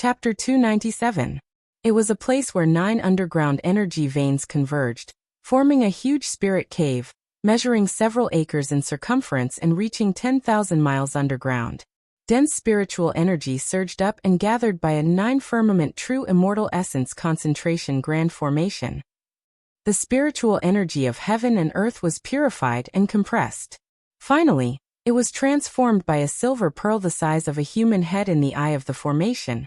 Chapter 297. It was a place where 9 underground energy veins converged, forming a huge spirit cave, measuring several acres in circumference and reaching 10,000 miles underground. Dense spiritual energy surged up and gathered by a 9 firmament true immortal essence concentration grand formation. The spiritual energy of heaven and earth was purified and compressed. Finally, it was transformed by a silver pearl the size of a human head in the eye of the formation.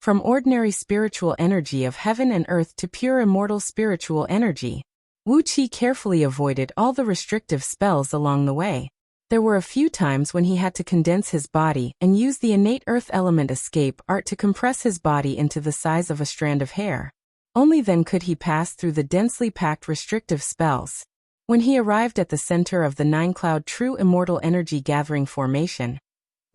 From ordinary spiritual energy of heaven and earth to pure immortal spiritual energy. Wuxia carefully avoided all the restrictive spells along the way. There were a few times when he had to condense his body and use the innate earth element escape art to compress his body into the size of a strand of hair. Only then could he pass through the densely packed restrictive spells. When he arrived at the center of the 9-cloud true immortal energy gathering formation,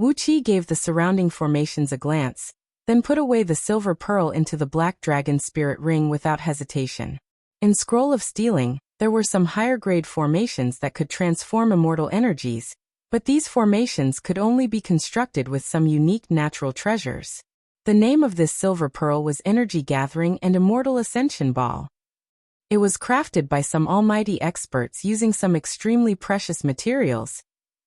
Wuxia gave the surrounding formations a glance, then put away the silver pearl into the black dragon spirit ring without hesitation. In Scroll of Stealing, there were some higher-grade formations that could transform immortal energies, but these formations could only be constructed with some unique natural treasures. The name of this silver pearl was Energy Gathering and Immortal Ascension Ball. It was crafted by some almighty experts using some extremely precious materials,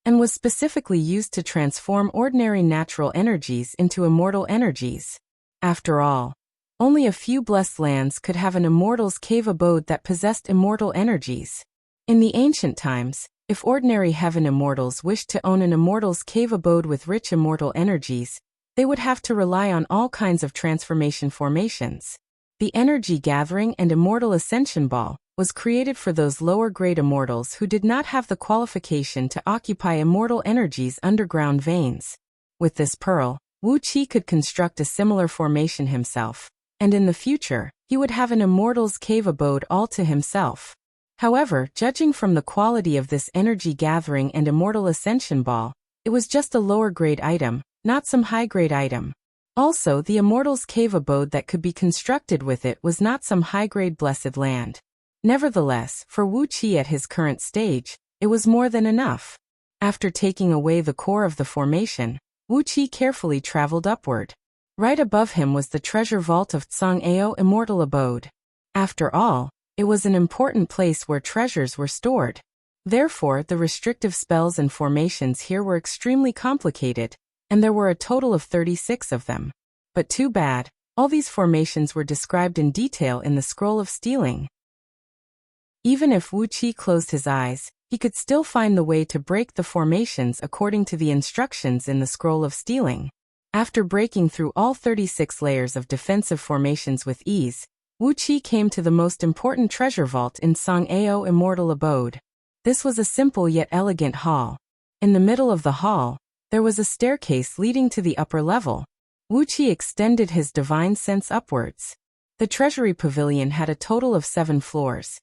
and was specifically used to transform ordinary natural energies into immortal energies. After all, only a few blessed lands could have an immortal's cave abode that possessed immortal energies. In the ancient times, if ordinary heaven immortals wished to own an immortal's cave abode with rich immortal energies, they would have to rely on all kinds of transformation formations. The Energy Gathering and Immortal Ascension Ball was created for those lower-grade immortals who did not have the qualification to occupy immortal energies' underground veins. With this pearl, Wuxia could construct a similar formation himself, and in the future, he would have an immortal's cave abode all to himself. However, judging from the quality of this Energy Gathering and Immortal Ascension Ball, it was just a lower-grade item, not some high-grade item. Also, the immortal's cave abode that could be constructed with it was not some high-grade blessed land. Nevertheless, for Wuxia at his current stage, it was more than enough. After taking away the core of the formation, Wuxia carefully traveled upward. Right above him was the treasure vault of Tsang-Ao Immortal Abode. After all, it was an important place where treasures were stored. Therefore, the restrictive spells and formations here were extremely complicated, and there were a total of 36 of them. But too bad, all these formations were described in detail in the Scroll of Stealing. Even if Wuxia closed his eyes, he could still find the way to break the formations according to the instructions in the Scroll of Stealing. After breaking through all 36 layers of defensive formations with ease, Wuxia came to the most important treasure vault in Tsang-Ao Immortal Abode. This was a simple yet elegant hall. In the middle of the hall, there was a staircase leading to the upper level. Wuxia extended his divine sense upwards. The treasury pavilion had a total of 7 floors,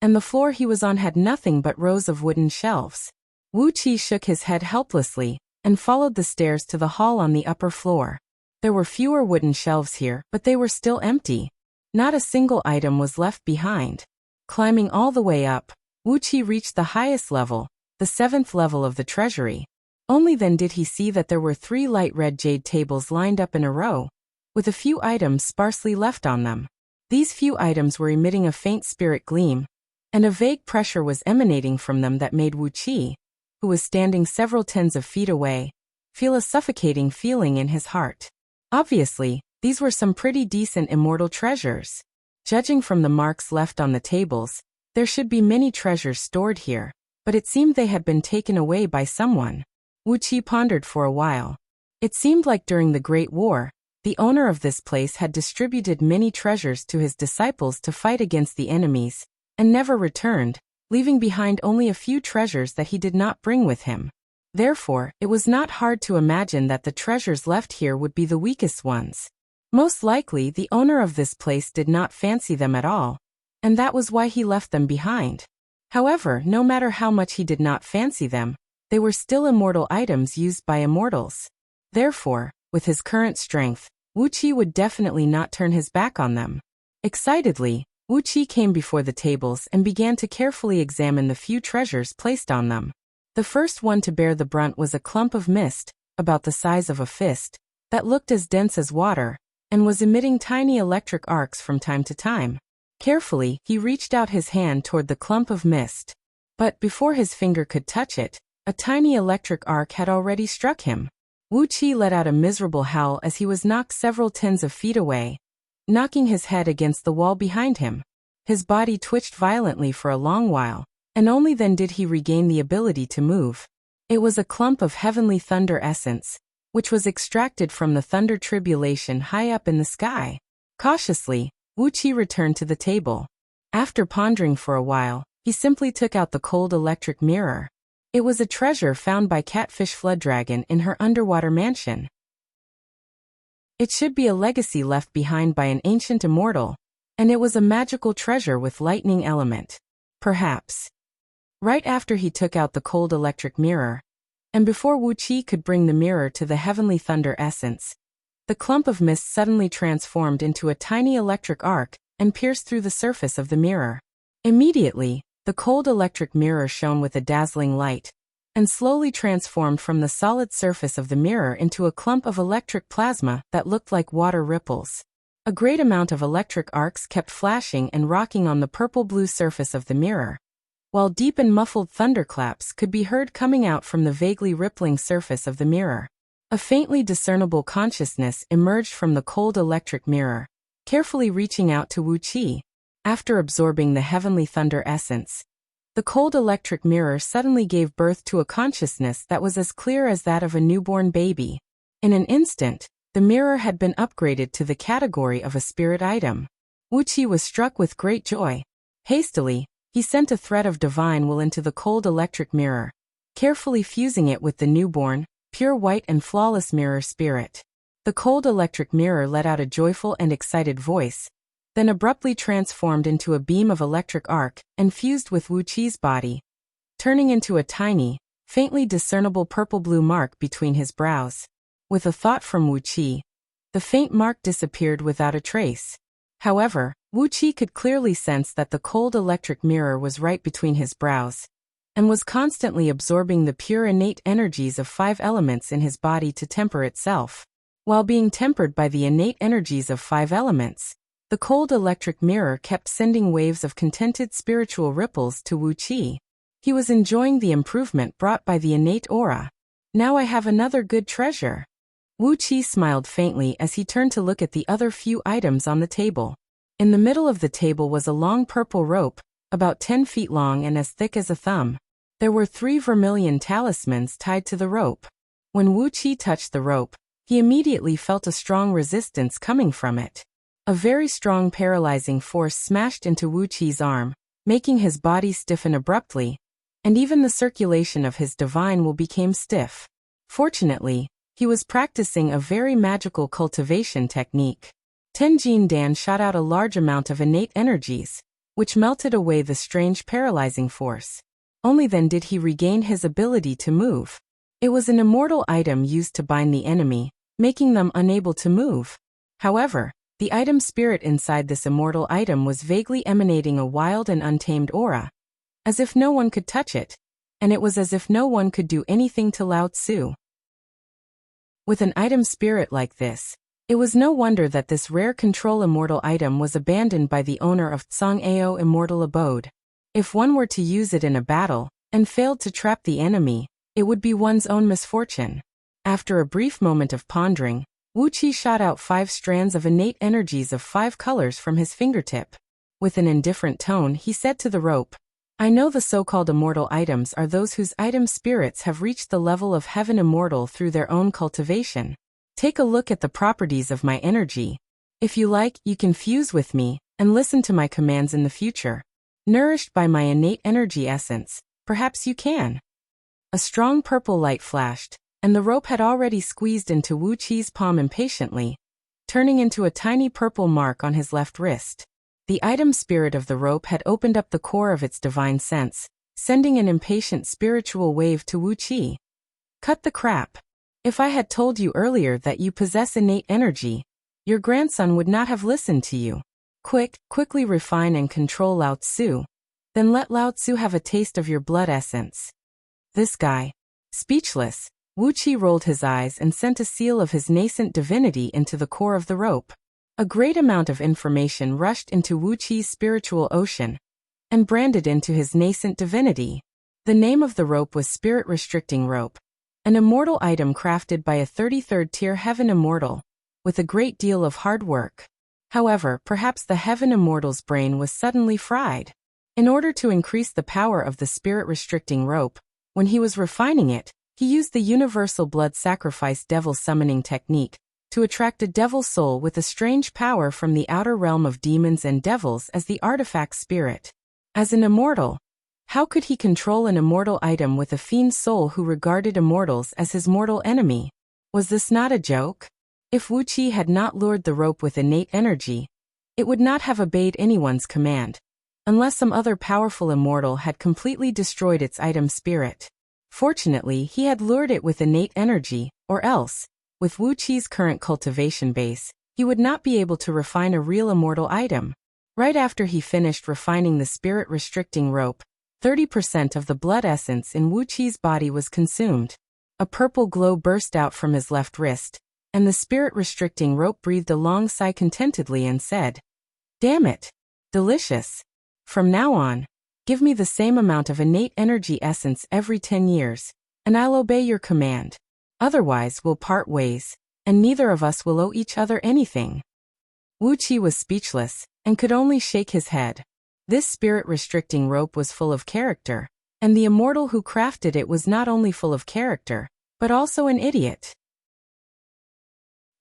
and the floor he was on had nothing but rows of wooden shelves. Wuxia shook his head helplessly and followed the stairs to the hall on the upper floor. There were fewer wooden shelves here, but they were still empty. Not a single item was left behind. Climbing all the way up, Wuxia reached the highest level, the 7th level of the treasury. Only then did he see that there were 3 light red jade tables lined up in a row, with a few items sparsely left on them. These few items were emitting a faint spirit gleam, and a vague pressure was emanating from them that made Wuxia, who was standing several tens of feet away, feel a suffocating feeling in his heart. Obviously, these were some pretty decent immortal treasures. Judging from the marks left on the tables, there should be many treasures stored here, but it seemed they had been taken away by someone. Wuxia pondered for a while. It seemed like during the Great War, the owner of this place had distributed many treasures to his disciples to fight against the enemies, and never returned, leaving behind only a few treasures that he did not bring with him. Therefore, it was not hard to imagine that the treasures left here would be the weakest ones. Most likely, the owner of this place did not fancy them at all, and that was why he left them behind. However, no matter how much he did not fancy them, they were still immortal items used by immortals. Therefore, with his current strength, Wuxia would definitely not turn his back on them. Excitedly, Wuxia came before the tables and began to carefully examine the few treasures placed on them. The first one to bear the brunt was a clump of mist, about the size of a fist, that looked as dense as water, and was emitting tiny electric arcs from time to time. Carefully, he reached out his hand toward the clump of mist. But before his finger could touch it, a tiny electric arc had already struck him. Wuxia let out a miserable howl as he was knocked several tens of feet away, knocking his head against the wall behind him. His body twitched violently for a long while, and only then did he regain the ability to move. It was a clump of heavenly thunder essence, which was extracted from the thunder tribulation high up in the sky. Cautiously, Wuxia returned to the table. After pondering for a while, he simply took out the cold electric mirror. It was a treasure found by Catfish Flooddragon in her underwater mansion. It should be a legacy left behind by an ancient immortal, and it was a magical treasure with lightning element. Perhaps. Right after he took out the cold electric mirror, and before Wuxia could bring the mirror to the heavenly thunder essence, the clump of mist suddenly transformed into a tiny electric arc and pierced through the surface of the mirror. Immediately, the cold electric mirror shone with a dazzling light, and slowly transformed from the solid surface of the mirror into a clump of electric plasma that looked like water ripples. A great amount of electric arcs kept flashing and rocking on the purple-blue surface of the mirror, while deep and muffled thunderclaps could be heard coming out from the vaguely rippling surface of the mirror. A faintly discernible consciousness emerged from the cold electric mirror, carefully reaching out to Wuxia. After absorbing the heavenly thunder essence, the cold electric mirror suddenly gave birth to a consciousness that was as clear as that of a newborn baby. In an instant, the mirror had been upgraded to the category of a spirit item. Wuxia was struck with great joy. Hastily, he sent a thread of divine will into the cold electric mirror, carefully fusing it with the newborn, pure white and flawless mirror spirit. The cold electric mirror let out a joyful and excited voice, then abruptly transformed into a beam of electric arc and fused with Wuxia's body, turning into a tiny, faintly discernible purple-blue mark between his brows. With a thought from Wuxia, the faint mark disappeared without a trace. However, Wuxia could clearly sense that the cold electric mirror was right between his brows, and was constantly absorbing the pure innate energies of 5 elements in his body to temper itself. While being tempered by the innate energies of 5 elements, the cold electric mirror kept sending waves of contented spiritual ripples to Wuxia. He was enjoying the improvement brought by the innate aura. Now I have another good treasure. Wuxia smiled faintly as he turned to look at the other few items on the table. In the middle of the table was a long purple rope, about 10 feet long and as thick as a thumb. There were 3 vermilion talismans tied to the rope. When Wuxia touched the rope, he immediately felt a strong resistance coming from it. A very strong paralyzing force smashed into Wuxia's arm, making his body stiffen abruptly, and even the circulation of his divine will became stiff. Fortunately, he was practicing a very magical cultivation technique. Tenjin Dan shot out a large amount of innate energies, which melted away the strange paralyzing force. Only then did he regain his ability to move. It was an immortal item used to bind the enemy, making them unable to move. However, the item spirit inside this immortal item was vaguely emanating a wild and untamed aura, as if no one could touch it, and it was as if no one could do anything to Lao Tzu. With an item spirit like this, it was no wonder that this rare control immortal item was abandoned by the owner of Tsang-Ao Immortal Abode. If one were to use it in a battle, and failed to trap the enemy, it would be one's own misfortune. After a brief moment of pondering, Wuxia shot out 5 strands of innate energies of 5 colors from his fingertip. With an indifferent tone, he said to the rope, I know the so-called immortal items are those whose item spirits have reached the level of heaven immortal through their own cultivation. Take a look at the properties of my energy. If you like, you can fuse with me, and listen to my commands in the future. Nourished by my innate energy essence, perhaps you can. A strong purple light flashed, and the rope had already squeezed into Wuxia's palm impatiently, turning into a tiny purple mark on his left wrist. The item spirit of the rope had opened up the core of its divine sense, sending an impatient spiritual wave to Wuxia. Cut the crap. If I had told you earlier that you possess innate energy, your grandson would not have listened to you. Quickly refine and control Lao Tzu. Then let Lao Tzu have a taste of your blood essence. This guy. Speechless, Wuxia rolled his eyes and sent a seal of his nascent divinity into the core of the rope. A great amount of information rushed into Wuqi's spiritual ocean and branded into his nascent divinity. The name of the rope was Spirit Restricting Rope, an immortal item crafted by a 33rd tier Heaven Immortal, with a great deal of hard work. However, perhaps the Heaven Immortal's brain was suddenly fried. In order to increase the power of the Spirit Restricting Rope, when he was refining it, he used the Universal Blood Sacrifice Devil Summoning Technique to attract a devil soul with a strange power from the outer realm of demons and devils as the artifact spirit. As an immortal, how could he control an immortal item with a fiend soul who regarded immortals as his mortal enemy? Was this not a joke? If Wuqi had not lured the rope with innate energy, it would not have obeyed anyone's command, unless some other powerful immortal had completely destroyed its item spirit. Fortunately, he had lured it with innate energy, or else, with Wuqi's current cultivation base, he would not be able to refine a real immortal item. Right after he finished refining the Spirit Restricting Rope, 30% of the blood essence in Wuqi's body was consumed. A purple glow burst out from his left wrist, and the Spirit Restricting Rope breathed a long sigh contentedly and said, "Damn it! Delicious! From now on, give me the same amount of innate energy essence every 10 years, and I'll obey your command. Otherwise we'll part ways, and neither of us will owe each other anything." Wuqi was speechless, and could only shake his head. This Spirit Restricting Rope was full of character, and the immortal who crafted it was not only full of character, but also an idiot.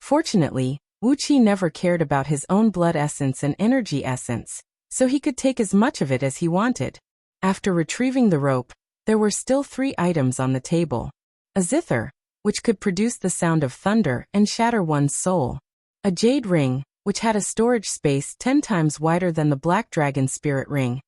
Fortunately, Wuqi never cared about his own blood essence and energy essence, so he could take as much of it as he wanted. After retrieving the rope, there were still 3 items on the table. A zither, which could produce the sound of thunder and shatter one's soul. A jade ring, which had a storage space 10 times wider than the Black Dragon Spirit Ring,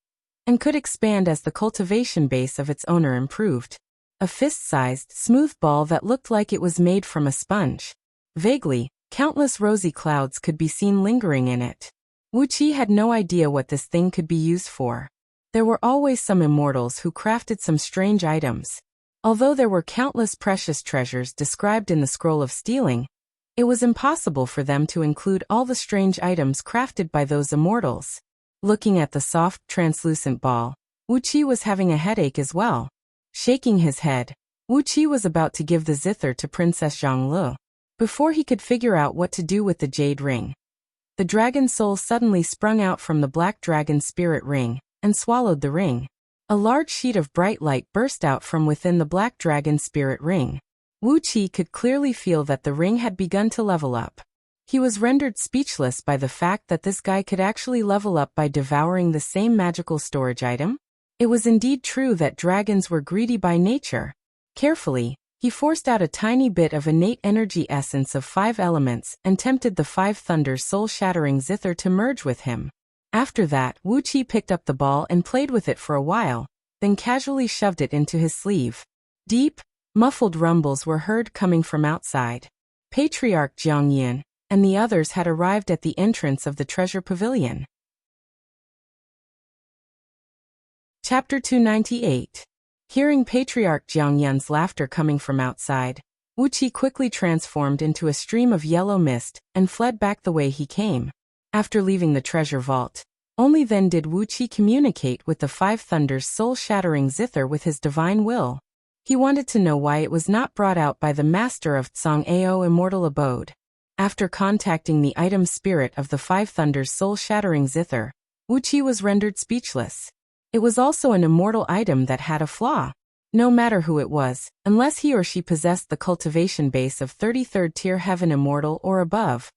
and could expand as the cultivation base of its owner improved. A fist-sized, smooth ball that looked like it was made from a sponge. Vaguely, countless rosy clouds could be seen lingering in it. Wuqi had no idea what this thing could be used for. There were always some immortals who crafted some strange items. Although there were countless precious treasures described in the Scroll of Stealing, it was impossible for them to include all the strange items crafted by those immortals. Looking at the soft, translucent ball, Wuqi was having a headache as well. Shaking his head, Wuqi was about to give the zither to Princess Zhonglu. Before he could figure out what to do with the jade ring, the dragon soul suddenly sprung out from the Black Dragon Spirit Ring and swallowed the ring. A large sheet of bright light burst out from within the Black Dragon Spirit Ring. Wuqi could clearly feel that the ring had begun to level up. He was rendered speechless by the fact that this guy could actually level up by devouring the same magical storage item. It was indeed true that dragons were greedy by nature. Carefully, he forced out a tiny bit of innate energy essence of 5 elements and tempted the 5 Thunder soul-shattering zither to merge with him. After that, Wuqi picked up the ball and played with it for a while, then casually shoved it into his sleeve. Deep, muffled rumbles were heard coming from outside. Patriarch Jiangyin and the others had arrived at the entrance of the treasure pavilion. Chapter 298. Hearing Patriarch Jiangyun's laughter coming from outside, Wuqi quickly transformed into a stream of yellow mist and fled back the way he came. After leaving the treasure vault, only then did Wuqi communicate with the 5 Thunders soul-shattering zither with his divine will. He wanted to know why it was not brought out by the master of Tsang-Ao Immortal Abode. After contacting the item spirit of the 5 Thunders soul-shattering zither, Wuqi was rendered speechless. It was also an immortal item that had a flaw. No matter who it was, unless he or she possessed the cultivation base of 33rd tier Heaven Immortal or above,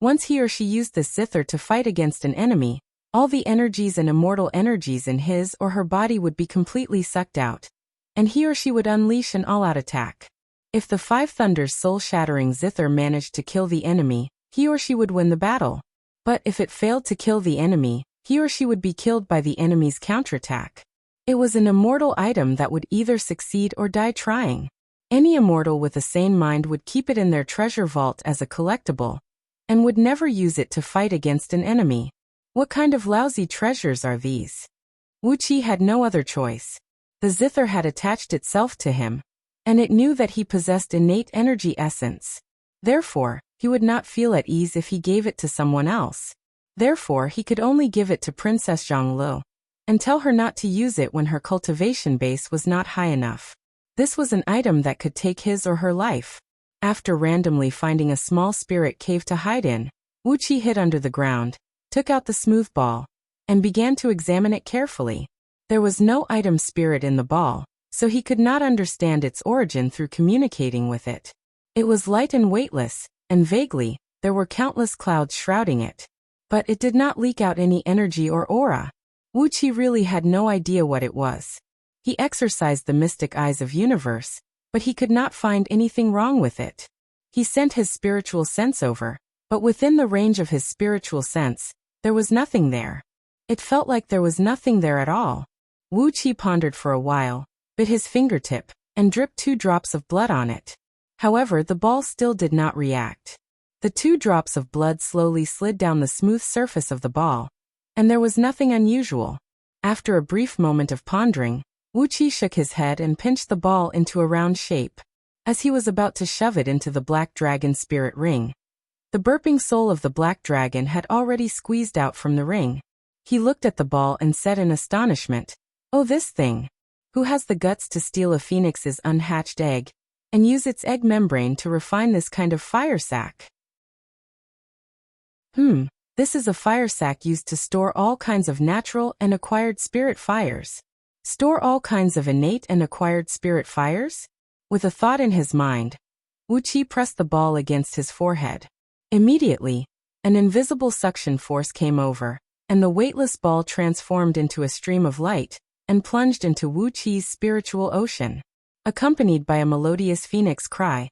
once he or she used this zither to fight against an enemy, all the energies and immortal energies in his or her body would be completely sucked out, and he or she would unleash an all-out attack. If the 5 Thunders soul-shattering zither managed to kill the enemy, he or she would win the battle. But if it failed to kill the enemy, he or she would be killed by the enemy's counterattack. It was an immortal item that would either succeed or die trying. Any immortal with a sane mind would keep it in their treasure vault as a collectible, and would never use it to fight against an enemy. What kind of lousy treasures are these? Wuqi had no other choice. The zither had attached itself to him, and it knew that he possessed innate energy essence. Therefore, he would not feel at ease if he gave it to someone else. Therefore, he could only give it to Princess Zhanglu and tell her not to use it when her cultivation base was not high enough. This was an item that could take his or her life. After randomly finding a small spirit cave to hide in, Wuxia hid under the ground, took out the smooth ball, and began to examine it carefully. There was no item spirit in the ball, so he could not understand its origin through communicating with it. It was light and weightless, and vaguely, there were countless clouds shrouding it. But it did not leak out any energy or aura. Wuxia really had no idea what it was. He exercised the mystic eyes of universe, but he could not find anything wrong with it. He sent his spiritual sense over, but within the range of his spiritual sense, there was nothing there. It felt like there was nothing there at all. Wuxia pondered for a while, bit his fingertip, and dripped 2 drops of blood on it. However, the ball still did not react. The 2 drops of blood slowly slid down the smooth surface of the ball, and there was nothing unusual. After a brief moment of pondering, Wuxia shook his head and pinched the ball into a round shape. As he was about to shove it into the black dragon spirit ring, the burping soul of the black dragon had already squeezed out from the ring. He looked at the ball and said in astonishment, "Oh, this thing! Who has the guts to steal a phoenix's unhatched egg and use its egg membrane to refine this kind of fire sac?" This is a fire sac used to store all kinds of natural and acquired spirit fires. Store all kinds of innate and acquired spirit fires? With a thought in his mind, Wuxia pressed the ball against his forehead. Immediately, an invisible suction force came over, and the weightless ball transformed into a stream of light and plunged into Wuxia's spiritual ocean. Accompanied by a melodious phoenix cry,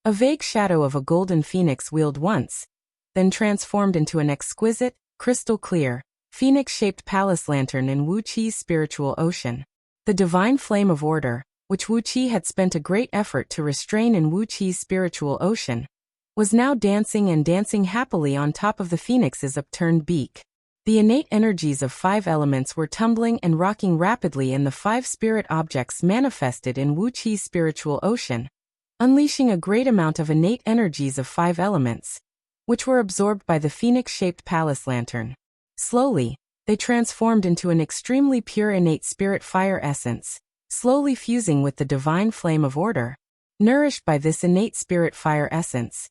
a vague shadow of a golden phoenix wheeled once, then transformed into an exquisite, crystal-clear, phoenix-shaped palace lantern in Wuxia's spiritual ocean. The divine flame of order, which Wuxia had spent a great effort to restrain in Wuxia's spiritual ocean, was now dancing and dancing happily on top of the phoenix's upturned beak. The innate energies of 5 elements were tumbling and rocking rapidly in the 5 spirit objects manifested in Wuxia's spiritual ocean, unleashing a great amount of innate energies of 5 elements, which were absorbed by the phoenix-shaped palace lantern. Slowly, they transformed into an extremely pure innate spirit fire essence, slowly fusing with the divine flame of order. Nourished by this innate spirit fire essence,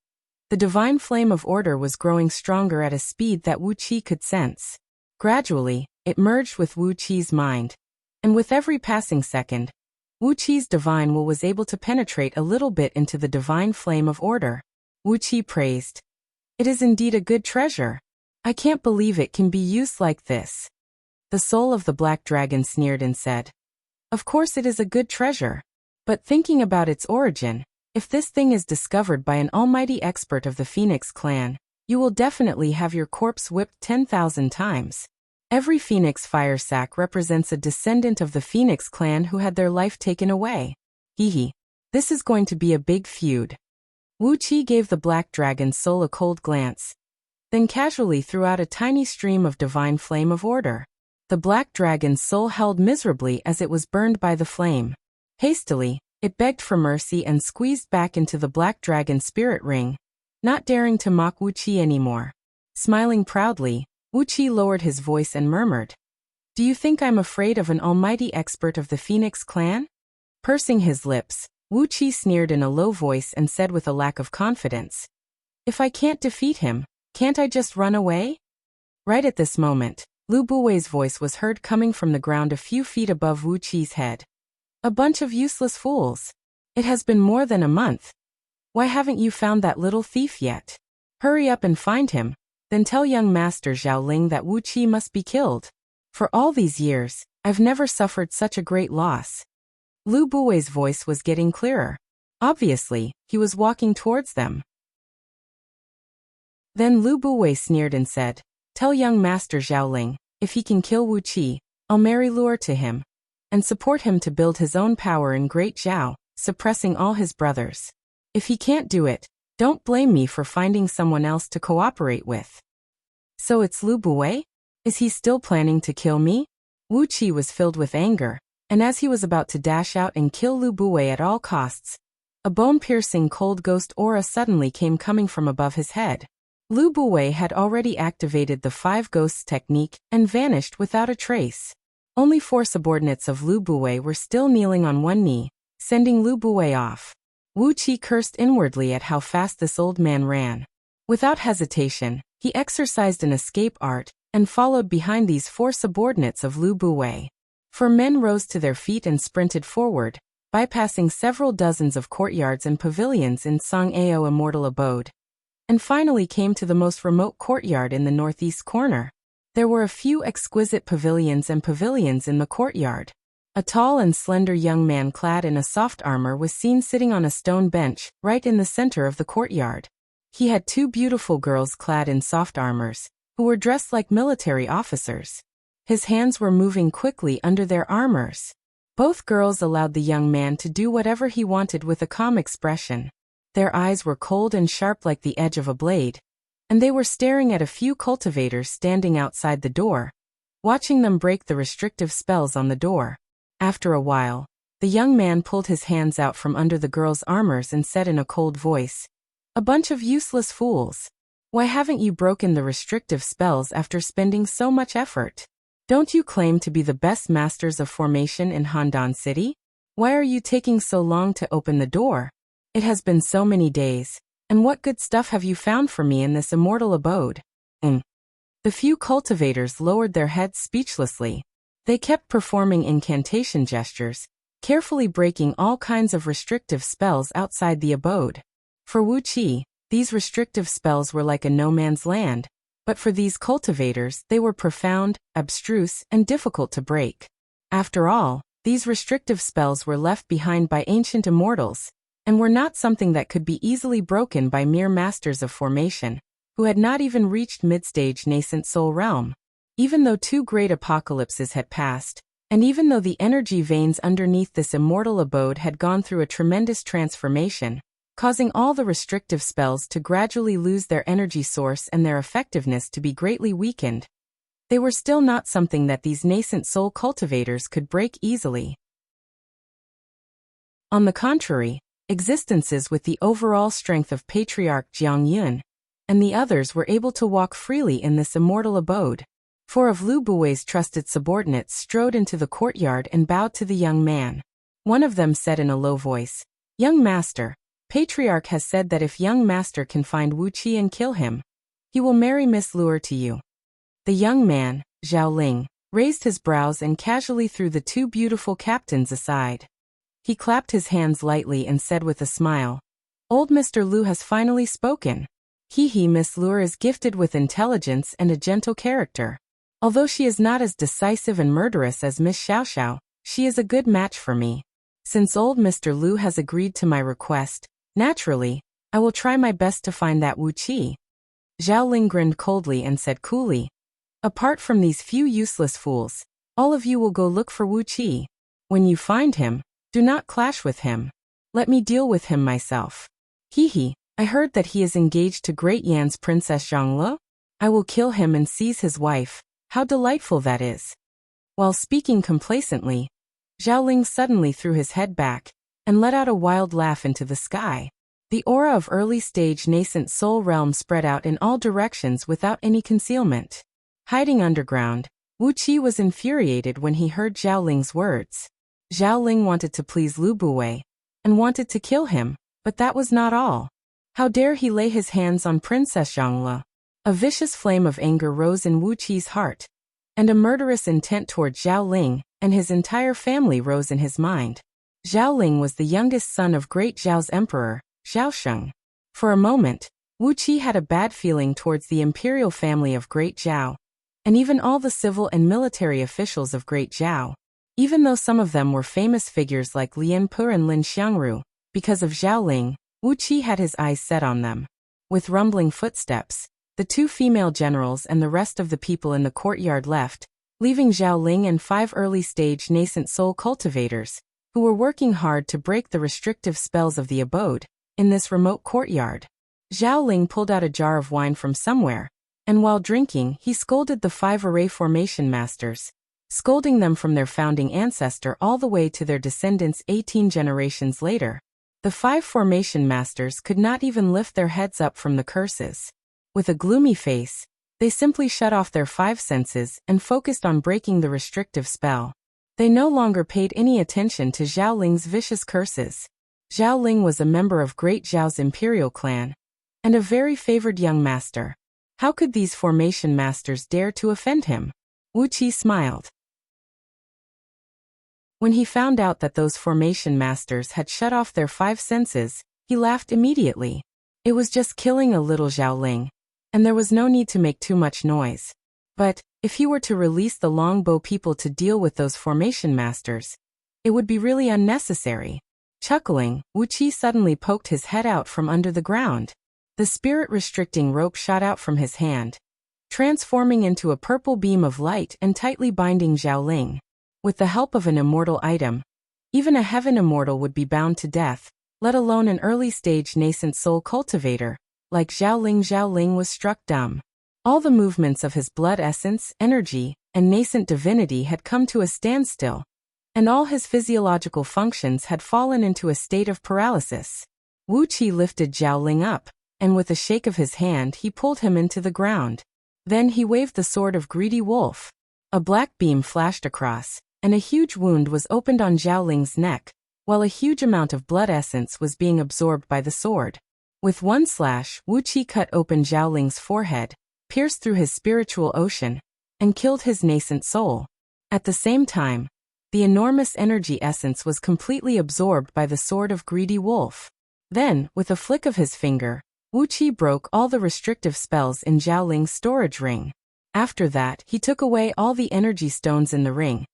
the divine flame of order was growing stronger at a speed that Wuxia could sense. Gradually, it merged with Wuxia's mind, and with every passing second, Wuxia's divine will was able to penetrate a little bit into the divine flame of order. Wuxia praised, "It is indeed a good treasure. I can't believe it can be used like this." The soul of the black dragon sneered and said, "Of course it is a good treasure. But thinking about its origin, if this thing is discovered by an almighty expert of the Phoenix clan, you will definitely have your corpse whipped 10,000 times. Every Phoenix fire sac represents a descendant of the Phoenix clan who had their life taken away. Hehe. This is going to be a big feud." Wuxia gave the black dragon's soul a cold glance, then casually threw out a tiny stream of divine flame of order. The black dragon's soul held miserably as it was burned by the flame. Hastily, it begged for mercy and squeezed back into the black dragon's spirit ring, not daring to mock Wuxia anymore. Smiling proudly, Wuxia lowered his voice and murmured, "Do you think I'm afraid of an almighty expert of the Phoenix clan?" Pursing his lips, Wuxia sneered in a low voice and said with a lack of confidence, "If I can't defeat him, can't I just run away?" Right at this moment, Lu Buwei's voice was heard coming from the ground a few feet above Wuqi's head. "A bunch of useless fools. It has been more than a month. Why haven't you found that little thief yet? Hurry up and find him, then tell young Master Zhao Ling that Wuxia must be killed. For all these years, I've never suffered such a great loss." Lu Buwei's voice was getting clearer. Obviously, he was walking towards them. Then Lu Buwei sneered and said, "Tell young Master Zhao Ling, if he can kill Wuxia, I'll marry Lure to him, and support him to build his own power in Great Zhao, suppressing all his brothers. If he can't do it, don't blame me for finding someone else to cooperate with." "So it's Lu Buwei? Is he still planning to kill me?" Wuxia was filled with anger, and as he was about to dash out and kill Lu Buwei at all costs, A bone-piercing cold ghost aura suddenly came coming from above his head. Lu Buwei had already activated the 5 ghosts technique and vanished without a trace. Only 4 subordinates of Lu Buwei were still kneeling on one knee, sending Lu Buwei off. Wu Qi cursed inwardly at how fast this old man ran. Without hesitation, he exercised an escape art and followed behind these 4 subordinates of Lu Buwei. 4 men rose to their feet and sprinted forward, bypassing several dozens of courtyards and pavilions in Song-Ao Immortal Abode, and finally came to the most remote courtyard in the northeast corner. There were a few exquisite pavilions in the courtyard. A tall and slender young man clad in a soft armor was seen sitting on a stone bench right in the center of the courtyard. He had 2 beautiful girls clad in soft armors, who were dressed like military officers. His hands were moving quickly under their armors. Both girls allowed the young man to do whatever he wanted with a calm expression. Their eyes were cold and sharp like the edge of a blade, and they were staring at a few cultivators standing outside the door, watching them break the restrictive spells on the door. After a while, the young man pulled his hands out from under the girls' armors and said in a cold voice, "A bunch of useless fools. Why haven't you broken the restrictive spells after spending so much effort? Don't you claim to be the best masters of formation in Handan City? Why are you taking so long to open the door? It has been so many days, and what good stuff have you found for me in this immortal abode?" The few cultivators lowered their heads speechlessly. They kept performing incantation gestures, carefully breaking all kinds of restrictive spells outside the abode. For Wu Qi, these restrictive spells were like a no-man's land, but for these cultivators they were profound, abstruse, and difficult to break. After all, these restrictive spells were left behind by ancient immortals, and were not something that could be easily broken by mere masters of formation, who had not even reached mid-stage nascent soul realm. Even though 2 great apocalypses had passed, and even though the energy veins underneath this immortal abode had gone through a tremendous transformation, causing all the restrictive spells to gradually lose their energy source and their effectiveness to be greatly weakened, they were still not something that these nascent soul cultivators could break easily. On the contrary, existences with the overall strength of Patriarch Jiang Yun and the others were able to walk freely in this immortal abode. 4 of Lu Buwei's trusted subordinates strode into the courtyard and bowed to the young man. One of them said in a low voice, "Young master, Patriarch has said that if young master can find Wu Qi and kill him, he will marry Miss Luer to you." The young man, Zhao Ling, raised his brows and casually threw the 2 beautiful captains aside. He clapped his hands lightly and said with a smile, "Old Mr. Lu has finally spoken. Miss Luer is gifted with intelligence and a gentle character. Although she is not as decisive and murderous as Miss Xiaoxiao, she is a good match for me. Since old Mr. Lu has agreed to my request, naturally, I will try my best to find that Wu Qi." Zhao Ling grinned coldly and said coolly, "Apart from these few useless fools, all of you will go look for Wu Qi. When you find him, do not clash with him. Let me deal with him myself. I heard that he is engaged to Great Yan's Princess Zhangle. I will kill him and seize his wife. How delightful that is." While speaking complacently, Zhao Ling suddenly threw his head back and let out a wild laugh into the sky. The aura of early-stage nascent soul realm spread out in all directions without any concealment. Hiding underground, Wu Qi was infuriated when he heard Zhao Ling's words. Zhao Ling wanted to please Lu Buwei and wanted to kill him, but that was not all. How dare he lay his hands on Princess Zhangle? A vicious flame of anger rose in Wu Qi's heart, and a murderous intent toward Zhao Ling and his entire family rose in his mind. Zhao Ling was the youngest son of Great Zhao's emperor, Zhao Sheng. For a moment, Wu Qi had a bad feeling towards the imperial family of Great Zhao, and even all the civil and military officials of Great Zhao, even though some of them were famous figures like Lian Pu and Lin Xiangru. Because of Zhao Ling, Wu Qi had his eyes set on them. With rumbling footsteps, the 2 female generals and the rest of the people in the courtyard left, leaving Zhao Ling and 5 early-stage nascent soul cultivators, who were working hard to break the restrictive spells of the abode, in this remote courtyard. Zhao Ling pulled out a jar of wine from somewhere, and while drinking, he scolded the 5 array formation masters, scolding them from their founding ancestor all the way to their descendants 18 generations later. The 5 formation masters could not even lift their heads up from the curses. With a gloomy face, they simply shut off their 5 senses and focused on breaking the restrictive spell. They no longer paid any attention to Zhao Ling's vicious curses. Zhao Ling was a member of Great Zhao's imperial clan, and a very favored young master. How could these formation masters dare to offend him? Wuxia smiled. When he found out that those formation masters had shut off their 5 senses, he laughed immediately. It was just killing a little Zhao Ling, and there was no need to make too much noise. But, if he were to release the longbow people to deal with those formation masters, it would be really unnecessary. Chuckling, Wuxia suddenly poked his head out from under the ground. The spirit-restricting rope shot out from his hand, transforming into a purple beam of light and tightly binding Zhao Ling. With the help of an immortal item, even a heaven immortal would be bound to death, let alone an early-stage nascent soul cultivator. Like Zhao Ling was struck dumb. All the movements of his blood essence, energy, and nascent divinity had come to a standstill, and all his physiological functions had fallen into a state of paralysis. Wuxia lifted Zhao Ling up, and with a shake of his hand he pulled him into the ground. Then he waved the sword of Greedy Wolf. A black beam flashed across, and a huge wound was opened on Zhao Ling's neck, while a huge amount of blood essence was being absorbed by the sword. With one slash, Wuxia cut open Zhao Ling's forehead, pierced through his spiritual ocean, and killed his nascent soul. At the same time, the enormous energy essence was completely absorbed by the sword of Greedy Wolf. Then, with a flick of his finger, Wuxia broke all the restrictive spells in Zhao Ling's storage ring. After that, he took away all the energy stones in the ring,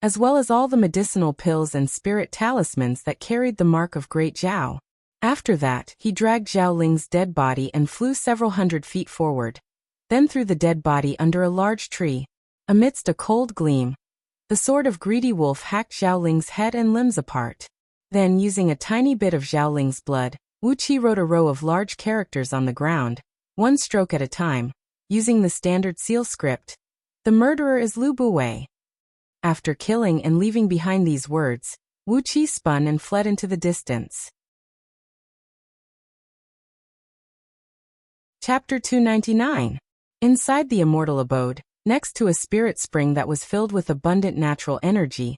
as well as all the medicinal pills and spirit talismans that carried the mark of Great Zhao. After that, he dragged Zhao Ling's dead body and flew several hundred feet forward, then threw the dead body under a large tree. Amidst a cold gleam, the sword of Greedy Wolf hacked Zhao Ling's head and limbs apart. Then, using a tiny bit of Zhao Ling's blood, Wuxia wrote a row of large characters on the ground, one stroke at a time, using the standard seal script. The murderer is Lu Buwei. After killing and leaving behind these words, Wuxia spun and fled into the distance. Chapter 299. Inside the immortal abode, next to a spirit spring that was filled with abundant natural energy,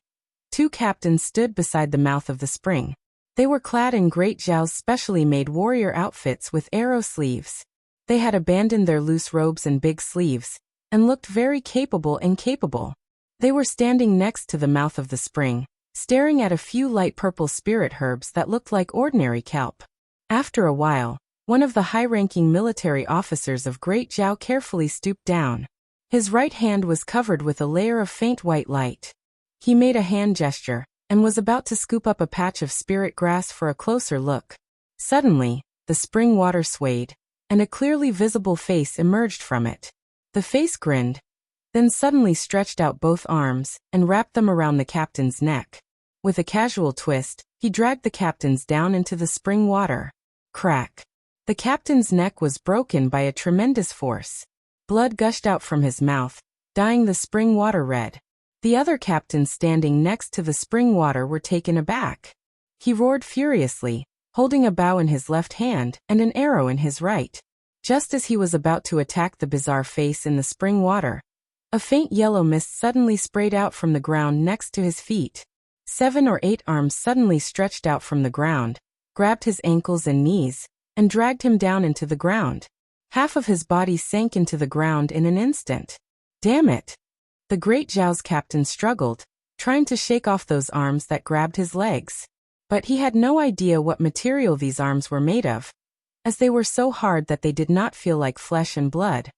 2 captains stood beside the mouth of the spring. They were clad in Great Zhao's specially made warrior outfits with arrow sleeves. They had abandoned their loose robes and big sleeves, and looked very capable and capable. They were standing next to the mouth of the spring, staring at a few light purple spirit herbs that looked like ordinary kelp. After a while, one of the high-ranking military officers of Great Zhao carefully stooped down. His right hand was covered with a layer of faint white light. He made a hand gesture, and was about to scoop up a patch of spirit grass for a closer look. Suddenly, the spring water swayed, and a clearly visible face emerged from it. The face grinned, then suddenly stretched out both arms and wrapped them around the captain's neck. With a casual twist, he dragged the captains down into the spring water. Crack! The captain's neck was broken by a tremendous force. Blood gushed out from his mouth, dyeing the spring water red. The other captains standing next to the spring water were taken aback. He roared furiously, holding a bow in his left hand and an arrow in his right. Just as he was about to attack the bizarre face in the spring water, a faint yellow mist suddenly sprayed out from the ground next to his feet. 7 or 8 arms suddenly stretched out from the ground, grabbed his ankles and knees, and dragged him down into the ground. Half of his body sank into the ground in an instant. Damn it! The Great Zhao's captain struggled, trying to shake off those arms that grabbed his legs. But he had no idea what material these arms were made of, as they were so hard that they did not feel like flesh and blood.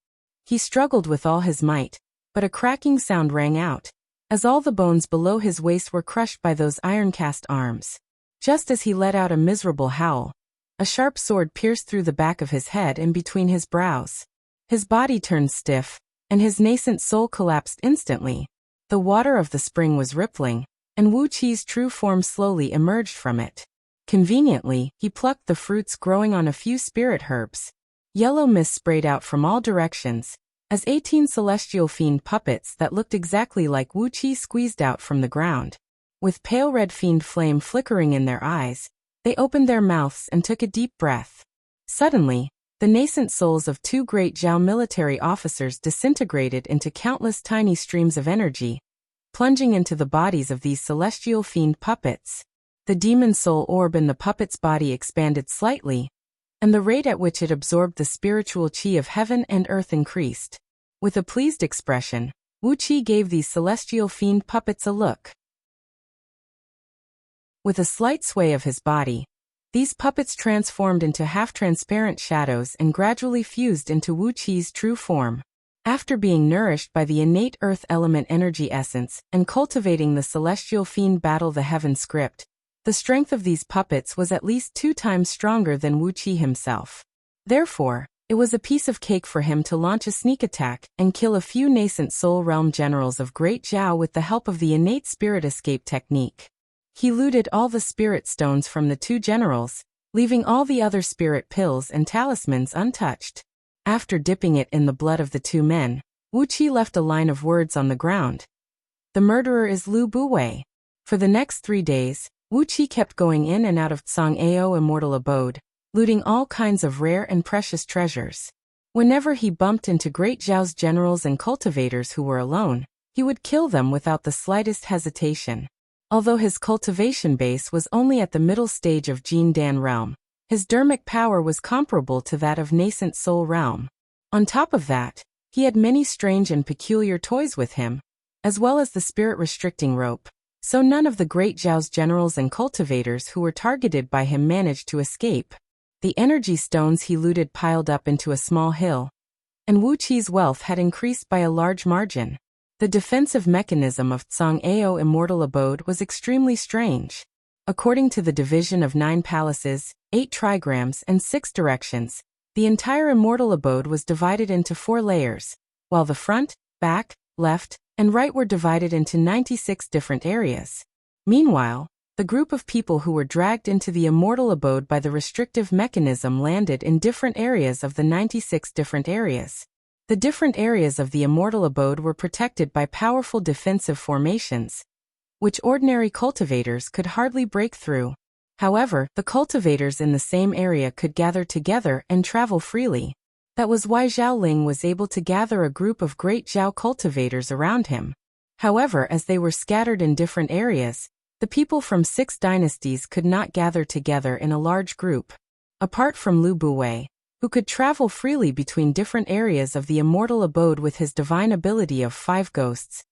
He struggled with all his might, but a cracking sound rang out, as all the bones below his waist were crushed by those iron-cast arms. Just as he let out a miserable howl, a sharp sword pierced through the back of his head and between his brows. His body turned stiff, and his nascent soul collapsed instantly. The water of the spring was rippling, and Wuqi's true form slowly emerged from it. Conveniently, he plucked the fruits growing on a few spirit herbs. Yellow mist sprayed out from all directions, as 18 celestial fiend puppets that looked exactly like Wuqi squeezed out from the ground. With pale red fiend flame flickering in their eyes, They opened their mouths and took a deep breath. Suddenly, the nascent souls of 2 great Zhao military officers disintegrated into countless tiny streams of energy, plunging into the bodies of these celestial fiend puppets. The demon soul orb in the puppet's body expanded slightly, and the rate at which it absorbed the spiritual qi of heaven and earth increased. With a pleased expression, Wuxia gave these celestial fiend puppets a look. With a slight sway of his body, these puppets transformed into half-transparent shadows and gradually fused into Wuxia's true form. After being nourished by the innate earth element energy essence and cultivating the celestial fiend battle the heaven script, the strength of these puppets was at least 2 times stronger than Wuxia himself. Therefore, it was a piece of cake for him to launch a sneak attack and kill a few nascent soul realm generals of Great Zhao with the help of the innate spirit escape technique. He looted all the spirit stones from the 2 generals, leaving all the other spirit pills and talismans untouched. After dipping it in the blood of the 2 men, Wuxia left a line of words on the ground. The murderer is Lu Buwei. For the next 3 days, Wuxia kept going in and out of Tsang-Ao immortal abode, looting all kinds of rare and precious treasures. Whenever he bumped into Great Zhao's generals and cultivators who were alone, he would kill them without the slightest hesitation. Although his cultivation base was only at the middle stage of Jin Dan realm, his dermic power was comparable to that of nascent soul realm. On top of that, he had many strange and peculiar toys with him, as well as the spirit restricting rope, so none of the Great Zhao's generals and cultivators who were targeted by him managed to escape. The energy stones he looted piled up into a small hill, and Wuxia's wealth had increased by a large margin. The defensive mechanism of Tsang-Ao immortal abode was extremely strange. According to the division of 9 palaces, 8 trigrams and 6 directions, the entire immortal abode was divided into 4 layers, while the front, back, left, and right were divided into 96 different areas. Meanwhile, the group of people who were dragged into the immortal abode by the restrictive mechanism landed in different areas of the 96 different areas. The different areas of the immortal abode were protected by powerful defensive formations, which ordinary cultivators could hardly break through. However, the cultivators in the same area could gather together and travel freely. That was why Zhao Ling was able to gather a group of Great Zhao cultivators around him. However, as they were scattered in different areas, the people from 6 dynasties could not gather together in a large group. Apart from Lu Buwei, who could travel freely between different areas of the immortal abode with his divine ability of 5 ghosts,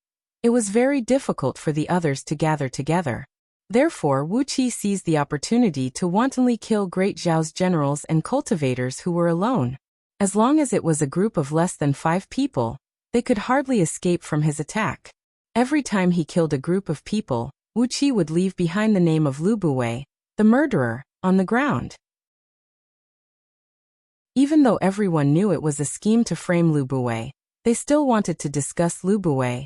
it was very difficult for the others to gather together. Therefore, Wuxia seized the opportunity to wantonly kill Great Zhao's generals and cultivators who were alone. As long as it was a group of less than 5 people, they could hardly escape from his attack. Every time he killed a group of people, Wuxia would leave behind the name of Lu Buwei, the murderer, on the ground. Even though everyone knew it was a scheme to frame Lu Buwei, they still wanted to discuss Lu Buwei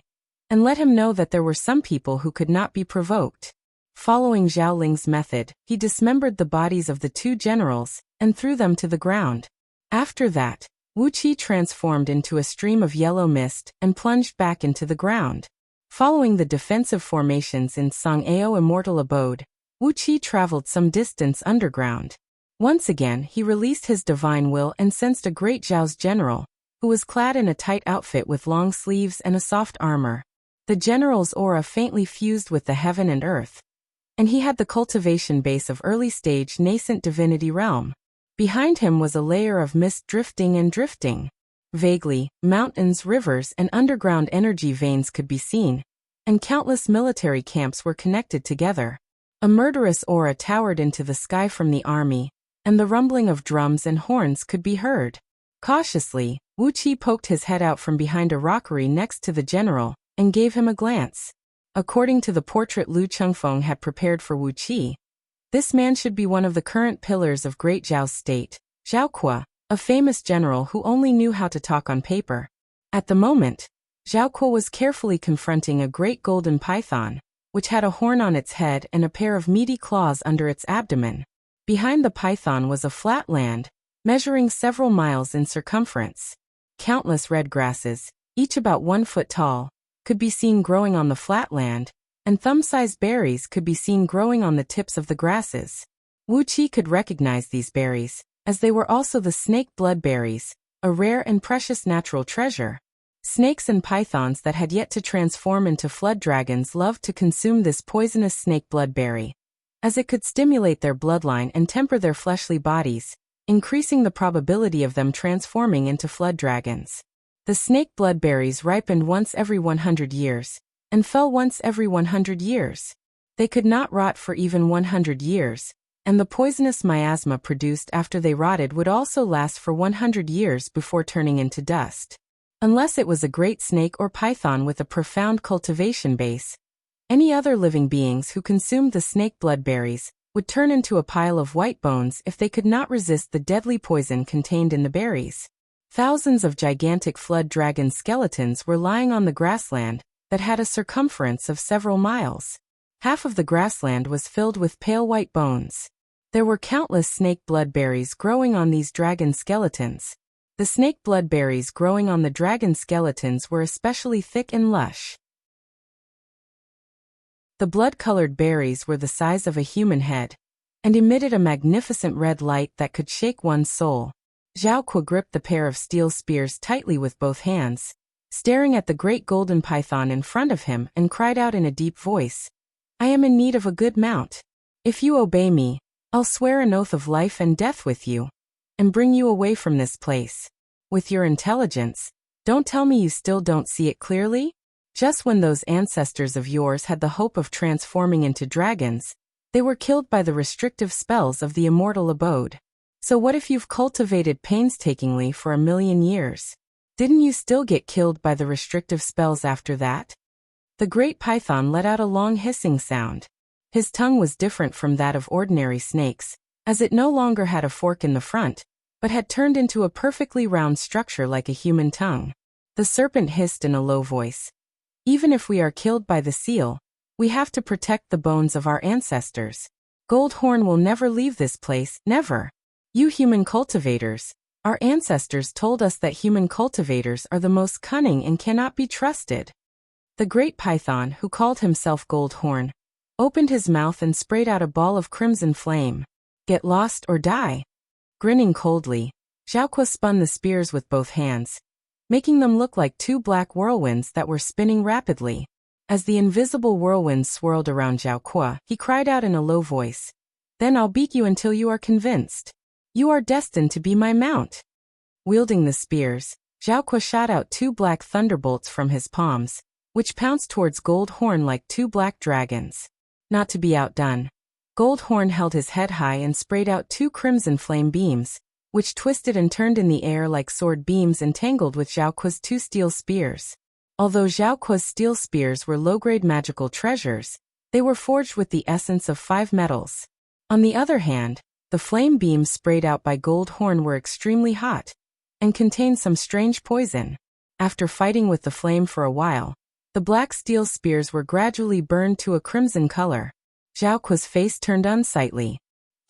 and let him know that there were some people who could not be provoked. Following Zhao Ling's method, he dismembered the bodies of the 2 generals and threw them to the ground. After that, Wuxia transformed into a stream of yellow mist and plunged back into the ground. Following the defensive formations in Tsang-Ao immortal abode, Wuxia traveled some distance underground. Once again, he released his divine will and sensed a Great Zhao's general, who was clad in a tight outfit with long sleeves and a soft armor. The general's aura faintly fused with the heaven and earth, and he had the cultivation base of early-stage nascent divinity realm. Behind him was a layer of mist drifting. Vaguely, mountains, rivers, and underground energy veins could be seen, and countless military camps were connected together. A murderous aura towered into the sky from the army, and the rumbling of drums and horns could be heard. Cautiously, Wuxia poked his head out from behind a rockery next to the general, and gave him a glance. According to the portrait Lu Chengfeng had prepared for Wuxia, this man should be one of the current pillars of Great Zhao's state, Zhao Kuo, a famous general who only knew how to talk on paper. At the moment, Zhao Kuo was carefully confronting a great golden python, which had a horn on its head and a pair of meaty claws under its abdomen. Behind the python was a flat land, measuring several miles in circumference. Countless red grasses, each about 1 foot tall, could be seen growing on the flat land, and thumb-sized berries could be seen growing on the tips of the grasses. Wuxia could recognize these berries, as they were also the snake blood berries, a rare and precious natural treasure. Snakes and pythons that had yet to transform into flood dragons loved to consume this poisonous snake blood berry, as it could stimulate their bloodline and temper their fleshly bodies, increasing the probability of them transforming into flood dragons. The snake blood berries ripened once every 100 years, and fell once every 100 years. They could not rot for even 100 years, and the poisonous miasma produced after they rotted would also last for 100 years before turning into dust. Unless it was a great snake or python with a profound cultivation base, any other living beings who consumed the snake blood berries would turn into a pile of white bones if they could not resist the deadly poison contained in the berries. Thousands of gigantic flood dragon skeletons were lying on the grassland that had a circumference of several miles. Half of the grassland was filled with pale white bones. There were countless snake blood berries growing on these dragon skeletons. The snake blood berries growing on the dragon skeletons were especially thick and lush. The blood-colored berries were the size of a human head, and emitted a magnificent red light that could shake one's soul. Zhao Kuo gripped the pair of steel spears tightly with both hands, staring at the great golden python in front of him, and cried out in a deep voice, "I am in need of a good mount. If you obey me, I'll swear an oath of life and death with you, and bring you away from this place. With your intelligence, don't tell me you still don't see it clearly? Just when those ancestors of yours had the hope of transforming into dragons, they were killed by the restrictive spells of the immortal abode. So what if you've cultivated painstakingly for 1,000,000 years? Didn't you still get killed by the restrictive spells after that?" The great python let out a long hissing sound. His tongue was different from that of ordinary snakes, as it no longer had a fork in the front, but had turned into a perfectly round structure like a human tongue. The serpent hissed in a low voice, "Even if we are killed by the seal, we have to protect the bones of our ancestors. Goldhorn will never leave this place, never. You human cultivators, our ancestors told us that human cultivators are the most cunning and cannot be trusted." The great python, who called himself Goldhorn, opened his mouth and sprayed out a ball of crimson flame. "Get lost or die." Grinning coldly, Zhao Kuo spun the spears with both hands, making them look like two black whirlwinds that were spinning rapidly. As the invisible whirlwinds swirled around Zhao Kuo, he cried out in a low voice, "Then I'll beat you until you are convinced. You are destined to be my mount." Wielding the spears, Zhao Kuo shot out two black thunderbolts from his palms, which pounced towards Goldhorn like two black dragons. Not to be outdone, Goldhorn held his head high and sprayed out two crimson flame beams, which twisted and turned in the air like sword beams and tangled with Zhao Kuo's two steel spears. Although Zhao Kuo's steel spears were low-grade magical treasures, they were forged with the essence of 5 metals. On the other hand, the flame beams sprayed out by Goldhorn were extremely hot, and contained some strange poison. After fighting with the flame for a while, the black steel spears were gradually burned to a crimson color. Zhao Kuo's face turned unsightly.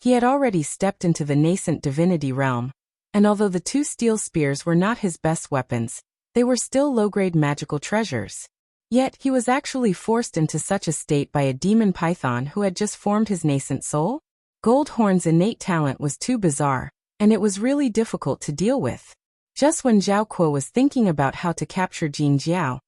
He had already stepped into the nascent divinity realm, and although the two steel spears were not his best weapons, they were still low-grade magical treasures. Yet he was actually forced into such a state by a demon python who had just formed his nascent soul? Goldhorn's innate talent was too bizarre, and it was really difficult to deal with. Just when Zhao Kuo was thinking about how to capture Jin Jiao,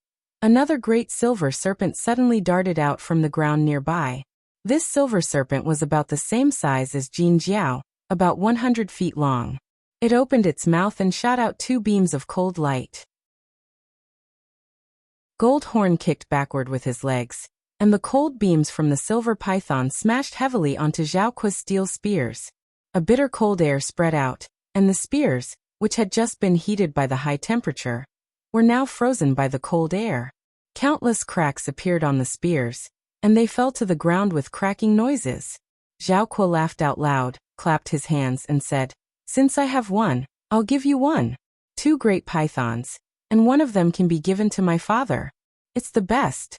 another great silver serpent suddenly darted out from the ground nearby. This silver serpent was about the same size as Jin Jiao, about 100 feet long. It opened its mouth and shot out 2 beams of cold light. Goldhorn kicked backward with his legs, and the cold beams from the silver python smashed heavily onto Zhao Kuo's steel spears. A bitter cold air spread out, and the spears, which had just been heated by the high temperature, were now frozen by the cold air. Countless cracks appeared on the spears, and they fell to the ground with cracking noises. Zhao Kuo laughed out loud, clapped his hands, and said, "Since I have one, I'll give you one. 2 great pythons, and one of them can be given to my father. It's the best."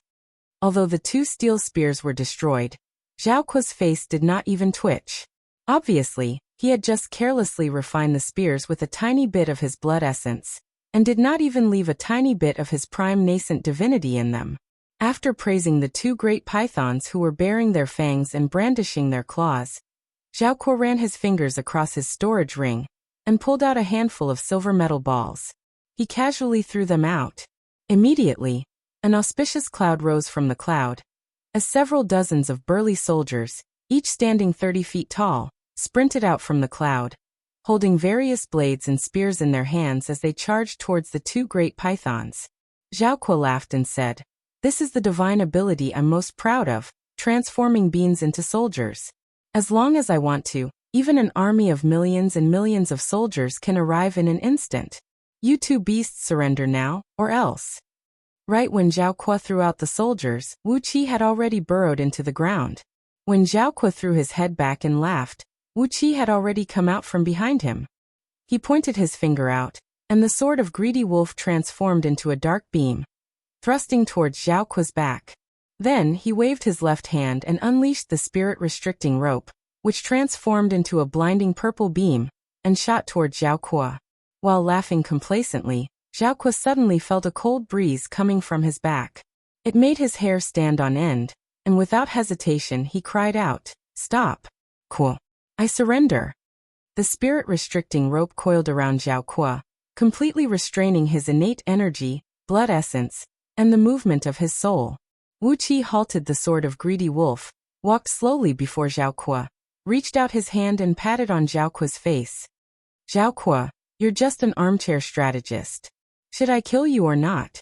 Although the 2 steel spears were destroyed, Zhao Kuo's face did not even twitch. Obviously, he had just carelessly refined the spears with a tiny bit of his blood essence, and did not even leave a tiny bit of his prime nascent divinity in them. After praising the 2 great pythons who were baring their fangs and brandishing their claws, Zhao Kuo ran his fingers across his storage ring and pulled out a handful of silver metal balls. He casually threw them out. Immediately, an auspicious cloud rose from the cloud, as several dozens of burly soldiers, each standing 30 feet tall, sprinted out from the cloud, holding various blades and spears in their hands as they charged towards the two great pythons. Zhao Kuo laughed and said, "This is the divine ability I'm most proud of, transforming beings into soldiers. As long as I want to, even an army of millions and millions of soldiers can arrive in an instant. You two beasts surrender now, or else." Right when Zhao Kuo threw out the soldiers, Wuxia had already burrowed into the ground. When Zhao Kuo threw his head back and laughed, Wuxia had already come out from behind him. He pointed his finger out, and the sword of Greedy Wolf transformed into a dark beam, thrusting towards Zhao Kuo's back. Then he waved his left hand and unleashed the spirit-restricting rope, which transformed into a blinding purple beam, and shot toward Zhao Kuo. While laughing complacently, Zhao Kuo suddenly felt a cold breeze coming from his back. It made his hair stand on end, and without hesitation he cried out, "Stop, Kuo! I surrender!" The spirit-restricting rope coiled around Zhao Kuo, completely restraining his innate energy, blood essence, and the movement of his soul. Wuxia halted the sword of Greedy Wolf, walked slowly before Zhao Kuo, reached out his hand and patted on Zhao Kuo's face. "Zhao Kuo, you're just an armchair strategist. Should I kill you or not?"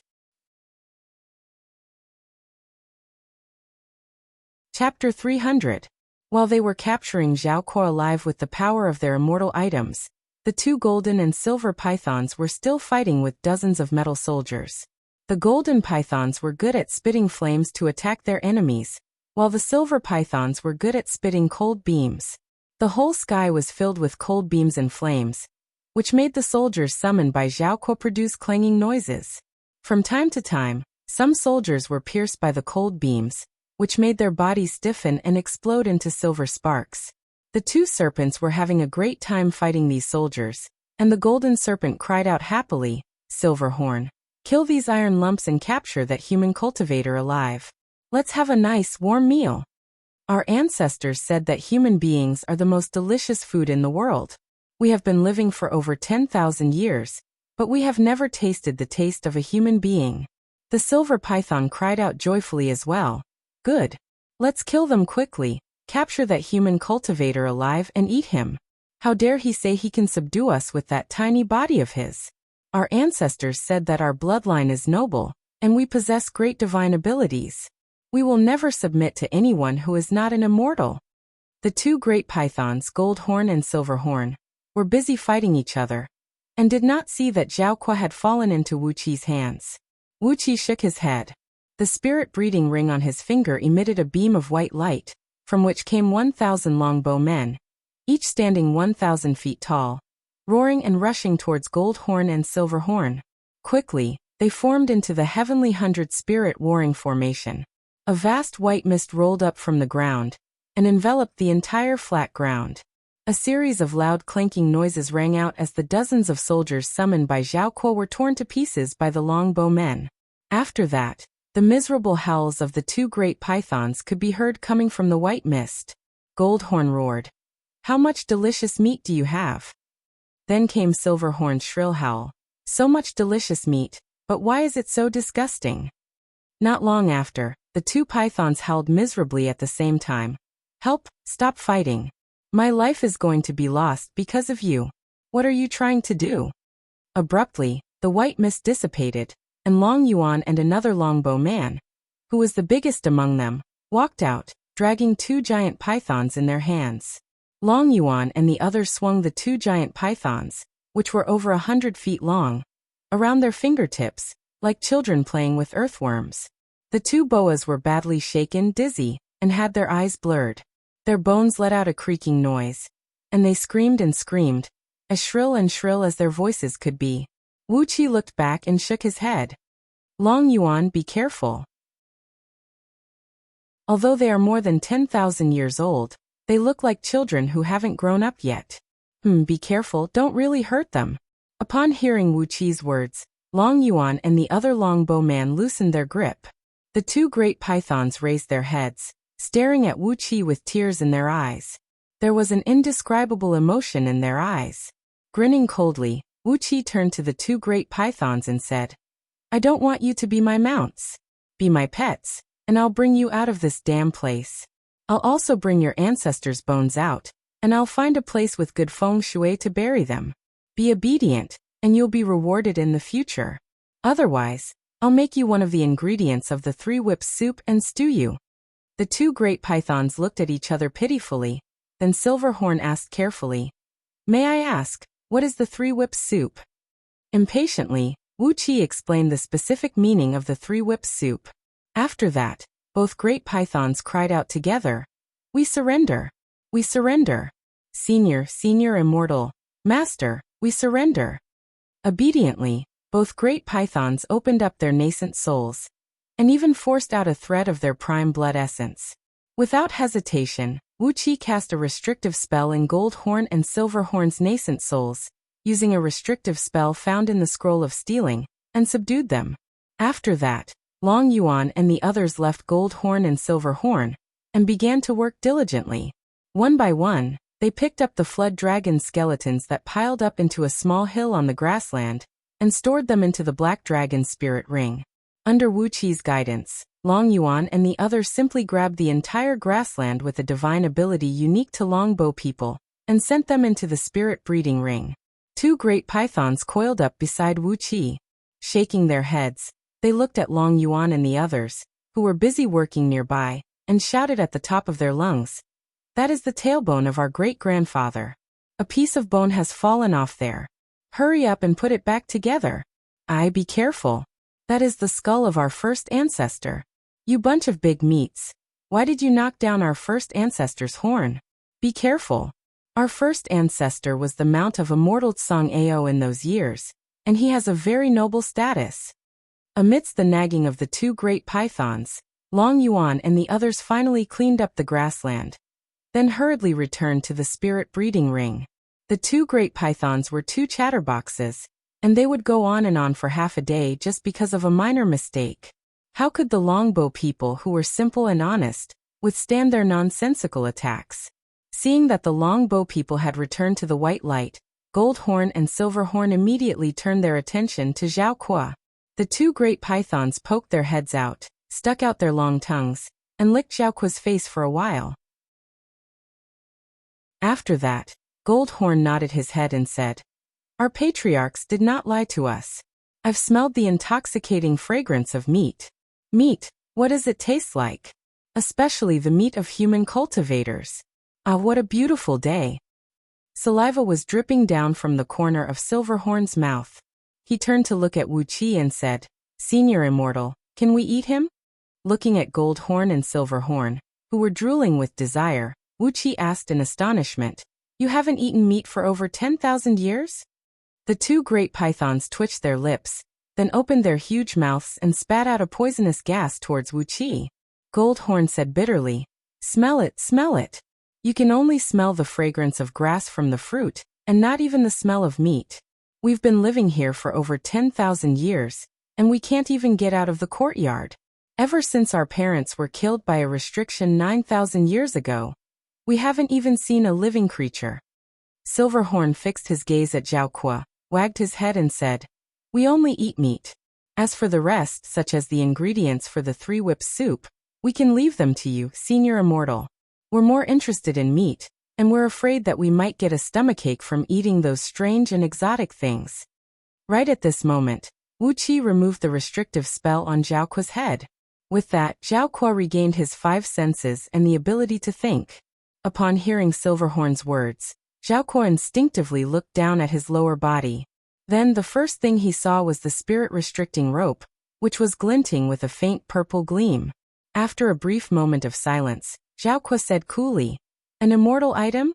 Chapter 300. While they were capturing Zhao Kuo alive with the power of their immortal items, the two golden and silver pythons were still fighting with dozens of metal soldiers. The golden pythons were good at spitting flames to attack their enemies, while the silver pythons were good at spitting cold beams. The whole sky was filled with cold beams and flames, which made the soldiers summoned by Zhao Kuo produce clanging noises. From time to time, some soldiers were pierced by the cold beams, which made their bodies stiffen and explode into silver sparks. The two serpents were having a great time fighting these soldiers, and the golden serpent cried out happily, "Silverhorn, kill these iron lumps and capture that human cultivator alive. Let's have a nice warm meal." Our ancestors said that human beings are the most delicious food in the world. We have been living for over 10,000 years, but we have never tasted the taste of a human being. The silver python cried out joyfully as well. "Good. Let's kill them quickly, capture that human cultivator alive and eat him. How dare he say he can subdue us with that tiny body of his? Our ancestors said that our bloodline is noble, and we possess great divine abilities. We will never submit to anyone who is not an immortal." The two great pythons, Goldhorn and Silverhorn, were busy fighting each other, and did not see that Zhao Kuo had fallen into Wuqi's hands. Wuqi shook his head. The spirit-breeding ring on his finger emitted a beam of white light, from which came 1,000 longbow men, each standing 1,000 feet tall, roaring and rushing towards Goldhorn and Silverhorn. Quickly, they formed into the Heavenly 100 Spirit Warring Formation. A vast white mist rolled up from the ground, and enveloped the entire flat ground. A series of loud clanking noises rang out as the dozens of soldiers summoned by Zhao Kuo were torn to pieces by the longbow men. After that, the miserable howls of the two great pythons could be heard coming from the white mist. Goldhorn roared, "How much delicious meat do you have?" Then came Silverhorn's shrill howl, "So much delicious meat, but why is it so disgusting?" Not long after, the two pythons howled miserably at the same time. "Help, stop fighting. My life is going to be lost because of you. What are you trying to do?" Abruptly, the white mist dissipated, and Long Yuan and another longbow man, who was the biggest among them, walked out, dragging two giant pythons in their hands. Long Yuan and the others swung the two giant pythons, which were over 100 feet long, around their fingertips, like children playing with earthworms. The two boas were badly shaken, dizzy, and had their eyes blurred. Their bones let out a creaking noise, and they screamed and screamed, as shrill as their voices could be. Wuqi looked back and shook his head. "Long Yuan, be careful. Although they are more than 10,000 years old, they look like children who haven't grown up yet. Be careful, don't really hurt them." Upon hearing Wuqi's words, Long Yuan and the other longbow man loosened their grip. The two great pythons raised their heads, staring at Wuqi with tears in their eyes. There was an indescribable emotion in their eyes. Grinning coldly, Wuxia turned to the two great pythons and said, I don't want you to be my mounts. Be my pets, and I'll bring you out of this damn place. I'll also bring your ancestors' bones out, and I'll find a place with good feng shui to bury them. Be obedient, and you'll be rewarded in the future. Otherwise, I'll make you one of the ingredients of the three whips soup and stew you. The two great pythons looked at each other pitifully. Then Silverhorn asked carefully, May I ask, what is the three whips soup? Impatiently, Wuxia explained the specific meaning of the three whips soup. After that, both great pythons cried out together, We surrender! We surrender! Senior immortal, Master, we surrender! Obediently, both great pythons opened up their nascent souls, and even forced out a thread of their prime blood essence. Without hesitation, Wuxia cast a restrictive spell in Goldhorn and Silverhorn's nascent souls, using a restrictive spell found in the Scroll of Stealing, and subdued them. After that, Long Yuan and the others left Goldhorn and Silverhorn, and began to work diligently. One by one, they picked up the flood dragon skeletons that piled up into a small hill on the grassland, and stored them into the black dragon spirit ring. Under Wuqi's guidance, Long Yuan and the others simply grabbed the entire grassland with a divine ability unique to longbow people, and sent them into the spirit breeding ring. Two great pythons coiled up beside Wuqi. Shaking their heads, they looked at Long Yuan and the others, who were busy working nearby, and shouted at the top of their lungs, That is the tailbone of our great-grandfather. A piece of bone has fallen off there. Hurry up and put it back together. Be careful. That is the skull of our first ancestor. You bunch of big meats. Why did you knock down our first ancestor's horn? Be careful. Our first ancestor was the mount of immortal Tsang Ao in those years, and he has a very noble status. Amidst the nagging of the two great pythons, Long Yuan and the others finally cleaned up the grassland, then hurriedly returned to the spirit breeding ring. The two great pythons were two chatterboxes, and they would go on and on for half a day just because of a minor mistake. How could the longbow people who were simple and honest withstand their nonsensical attacks? Seeing that the longbow people had returned to the white light, Goldhorn and Silverhorn immediately turned their attention to Zhao Kuo. The two great pythons poked their heads out, stuck out their long tongues, and licked Zhao Kuo's face for a while. After that, Goldhorn nodded his head and said, Our patriarchs did not lie to us. I've smelled the intoxicating fragrance of meat. Meat, what does it taste like? Especially the meat of human cultivators. What a beautiful day. Saliva was dripping down from the corner of Silverhorn's mouth. He turned to look at Wuqi and said, Senior immortal, can we eat him? Looking at Goldhorn and Silverhorn, who were drooling with desire, Wuqi asked in astonishment, You haven't eaten meat for over 10,000 years? The two great pythons twitched their lips, then opened their huge mouths and spat out a poisonous gas towards Wuqi. Goldhorn said bitterly, Smell it, smell it. You can only smell the fragrance of grass from the fruit, and not even the smell of meat. We've been living here for over 10,000 years, and we can't even get out of the courtyard. Ever since our parents were killed by a restriction 9,000 years ago, we haven't even seen a living creature. Silverhorn fixed his gaze at Zhao Kuo, wagged his head and said, We only eat meat. As for the rest, such as the ingredients for the three whip soup, we can leave them to you, Senior Immortal. We're more interested in meat, and we're afraid that we might get a stomachache from eating those strange and exotic things. Right at this moment, Wuqi removed the restrictive spell on Zhao Kuo's head. With that, Zhao Kuo regained his five senses and the ability to think. Upon hearing Silverhorn's words, Zhao Kuo instinctively looked down at his lower body. Then the first thing he saw was the spirit-restricting rope, which was glinting with a faint purple gleam. After a brief moment of silence, Zhao Kuo said coolly, An immortal item?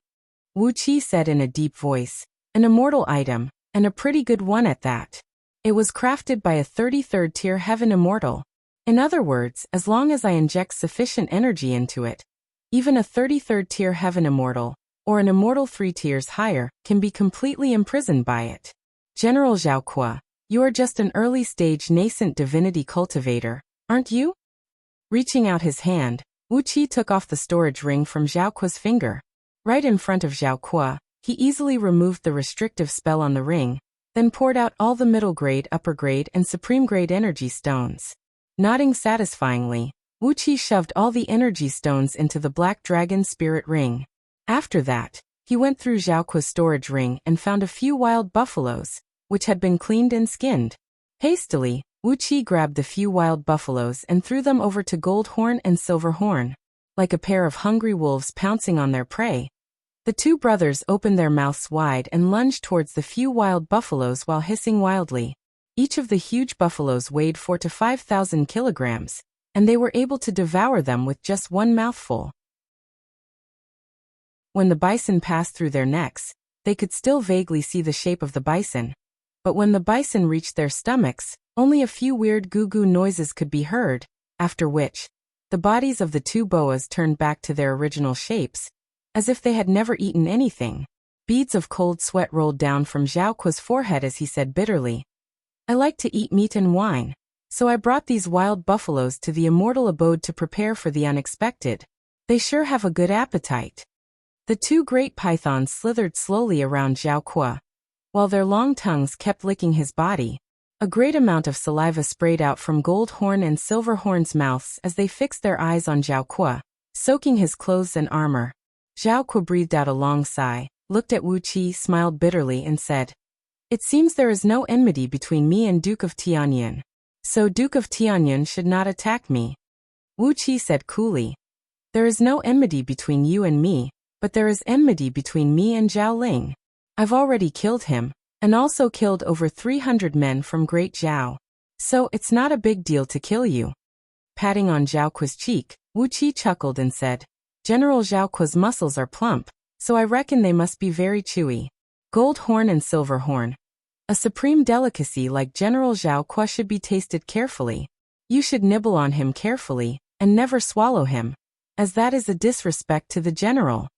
Wuqi said in a deep voice, An immortal item, and a pretty good one at that. It was crafted by a 33rd tier heaven immortal. In other words, as long as I inject sufficient energy into it, even a 33rd tier heaven immortal, or an immortal 3 tiers higher, can be completely imprisoned by it. General Zhao Kuo, you are just an early-stage nascent divinity cultivator, aren't you? Reaching out his hand, Wuqi took off the storage ring from Zhao Kuo's finger. Right in front of Zhao Kuo, he easily removed the restrictive spell on the ring, then poured out all the middle grade, upper grade, and supreme grade energy stones. Nodding satisfyingly, Wuxia shoved all the energy stones into the black dragon spirit ring. After that, he went through Zhao Kuo's storage ring and found a few wild buffaloes, which had been cleaned and skinned. Hastily, Wuxia grabbed the few wild buffaloes and threw them over to Gold Horn and Silver Horn. Like a pair of hungry wolves pouncing on their prey, the two brothers opened their mouths wide and lunged towards the few wild buffaloes while hissing wildly. Each of the huge buffaloes weighed 4,000 to 5,000 kilograms, and they were able to devour them with just one mouthful. When the bison passed through their necks, they could still vaguely see the shape of the bison. But when the bison reached their stomachs, only a few weird goo-goo noises could be heard, after which, the bodies of the two boas turned back to their original shapes, as if they had never eaten anything. Beads of cold sweat rolled down from Zhao Kuo's forehead as he said bitterly, "I like to eat meat and wine, so I brought these wild buffaloes to the immortal abode to prepare for the unexpected. They sure have a good appetite." The two great pythons slithered slowly around Zhao Kuo, while their long tongues kept licking his body. A great amount of saliva sprayed out from Gold Horn and Silver Horn's mouths as they fixed their eyes on Zhao Kuo, soaking his clothes and armor. Zhao Kuo breathed out a long sigh, looked at Wuxia, smiled bitterly and said, "It seems there is no enmity between me and Duke of Tianyan. So Duke of Tianyan should not attack me." Wuxia said coolly, "There is no enmity between you and me, but there is enmity between me and Zhao Ling. I've already killed him, and also killed over 300 men from Great Zhao. So it's not a big deal to kill you." Patting on Zhao Kuo's cheek, Wuxia chuckled and said, "General Zhao Kuo's muscles are plump, so I reckon they must be very chewy. Gold Horn and Silver Horn. A supreme delicacy like General Zhao Kuo should be tasted carefully. You should nibble on him carefully, and never swallow him, as that is a disrespect to the general."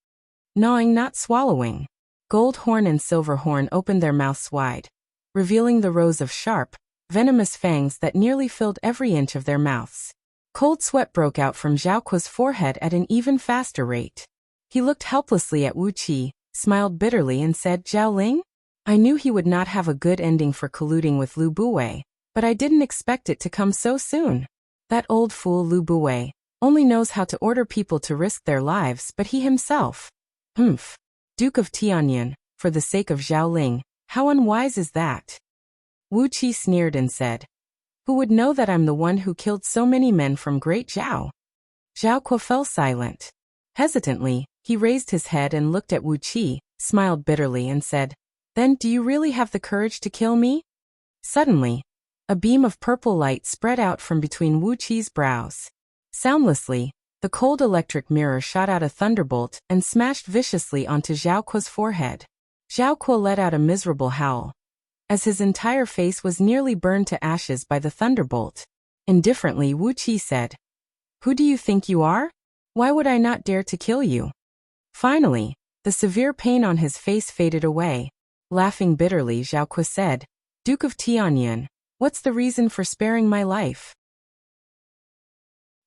Gnawing, not swallowing. Gold Horn and Silver Horn opened their mouths wide, revealing the rows of sharp, venomous fangs that nearly filled every inch of their mouths. Cold sweat broke out from Zhao Kuo's forehead at an even faster rate. He looked helplessly at Wuxia, smiled bitterly and said, "Zhao Ling? I knew he would not have a good ending for colluding with Lu Buwei, but I didn't expect it to come so soon. That old fool Lu Buwei only knows how to order people to risk their lives, but he himself. Humph. Duke of Tianyan, for the sake of Zhao Ling, how unwise is that?" Wuxia sneered and said, "Who would know that I'm the one who killed so many men from Great Zhao?" Zhao Kuo fell silent. Hesitantly, he raised his head and looked at Wuxia, smiled bitterly and said, "Then do you really have the courage to kill me?" Suddenly, a beam of purple light spread out from between Wuqia's brows. Soundlessly, the cold electric mirror shot out a thunderbolt and smashed viciously onto Zhao Kuo's forehead. Zhao Kuo let out a miserable howl, as his entire face was nearly burned to ashes by the thunderbolt. Indifferently, Wuxia said, "Who do you think you are? Why would I not dare to kill you?" Finally, the severe pain on his face faded away. Laughing bitterly, Zhao Kuo said, "Duke of Tianyan, what's the reason for sparing my life?"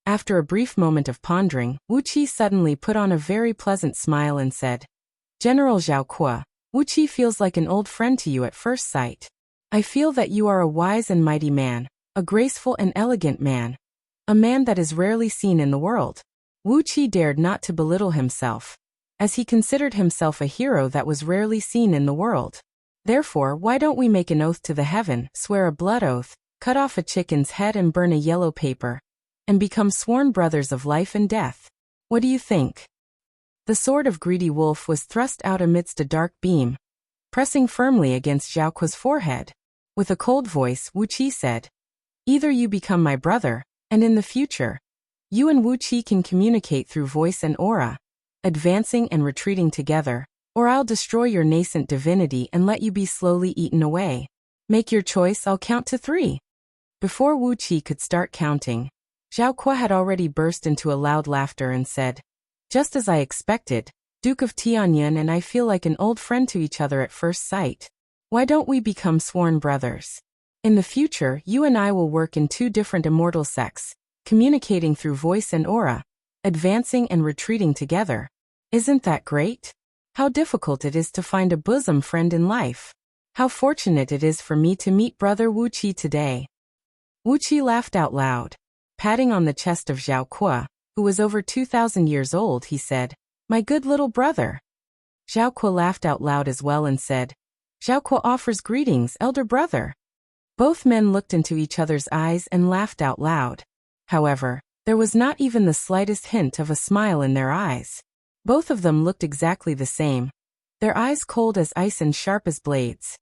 After a brief moment of pondering, Wuxia suddenly put on a very pleasant smile and said, "General Zhao Kuo, Wuxia feels like an old friend to you at first sight. I feel that you are a wise and mighty man, a graceful and elegant man, a man that is rarely seen in the world." Wuxia dared not to belittle himself, as he considered himself a hero that was rarely seen in the world. "Therefore, why don't we make an oath to the heaven, swear a blood oath, cut off a chicken's head and burn a yellow paper, and become sworn brothers of life and death? What do you think?" The sword of Greedy Wolf was thrust out amidst a dark beam, pressing firmly against Zhao Kuo's forehead. With a cold voice, Wuxia said, "Either you become my brother, and in the future, you and Wuxia can communicate through voice and aura, advancing and retreating together, or I'll destroy your nascent divinity and let you be slowly eaten away. Make your choice, I'll count to 3. Before Wuxia could start counting, Zhao Kuo had already burst into a loud laughter and said, "Just as I expected, Duke of Tianyan and I feel like an old friend to each other at first sight. Why don't we become sworn brothers? In the future, you and I will work in 2 different immortal sects, communicating through voice and aura, advancing and retreating together. Isn't that great? How difficult it is to find a bosom friend in life. How fortunate it is for me to meet brother Wuqi today. Wuqi laughed out loud. Patting on the chest of Zhao Kuo, who was over 2,000 years old, he said, "My good little brother." Zhao Kuo laughed out loud as well and said, "Zhao Kuo offers greetings, elder brother." Both men looked into each other's eyes and laughed out loud. However, there was not even the slightest hint of a smile in their eyes. Both of them looked exactly the same, their eyes cold as ice and sharp as blades.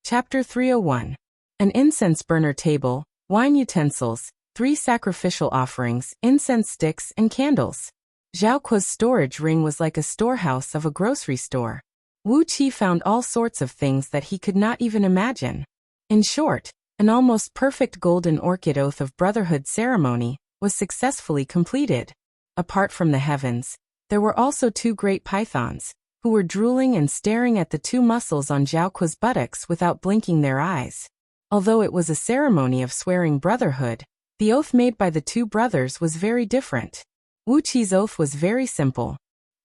Chapter 301. An incense burner table, wine utensils, 3 sacrificial offerings, incense sticks, and candles. Zhao Kuo's storage ring was like a storehouse of a grocery store. Wuqi found all sorts of things that he could not even imagine. In short, an almost perfect golden orchid oath of brotherhood ceremony was successfully completed. Apart from the heavens, there were also 2 great pythons, who were drooling and staring at the 2 muscles on Zhao Kuo's buttocks without blinking their eyes. Although it was a ceremony of swearing brotherhood, the oath made by the 2 brothers was very different. Wuqi's oath was very simple.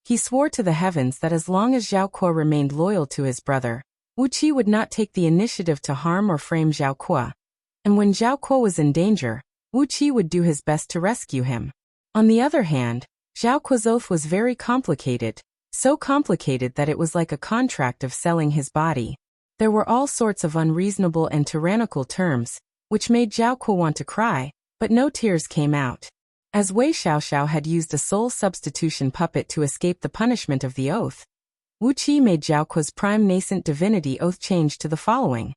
He swore to the heavens that as long as Zhao Kuo remained loyal to his brother, Wuqi would not take the initiative to harm or frame Zhao Kuo. And when Zhao Kuo was in danger, Wuqi would do his best to rescue him. On the other hand, Zhao Kuo's oath was very complicated, so complicated that it was like a contract of selling his body. There were all sorts of unreasonable and tyrannical terms, which made Zhao Kuo want to cry, but no tears came out. As Wei Xiaoxiao had used a soul substitution puppet to escape the punishment of the oath, Wuqi made Zhao Kuo's prime nascent divinity oath change to the following.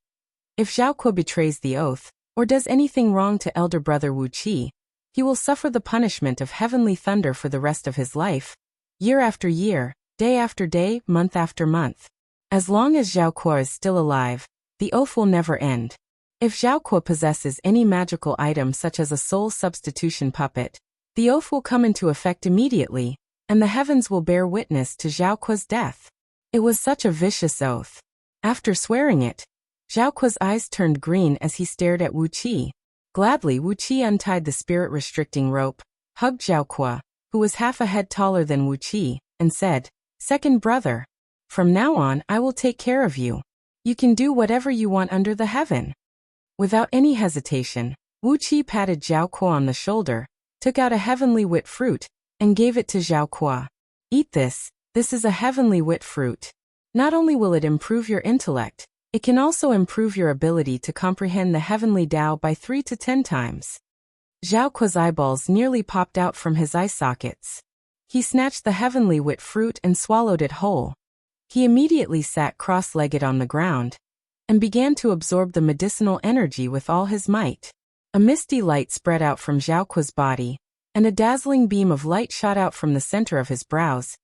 If Zhao Kuo betrays the oath, or does anything wrong to elder brother Wuqi, he will suffer the punishment of heavenly thunder for the rest of his life, year after year, day after day, month after month. As long as Zhao Kuo is still alive, the oath will never end. If Zhao Kuo possesses any magical item such as a soul substitution puppet, the oath will come into effect immediately, and the heavens will bear witness to Zhao Kuo's death. It was such a vicious oath. After swearing it, Zhao Kuo's eyes turned green as he stared at Wuqi. Gladly, Wuqi untied the spirit-restricting rope, hugged Zhao Kuo, who was half a head taller than Wuqi, and said, "Second brother, from now on I will take care of you. You can do whatever you want under the heaven." Without any hesitation, Wuqi patted Zhao Kuo on the shoulder, took out a heavenly wit fruit, and gave it to Zhao Kuo. "Eat this, this is a heavenly wit fruit. Not only will it improve your intellect, it can also improve your ability to comprehend the heavenly Tao by 3 to 10 times. Zhao Kuo's eyeballs nearly popped out from his eye sockets. He snatched the heavenly wit fruit and swallowed it whole. He immediately sat cross-legged on the ground and began to absorb the medicinal energy with all his might. A misty light spread out from Zhao Kuo's body, and a dazzling beam of light shot out from the center of his brows,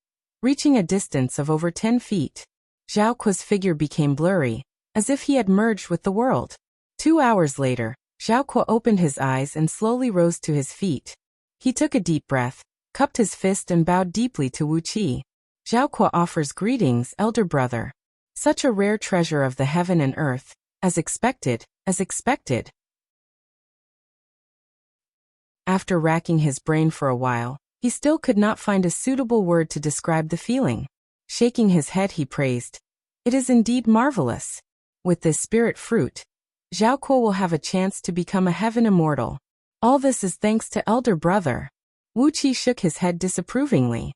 reaching a distance of over 10 feet. Zhao Kuo's figure became blurry, as if he had merged with the world. 2 hours later, Zhao Kuo opened his eyes and slowly rose to his feet. He took a deep breath, cupped his fist and bowed deeply to Wuqi. "Zhao Kuo offers greetings, elder brother." Such a rare treasure of the heaven and earth, as expected, as expected. After racking his brain for a while, he still could not find a suitable word to describe the feeling. Shaking his head, he praised, "It is indeed marvelous. With this spirit fruit, Zhao Kuo will have a chance to become a heaven immortal. All this is thanks to elder brother." Wuqi shook his head disapprovingly.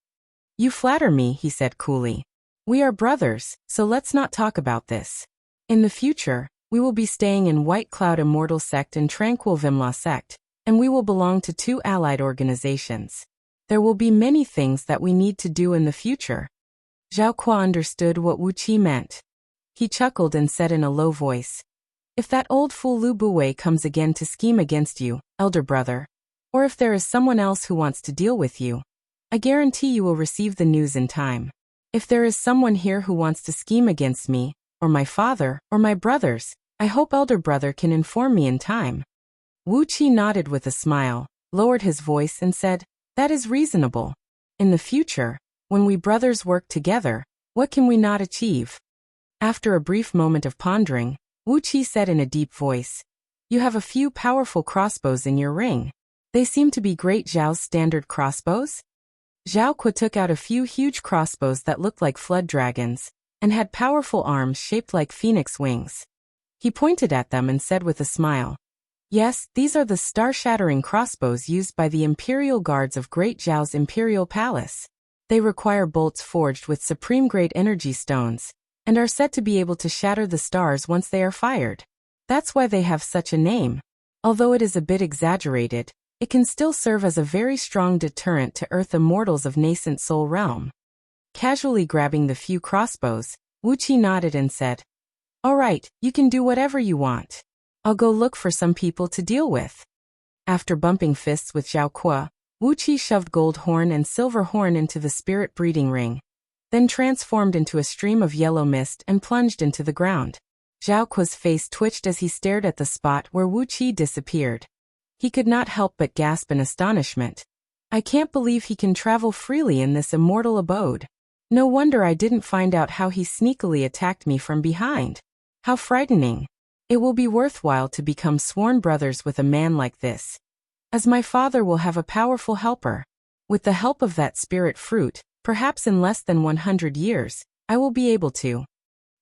"You flatter me," he said coolly. "We are brothers, so let's not talk about this. In the future, we will be staying in White Cloud Immortal Sect and Tranquil Vimla Sect, and we will belong to 2 allied organizations. There will be many things that we need to do in the future." Zhao Kuo understood what Wuqi meant. He chuckled and said in a low voice, "If that old fool Lu Buwei comes again to scheme against you, elder brother, or if there is someone else who wants to deal with you, I guarantee you will receive the news in time. If there is someone here who wants to scheme against me, or my father, or my brothers, I hope elder brother can inform me in time." Wuqi nodded with a smile, lowered his voice and said, "That is reasonable. In the future, when we brothers work together, what can we not achieve?" After a brief moment of pondering, Wuqi said in a deep voice, "You have a few powerful crossbows in your ring. They seem to be Great Zhao's standard crossbows? Zhao Kuo took out a few huge crossbows that looked like flood dragons, and had powerful arms shaped like phoenix wings. He pointed at them and said with a smile, "Yes, these are the star-shattering crossbows used by the Imperial Guards of Great Zhao's Imperial Palace. They require bolts forged with supreme-grade energy stones, and are said to be able to shatter the stars once they are fired. That's why they have such a name. Although it is a bit exaggerated, it can still serve as a very strong deterrent to Earth immortals of nascent soul realm." Casually grabbing the few crossbows, Wuxia nodded and said, "All right, you can do whatever you want. I'll go look for some people to deal with." After bumping fists with Zhao Kuo, Wuxia shoved Gold Horn and Silver Horn into the spirit breeding ring, then transformed into a stream of yellow mist and plunged into the ground. Zhao Kuo's face twitched as he stared at the spot where Wuxia disappeared. He could not help but gasp in astonishment. "I can't believe he can travel freely in this immortal abode. No wonder I didn't find out how he sneakily attacked me from behind. How frightening. It will be worthwhile to become sworn brothers with a man like this, as my father will have a powerful helper. With the help of that spirit fruit, perhaps in less than 100 years, I will be able to."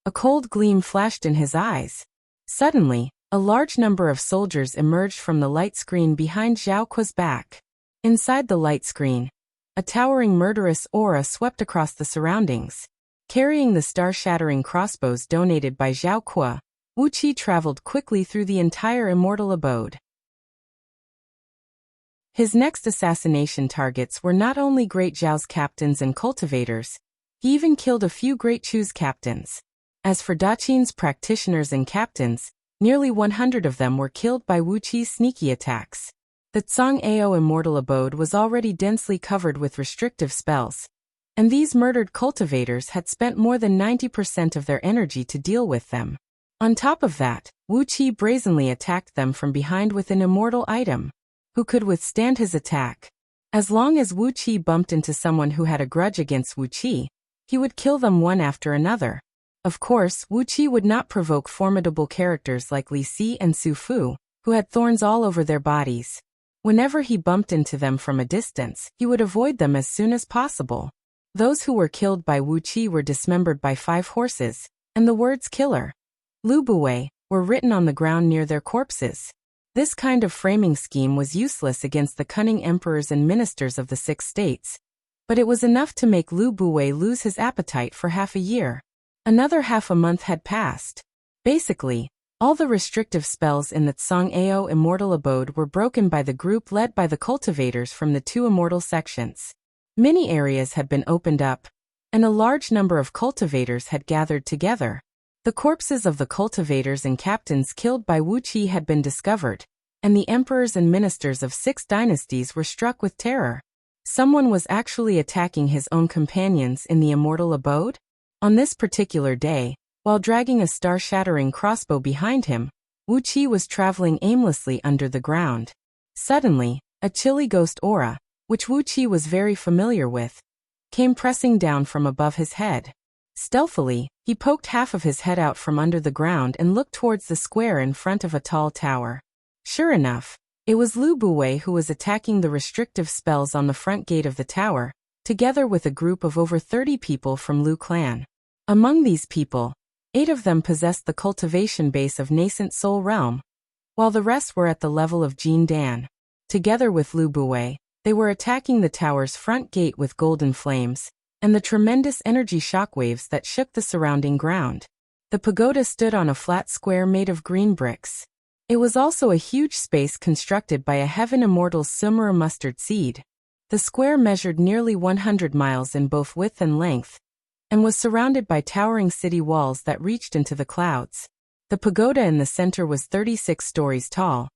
A cold gleam flashed in his eyes. Suddenly, a large number of soldiers emerged from the light screen behind Zhao Kuo's back. Inside the light screen, a towering murderous aura swept across the surroundings. Carrying the star-shattering crossbows donated by Zhao Kuo, Wuxia traveled quickly through the entire immortal abode. His next assassination targets were not only Great Zhao's captains and cultivators, he even killed a few Great Chu's captains. As for Daqin's practitioners and captains, nearly 100 of them were killed by Wuqi's sneaky attacks. The Tsang-Ao immortal abode was already densely covered with restrictive spells, and these murdered cultivators had spent more than 90% of their energy to deal with them. On top of that, Wuqi brazenly attacked them from behind with an immortal item. Who could withstand his attack? As long as Wuqi bumped into someone who had a grudge against Wuqi, he would kill them one after another. Of course, Wuqi would not provoke formidable characters like Li Si and Su Fu, who had thorns all over their bodies. Whenever he bumped into them from a distance, he would avoid them as soon as possible. Those who were killed by Wuqi were dismembered by 5 horses, and the words "killer" Lu Buwei were written on the ground near their corpses. This kind of framing scheme was useless against the cunning emperors and ministers of the 6 states, but it was enough to make Lu Buwei lose his appetite for half a year. Another half a month had passed. Basically, all the restrictive spells in the Tsang-Ao immortal abode were broken by the group led by the cultivators from the 2 immortal sections. Many areas had been opened up, and a large number of cultivators had gathered together. The corpses of the cultivators and captains killed by Wuqi had been discovered, and the emperors and ministers of 6 dynasties were struck with terror. Someone was actually attacking his own companions in the immortal abode? On this particular day, while dragging a star-shattering crossbow behind him, Wuqi was traveling aimlessly under the ground. Suddenly, a chilly ghost aura, which Wuqi was very familiar with, came pressing down from above his head. Stealthily, he poked half of his head out from under the ground and looked towards the square in front of a tall tower. Sure enough, it was Lu Buwei who was attacking the restrictive spells on the front gate of the tower, together with a group of over 30 people from Lu clan. Among these people, 8 of them possessed the cultivation base of nascent soul realm, while the rest were at the level of Jin Dan. Together with Lu Buwei, they were attacking the tower's front gate with golden flames, and the tremendous energy shockwaves that shook the surrounding ground. The pagoda stood on a flat square made of green bricks. It was also a huge space constructed by a heaven immortal Sumera mustard seed. The square measured nearly 100 miles in both width and length, and was surrounded by towering city walls that reached into the clouds. The pagoda in the center was 36 stories tall,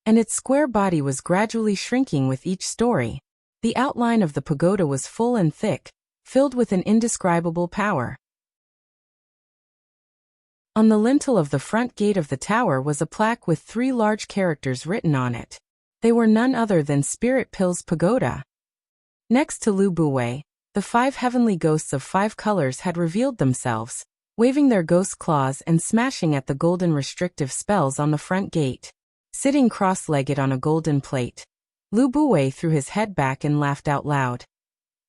and its square body was gradually shrinking with each story. The outline of the pagoda was full and thick, filled with an indescribable power. On the lintel of the front gate of the tower was a plaque with 3 large characters written on it. They were none other than Spirit Pill's pagoda. Next to Lu Buwei, the 5 heavenly ghosts of 5 colors had revealed themselves, waving their ghost claws and smashing at the golden restrictive spells on the front gate. Sitting cross-legged on a golden plate, Lu Buwei threw his head back and laughed out loud.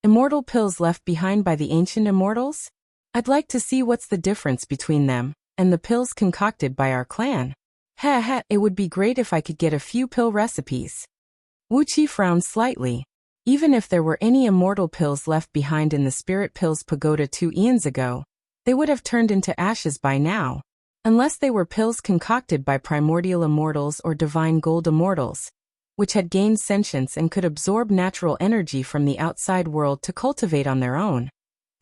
Immortal pills left behind by the ancient immortals? I'd like to see what's the difference between them and the pills concocted by our clan. Heh, it would be great if I could get a few pill recipes. Wuxia frowned slightly. Even if there were any immortal pills left behind in the Spirit Pills Pagoda 2 eons ago, they would have turned into ashes by now. Unless they were pills concocted by primordial immortals or divine gold immortals, which had gained sentience and could absorb natural energy from the outside world to cultivate on their own.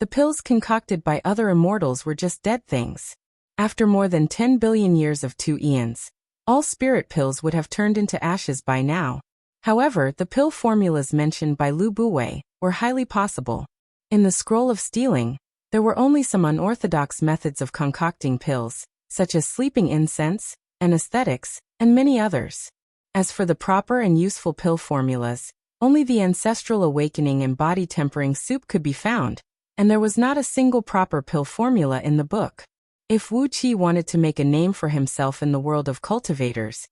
The pills concocted by other immortals were just dead things. After more than 10 billion years of 2 eons, all spirit pills would have turned into ashes by now. However, the pill formulas mentioned by Lu Buwei were highly possible. In the Scroll of Stealing, there were only some unorthodox methods of concocting pills, such as sleeping incense, anesthetics, and many others. As for the proper and useful pill formulas, only the ancestral awakening and body tempering soup could be found, and there was not a single proper pill formula in the book. If Wuxia wanted to make a name for himself in the world of cultivators,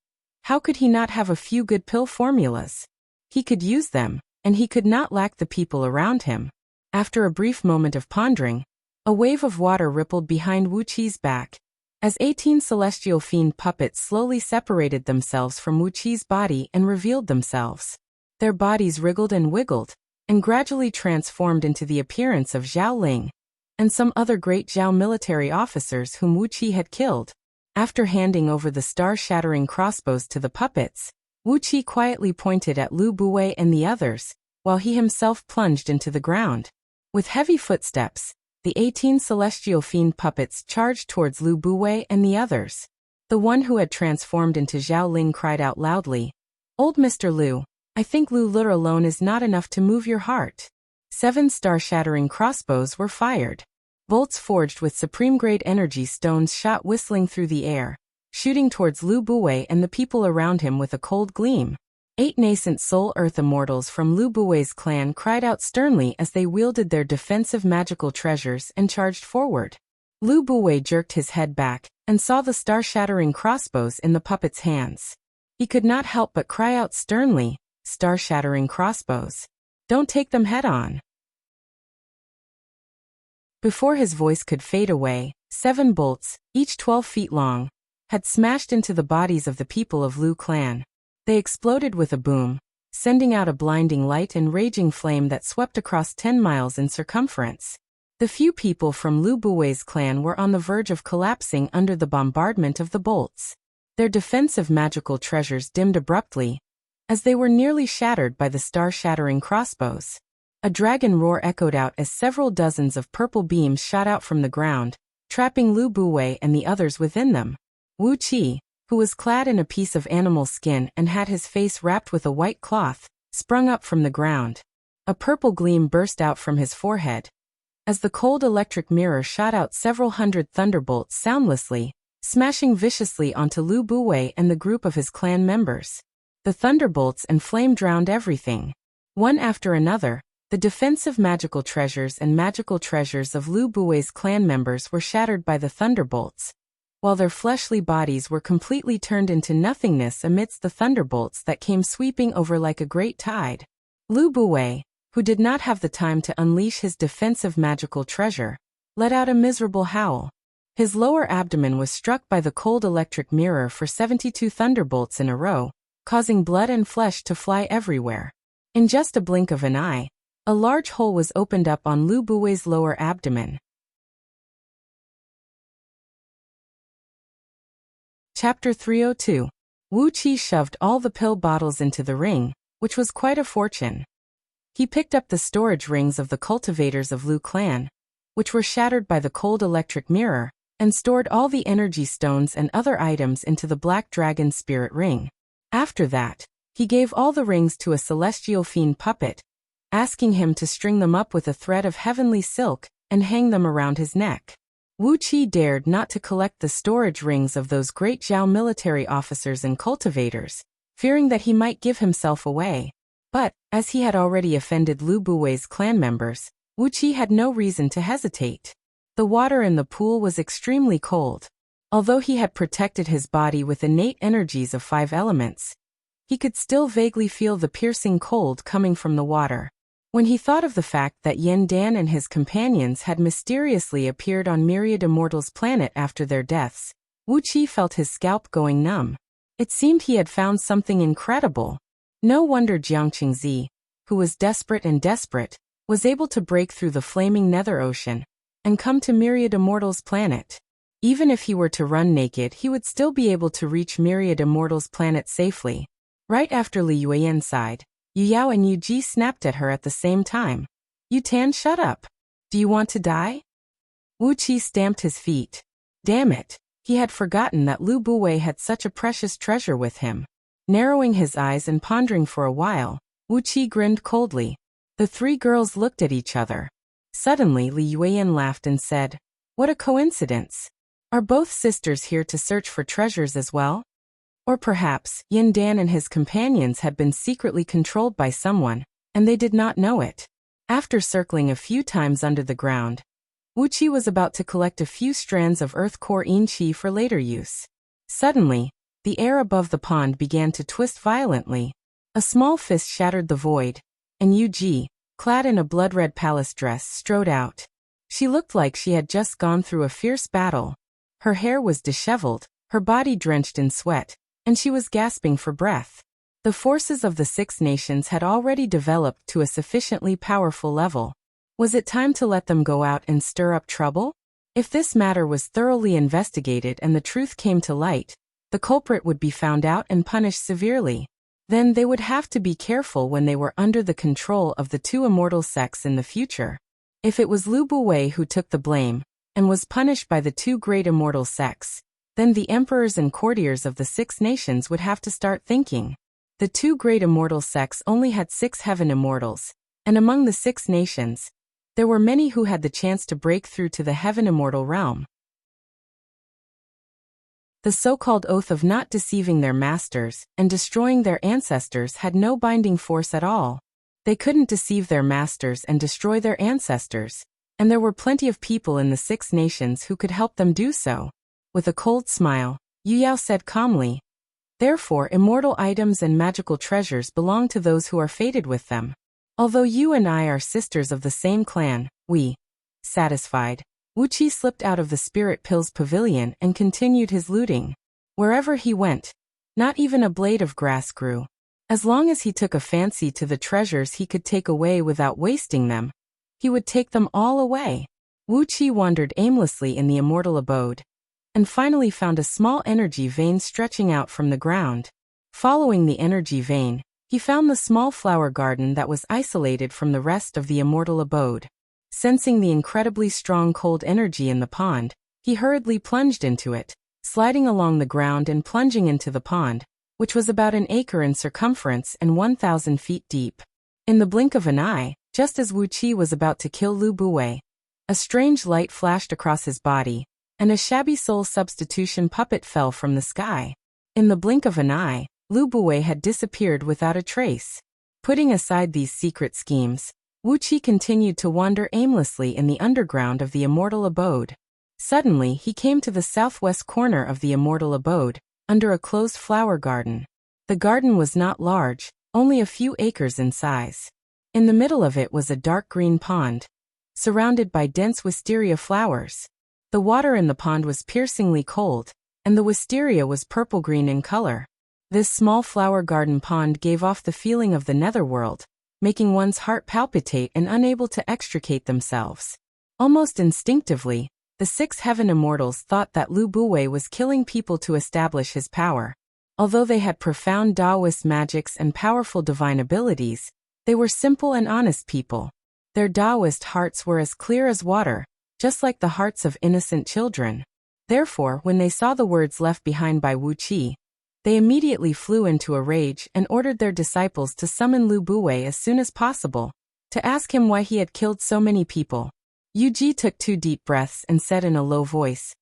how could he not have a few good pill formulas? He could use them, and he could not lack the people around him. After a brief moment of pondering, a wave of water rippled behind Wuxia's back, as 18 celestial fiend puppets slowly separated themselves from Wuxia's body and revealed themselves. Their bodies wriggled and wiggled, and gradually transformed into the appearance of Zhao Ling and some other great Zhao military officers whom Wuxia had killed. After handing over the star-shattering crossbows to the puppets, Wuxia quietly pointed at Lu Buwei and the others, while he himself plunged into the ground. With heavy footsteps, the 18 celestial fiend puppets charged towards Lu Buwei and the others. The one who had transformed into Zhao Ling cried out loudly, "Old Mr. Lu, I think Lu Lur alone is not enough to move your heart." 7 star-shattering crossbows were fired. Bolts forged with supreme-grade energy stones shot whistling through the air, shooting towards Lu Buwei and the people around him with a cold gleam. 8 nascent Soul Earth immortals from Lu Buwei's clan cried out sternly as they wielded their defensive magical treasures and charged forward. Lu Buwei jerked his head back and saw the star-shattering crossbows in the puppet's hands. He could not help but cry out sternly, "Star-shattering crossbows. Don't take them head-on." Before his voice could fade away, 7 bolts, each 12 feet long, had smashed into the bodies of the people of Lu clan. They exploded with a boom, sending out a blinding light and raging flame that swept across 10 miles in circumference. The few people from Lu Buwei's clan were on the verge of collapsing under the bombardment of the bolts. Their defensive magical treasures dimmed abruptly, as they were nearly shattered by the star-shattering crossbows. A dragon roar echoed out as several dozens of purple beams shot out from the ground, trapping Lu Buwei and the others within them. Wuxia, who was clad in a piece of animal skin and had his face wrapped with a white cloth, sprung up from the ground. A purple gleam burst out from his forehead, as the cold electric mirror shot out several hundred thunderbolts soundlessly, smashing viciously onto Lu Buwei and the group of his clan members. The thunderbolts and flame drowned everything. One after another, the defensive magical treasures and magical treasures of Lu Buwei's clan members were shattered by the thunderbolts, while their fleshly bodies were completely turned into nothingness amidst the thunderbolts that came sweeping over like a great tide. Lu Buwei, who did not have the time to unleash his defensive magical treasure, let out a miserable howl. His lower abdomen was struck by the cold electric mirror for 72 thunderbolts in a row, causing blood and flesh to fly everywhere. In just a blink of an eye, a large hole was opened up on Lu Buwei's lower abdomen. Chapter 302. Wuxia shoved all the pill bottles into the ring, which was quite a fortune. He picked up the storage rings of the cultivators of Lu clan, which were shattered by the cold electric mirror, and stored all the energy stones and other items into the Black Dragon Spirit Ring. After that, he gave all the rings to a celestial fiend puppet, asking him to string them up with a thread of heavenly silk and hang them around his neck. Wuxia dared not to collect the storage rings of those great Zhao military officers and cultivators, fearing that he might give himself away. But, as he had already offended Lu Buwei's clan members, Wuxia had no reason to hesitate. The water in the pool was extremely cold. Although he had protected his body with innate energies of 5 elements, he could still vaguely feel the piercing cold coming from the water. When he thought of the fact that Yin Dan and his companions had mysteriously appeared on Myriad Immortals' planet after their deaths, Wuxia felt his scalp going numb. It seemed he had found something incredible. No wonder Jiang Qingzi, who was desperate, was able to break through the flaming nether ocean and come to Myriad Immortals' planet. Even if he were to run naked, he would still be able to reach Myriad Immortals' planet safely. Right after Li Yuan sighed, Yu Yao and Yu Ji snapped at her at the same time. "Yu Tan, shut up. Do you want to die?" Wu Qi stamped his feet. Damn it, he had forgotten that Lu Buwei had such a precious treasure with him. Narrowing his eyes and pondering for a while, Wu Qi grinned coldly. The three girls looked at each other. Suddenly Li Yuan laughed and said, "What a coincidence. Are both sisters here to search for treasures as well?" Or perhaps Yin Dan and his companions had been secretly controlled by someone, and they did not know it. After circling a few times under the ground, Wu Qi was about to collect a few strands of earth core yin qi for later use. Suddenly, the air above the pond began to twist violently. A small fist shattered the void, and Yu Ji, clad in a blood-red palace dress, strode out. She looked like she had just gone through a fierce battle. Her hair was disheveled, her body drenched in sweat, and she was gasping for breath. The forces of the Six Nations had already developed to a sufficiently powerful level. Was it time to let them go out and stir up trouble? If this matter was thoroughly investigated and the truth came to light, the culprit would be found out and punished severely. Then they would have to be careful when they were under the control of the two immortal sects in the future. If it was Lu Buwei who took the blame, and was punished by the two great immortal sects, then the emperors and courtiers of the Six Nations would have to start thinking. The two great immortal sects only had 6 heaven immortals, and among the Six Nations, there were many who had the chance to break through to the heaven immortal realm. The so-called oath of not deceiving their masters and destroying their ancestors had no binding force at all. They couldn't deceive their masters and destroy their ancestors, and there were plenty of people in the Six Nations who could help them do so. With a cold smile, Yu Yao said calmly, "Therefore immortal items and magical treasures belong to those who are fated with them. Although you and I are sisters of the same clan, we..." Satisfied, Wu Qi slipped out of the Spirit Pills pavilion and continued his looting. Wherever he went, not even a blade of grass grew. As long as he took a fancy to the treasures he could take away without wasting them, he would take them all away. Wu Qi wandered aimlessly in the immortal abode, and finally found a small energy vein stretching out from the ground. Following the energy vein, he found the small flower garden that was isolated from the rest of the immortal abode. Sensing the incredibly strong cold energy in the pond, he hurriedly plunged into it, sliding along the ground and plunging into the pond, which was about an acre in circumference and 1,000 feet deep. In the blink of an eye, just as Wu Qi was about to kill Lu Buwei, a strange light flashed across his body, and a shabby soul substitution puppet fell from the sky. In the blink of an eye, Lu Buwei had disappeared without a trace. Putting aside these secret schemes, Wu Qi continued to wander aimlessly in the underground of the immortal abode. Suddenly he came to the southwest corner of the immortal abode, under a closed flower garden. The garden was not large, only a few acres in size. In the middle of it was a dark green pond, surrounded by dense wisteria flowers. The water in the pond was piercingly cold, and the wisteria was purple-green in color. This small flower garden pond gave off the feeling of the netherworld, making one's heart palpitate and unable to extricate themselves. Almost instinctively, the 6 heaven immortals thought that Lu Buwei was killing people to establish his power. Although they had profound Taoist magics and powerful divine abilities, they were simple and honest people. Their Taoist hearts were as clear as water, just like the hearts of innocent children. Therefore, when they saw the words left behind by Wu Qi, they immediately flew into a rage and ordered their disciples to summon Lu Buwei as soon as possible, to ask him why he had killed so many people. Yu Ji took 2 deep breaths and said in a low voice,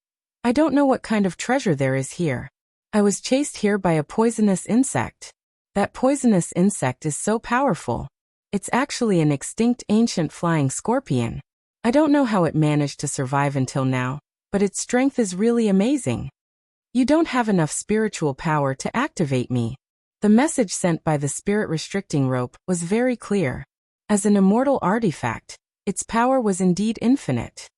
"I don't know what kind of treasure there is here. I was chased here by a poisonous insect. That poisonous insect is so powerful. It's actually an extinct ancient flying scorpion. I don't know how it managed to survive until now, but its strength is really amazing. You don't have enough spiritual power to activate me." The message sent by the spirit restricting rope was very clear. As an immortal artifact, its power was indeed infinite.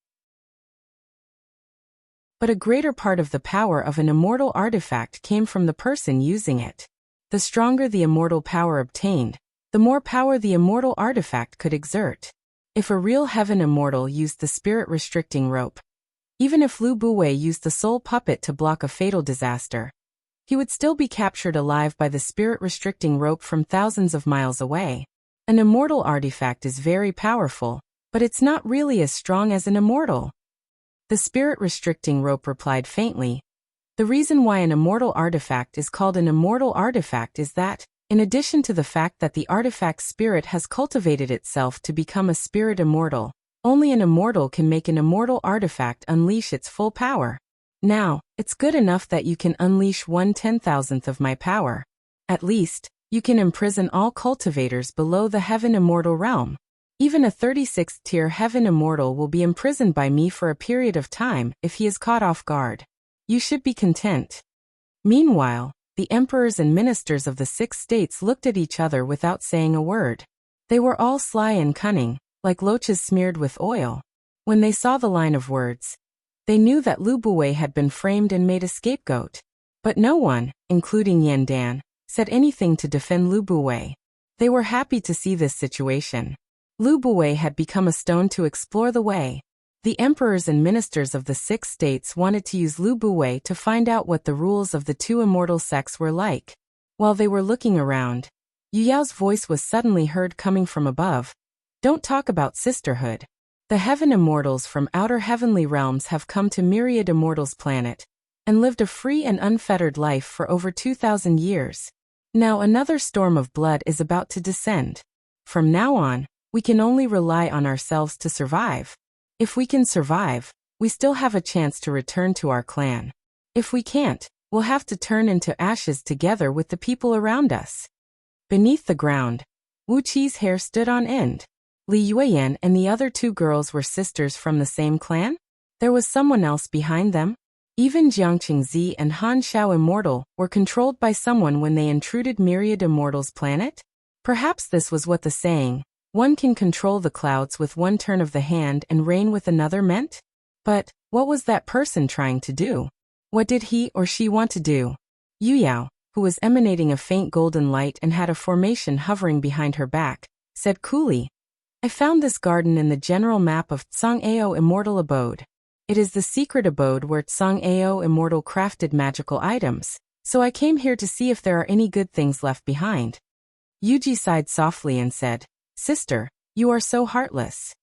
But a greater part of the power of an immortal artifact came from the person using it. The stronger the immortal power obtained, the more power the immortal artifact could exert. If a real heaven immortal used the spirit restricting rope, even if Lu Buwei used the soul puppet to block a fatal disaster, he would still be captured alive by the spirit restricting rope from thousands of miles away. An immortal artifact is very powerful, but it's not really as strong as an immortal. The spirit restricting rope replied faintly. The reason why an immortal artifact is called an immortal artifact is that, in addition to the fact that the artifact's spirit has cultivated itself to become a spirit immortal, only an immortal can make an immortal artifact unleash its full power. Now, it's good enough that you can unleash 1/10,000th of my power. At least, you can imprison all cultivators below the heaven immortal realm. Even a 36th tier heaven immortal will be imprisoned by me for a period of time if he is caught off guard. You should be content. Meanwhile, the emperors and ministers of the 6 states looked at each other without saying a word. They were all sly and cunning, like loaches smeared with oil. When they saw the line of words, they knew that Lu Buwei had been framed and made a scapegoat. But no one, including Yan Dan, said anything to defend Lu Buwei. They were happy to see this situation. Lu Buwei had become a stone to explore the way. The emperors and ministers of the 6 states wanted to use Lu Buwei to find out what the rules of the 2 immortal sects were like. While they were looking around, Yu Yao's voice was suddenly heard coming from above. Don't talk about sisterhood. The heaven immortals from outer heavenly realms have come to Myriad Immortals' planet, and lived a free and unfettered life for over 2,000 years. Now another storm of blood is about to descend. From now on, we can only rely on ourselves to survive. If we can survive, we still have a chance to return to our clan. If we can't, we'll have to turn into ashes together with the people around us. Beneath the ground, Wu Qi's hair stood on end. Li Yueyan and the other 2 girls were sisters from the same clan? There was someone else behind them? Even Jiangqing Zi and Han Xiao Immortal were controlled by someone when they intruded Myriad Immortals' planet? Perhaps this was what the saying, one can control the clouds with one turn of the hand and rain with another meant? But, what was that person trying to do? What did he or she want to do? Yu Yao, who was emanating a faint golden light and had a formation hovering behind her back, said coolly, I found this garden in the general map of Tsang-Ao Immortal Abode. It is the secret abode where Tsang-Ao Immortal crafted magical items, so I came here to see if there are any good things left behind. Yuji sighed softly and said, Sister, you are so heartless.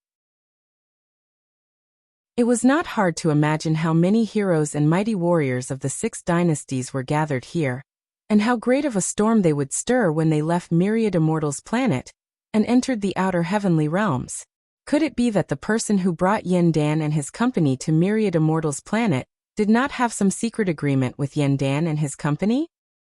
It was not hard to imagine how many heroes and mighty warriors of the 6 dynasties were gathered here, and how great of a storm they would stir when they left Myriad Immortals' planet and entered the outer heavenly realms. Could it be that the person who brought Yan Dan and his company to Myriad Immortals' planet did not have some secret agreement with Yan Dan and his company?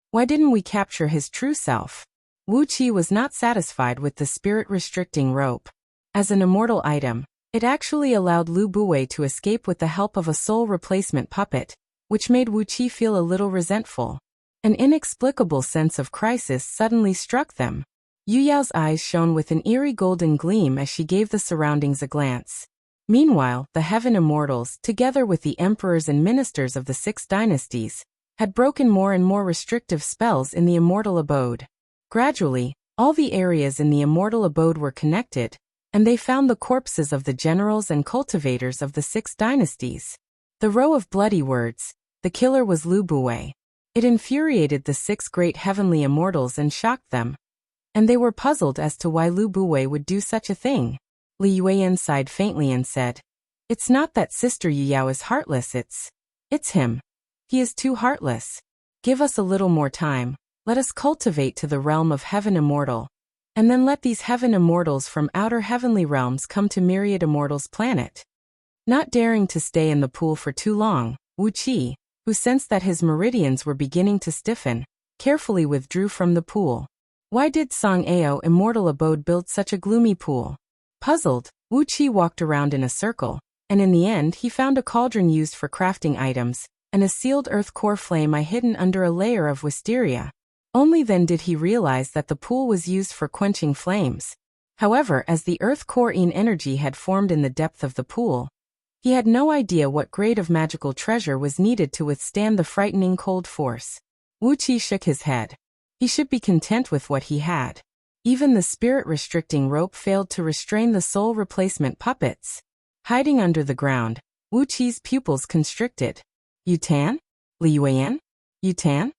Why didn't we capture his true self? Wu Qi was not satisfied with the spirit-restricting rope. As an immortal item, it actually allowed Lu Buwei to escape with the help of a soul replacement puppet, which made Wu Qi feel a little resentful. An inexplicable sense of crisis suddenly struck them. Yu Yao's eyes shone with an eerie golden gleam as she gave the surroundings a glance. Meanwhile, the Heaven Immortals, together with the emperors and ministers of the 6 dynasties, had broken more and more restrictive spells in the immortal abode. Gradually, all the areas in the immortal abode were connected, and they found the corpses of the generals and cultivators of the 6 dynasties. The row of bloody words, the killer was Lu Buwei. It infuriated the 6 great heavenly immortals and shocked them. And they were puzzled as to why Lu Buwei would do such a thing. Li Yueyan sighed faintly and said, It's not that Sister Yu Yao is heartless, it's him. He is too heartless. Give us a little more time, let us cultivate to the realm of Heaven Immortal, and then let these Heaven Immortals from outer heavenly realms come to Myriad Immortals' planet. Not daring to stay in the pool for too long, Wu Qi, who sensed that his meridians were beginning to stiffen, carefully withdrew from the pool. Why did Tsang-Ao Immortal Abode build such a gloomy pool? Puzzled, Wu Qi walked around in a circle, and in the end he found a cauldron used for crafting items, and a sealed earth core flame hidden under a layer of wisteria. Only then did he realize that the pool was used for quenching flames. However, as the earth core yin energy had formed in the depth of the pool, he had no idea what grade of magical treasure was needed to withstand the frightening cold force. Wuxia shook his head. He should be content with what he had. Even the spirit-restricting rope failed to restrain the soul replacement puppets. Hiding under the ground, Wuxia's pupils constricted. Yutan? Li Yuan? Yutan?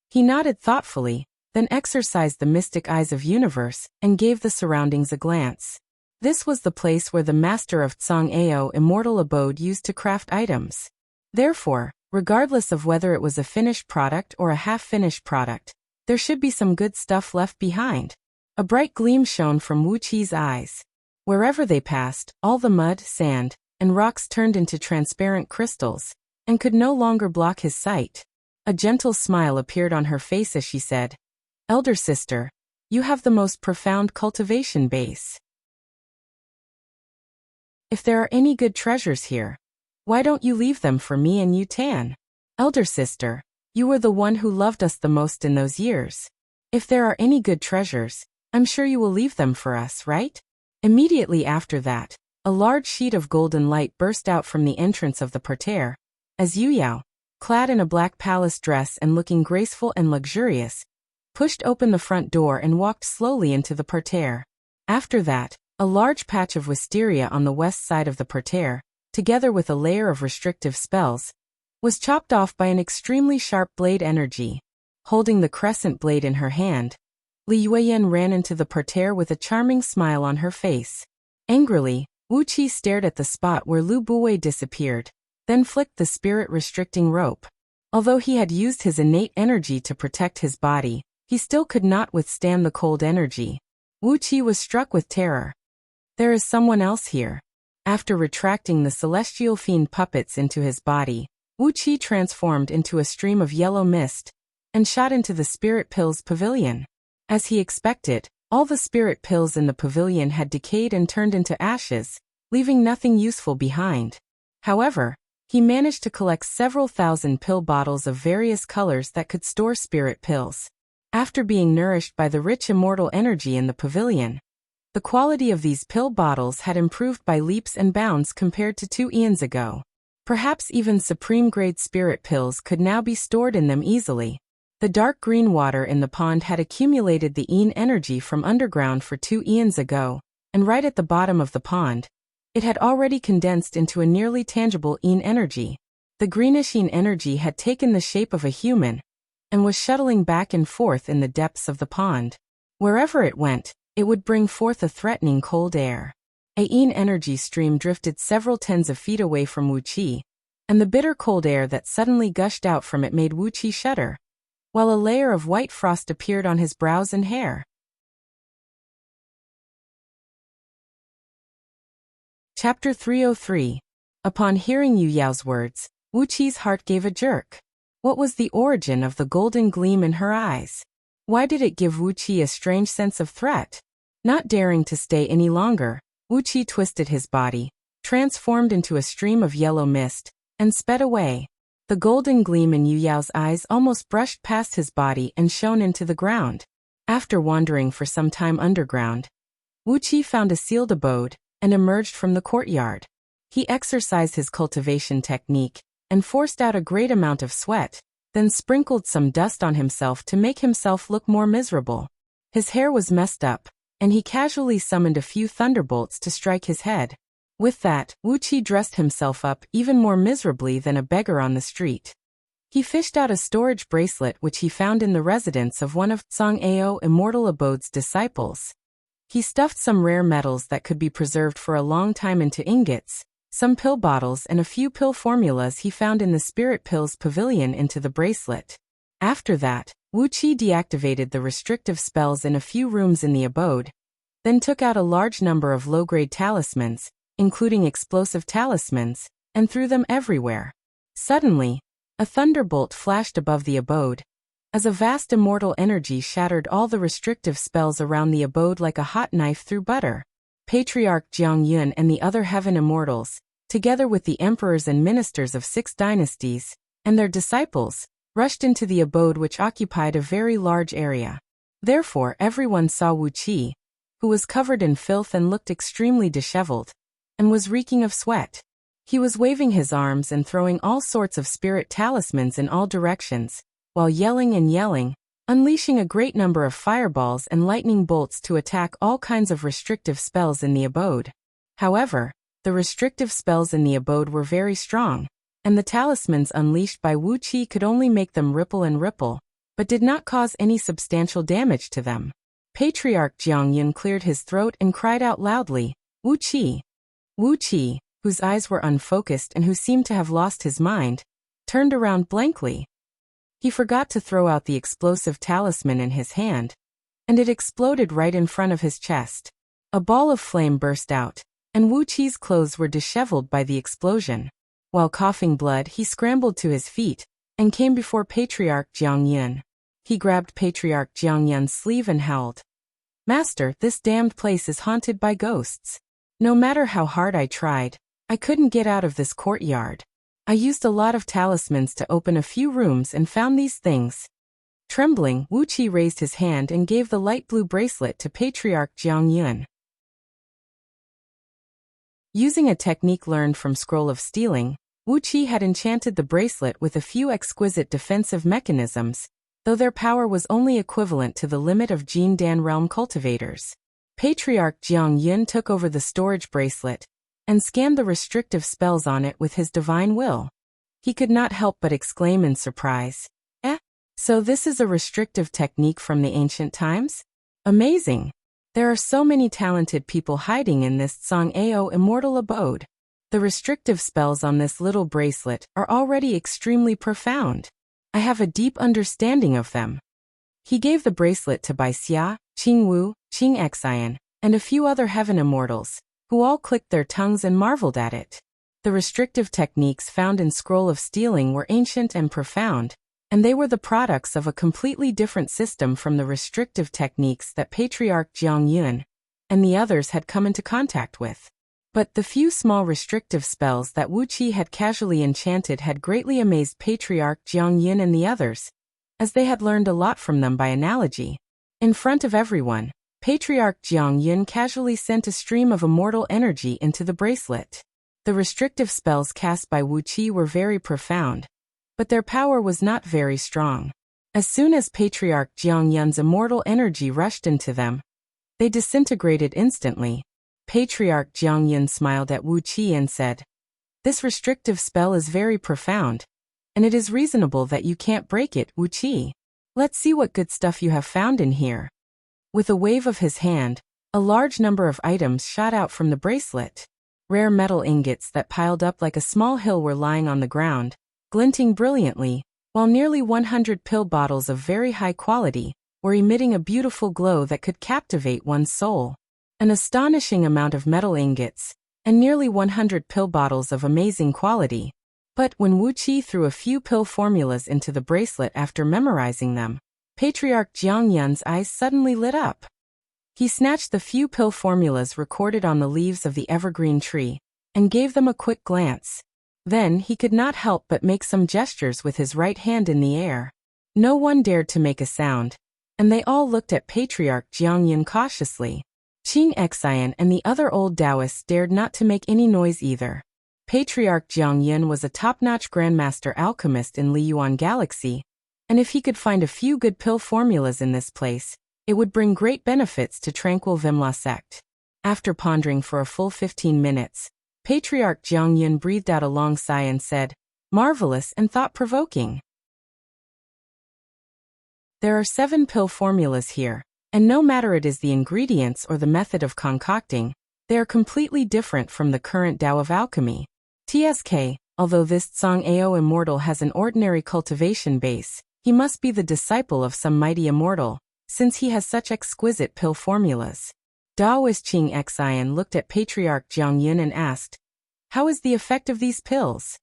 He nodded thoughtfully, then exercised the mystic eyes of universe and gave the surroundings a glance. This was the place where the master of Tsang-Ao immortal abode used to craft items. Therefore, regardless of whether it was a finished product or a half-finished product, there should be some good stuff left behind. A bright gleam shone from Wuxia's eyes. Wherever they passed, all the mud, sand, and rocks turned into transparent crystals, and could no longer block his sight. A gentle smile appeared on her face as she said, "Elder sister, you have the most profound cultivation base. If there are any good treasures here, why don't you leave them for me and Yutan? Elder sister, you were the one who loved us the most in those years. If there are any good treasures, I'm sure you will leave them for us, right?" Immediately after that, a large sheet of golden light burst out from the entrance of the parterre, as Yu Yao, clad in a black palace dress and looking graceful and luxurious, pushed open the front door and walked slowly into the parterre. After that, a large patch of wisteria on the west side of the parterre, together with a layer of restrictive spells, was chopped off by an extremely sharp blade energy. Holding the crescent blade in her hand, Li Yuan ran into the parterre with a charming smile on her face. Angrily, Wuxia stared at the spot where Lu Buwei disappeared, then flicked the spirit-restricting rope. Although he had used his innate energy to protect his body, he still could not withstand the cold energy. Wuxia was struck with terror. There is someone else here. After retracting the celestial fiend puppets into his body, Wuxia transformed into a stream of yellow mist and shot into the spirit pills pavilion. As he expected, all the spirit pills in the pavilion had decayed and turned into ashes, leaving nothing useful behind. However, he managed to collect several thousand pill bottles of various colors that could store spirit pills. After being nourished by the rich immortal energy in the pavilion, the quality of these pill bottles had improved by leaps and bounds compared to 2 eons ago. Perhaps even supreme-grade spirit pills could now be stored in them easily. The dark green water in the pond had accumulated the yin energy from underground for 2 eons ago, and right at the bottom of the pond, it had already condensed into a nearly tangible yin energy. The greenish yin energy had taken the shape of a human, and was shuttling back and forth in the depths of the pond. Wherever it went, it would bring forth a threatening cold air. A yin energy stream drifted several tens of feet away from Wuxia, and the bitter cold air that suddenly gushed out from it made Wuxia shudder, while a layer of white frost appeared on his brows and hair. Chapter 303. Upon hearing Yu Yao's words, Wuqi's heart gave a jerk. What was the origin of the golden gleam in her eyes? Why did it give Wuqi a strange sense of threat? Not daring to stay any longer, Wuqi twisted his body, transformed into a stream of yellow mist, and sped away. The golden gleam in Yu Yao's eyes almost brushed past his body and shone into the ground. After wandering for some time underground, Wuqi found a sealed abode and emerged from the courtyard. He exercised his cultivation technique and forced out a great amount of sweat, then sprinkled some dust on himself to make himself look more miserable. His hair was messed up, and he casually summoned a few thunderbolts to strike his head. With that, Wuqi dressed himself up even more miserably than a beggar on the street. He fished out a storage bracelet which he found in the residence of one of Tsang-Ao Immortal Abode's disciples. He stuffed some rare metals that could be preserved for a long time into ingots, some pill bottles and a few pill formulas he found in the Spirit Pills Pavilion into the bracelet. After that, Wuqi deactivated the restrictive spells in a few rooms in the abode, then took out a large number of low-grade talismans, including explosive talismans, and threw them everywhere. Suddenly, a thunderbolt flashed above the abode, as a vast immortal energy shattered all the restrictive spells around the abode like a hot knife through butter. Patriarch Jiang Yun and the other heaven immortals, together with the emperors and ministers of 6 dynasties, and their disciples, rushed into the abode which occupied a very large area. Therefore everyone saw Wuxia, who was covered in filth and looked extremely disheveled, and was reeking of sweat. He was waving his arms and throwing all sorts of spirit talismans in all directions, while yelling and yelling, unleashing a great number of fireballs and lightning bolts to attack all kinds of restrictive spells in the abode. However, the restrictive spells in the abode were very strong, and the talismans unleashed by Wuxia could only make them ripple and ripple, but did not cause any substantial damage to them. Patriarch Jiangyun cleared his throat and cried out loudly, "Wuxia!" Wuxia, whose eyes were unfocused and who seemed to have lost his mind, turned around blankly. He forgot to throw out the explosive talisman in his hand, and it exploded right in front of his chest. A ball of flame burst out, and Wuqi's clothes were disheveled by the explosion. While coughing blood, he scrambled to his feet and came before Patriarch Jiangyun. He grabbed Patriarch Jiangyun's sleeve and howled, "Master, this damned place is haunted by ghosts. No matter how hard I tried, I couldn't get out of this courtyard. I used a lot of talismans to open a few rooms and found these things." Trembling, Wuxia raised his hand and gave the light blue bracelet to Patriarch Jiangyun. Using a technique learned from Scroll of Stealing, Wuxia had enchanted the bracelet with a few exquisite defensive mechanisms, though their power was only equivalent to the limit of Jin Dan realm cultivators. Patriarch Jiangyun took over the storage bracelet and scanned the restrictive spells on it with his divine will. He could not help but exclaim in surprise, So this is a restrictive technique from the ancient times? Amazing! There are so many talented people hiding in this Song-Ao immortal abode. The restrictive spells on this little bracelet are already extremely profound. I have a deep understanding of them." He gave the bracelet to Bai Xia, Qing Wu, Qing Xian, and a few other heaven immortals, who all clicked their tongues and marveled at it. The restrictive techniques found in Scroll of Stealing were ancient and profound, and they were the products of a completely different system from the restrictive techniques that Patriarch Jiangyun and the others had come into contact with. But the few small restrictive spells that Wuxia had casually enchanted had greatly amazed Patriarch Jiangyun and the others, as they had learned a lot from them by analogy. In front of everyone, Patriarch Jiangyun casually sent a stream of immortal energy into the bracelet. The restrictive spells cast by Wuxia were very profound, but their power was not very strong. As soon as Patriarch Jiangyun's immortal energy rushed into them, they disintegrated instantly. Patriarch Jiangyun smiled at Wuxia and said, "This restrictive spell is very profound, and it is reasonable that you can't break it, Wuxia. Let's see what good stuff you have found in here." With a wave of his hand, a large number of items shot out from the bracelet. Rare metal ingots that piled up like a small hill were lying on the ground, glinting brilliantly, while nearly 100 pill bottles of very high quality were emitting a beautiful glow that could captivate one's soul. An astonishing amount of metal ingots, and nearly 100 pill bottles of amazing quality. But when Wuxia threw a few pill formulas into the bracelet after memorizing them, Patriarch Jiangyun's eyes suddenly lit up. He snatched the few pill formulas recorded on the leaves of the evergreen tree, and gave them a quick glance. Then he could not help but make some gestures with his right hand in the air. No one dared to make a sound, and they all looked at Patriarch Jiangyun cautiously. Qing Xian and the other old Taoists dared not to make any noise either. Patriarch Jiangyun was a top-notch grandmaster alchemist in Liyuan Galaxy, and if he could find a few good pill formulas in this place, it would bring great benefits to Tranquil Vimla sect. After pondering for a full 15 minutes, Patriarch Jiangyun breathed out a long sigh and said, "Marvelous and thought-provoking. There are 7 pill formulas here, and no matter it is the ingredients or the method of concocting, they are completely different from the current Tao of alchemy. TSK, although this Song-Ao immortal has an ordinary cultivation base, he must be the disciple of some mighty immortal, since he has such exquisite pill formulas." Taoist Qing Xian looked at Patriarch Jiangyun and asked, "How is the effect of these pills?"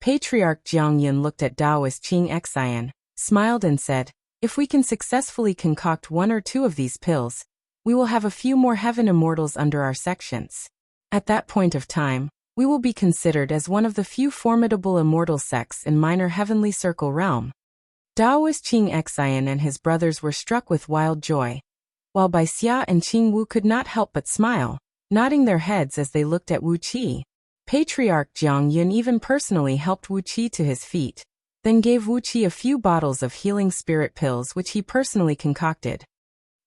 Patriarch Jiangyun looked at Taoist Qing Xian, smiled and said, "If we can successfully concoct 1 or 2 of these pills, we will have a few more heaven immortals under our sections. At that point of time, we will be considered as one of the few formidable immortal sects in Minor Heavenly Circle realm." Daoist Qing Xian and his brothers were struck with wild joy, while Bai Xia and Qing Wu could not help but smile, nodding their heads as they looked at Wu Qi. Patriarch Jiang Yun even personally helped Wu Qi to his feet, then gave Wu Qi a few bottles of healing spirit pills which he personally concocted.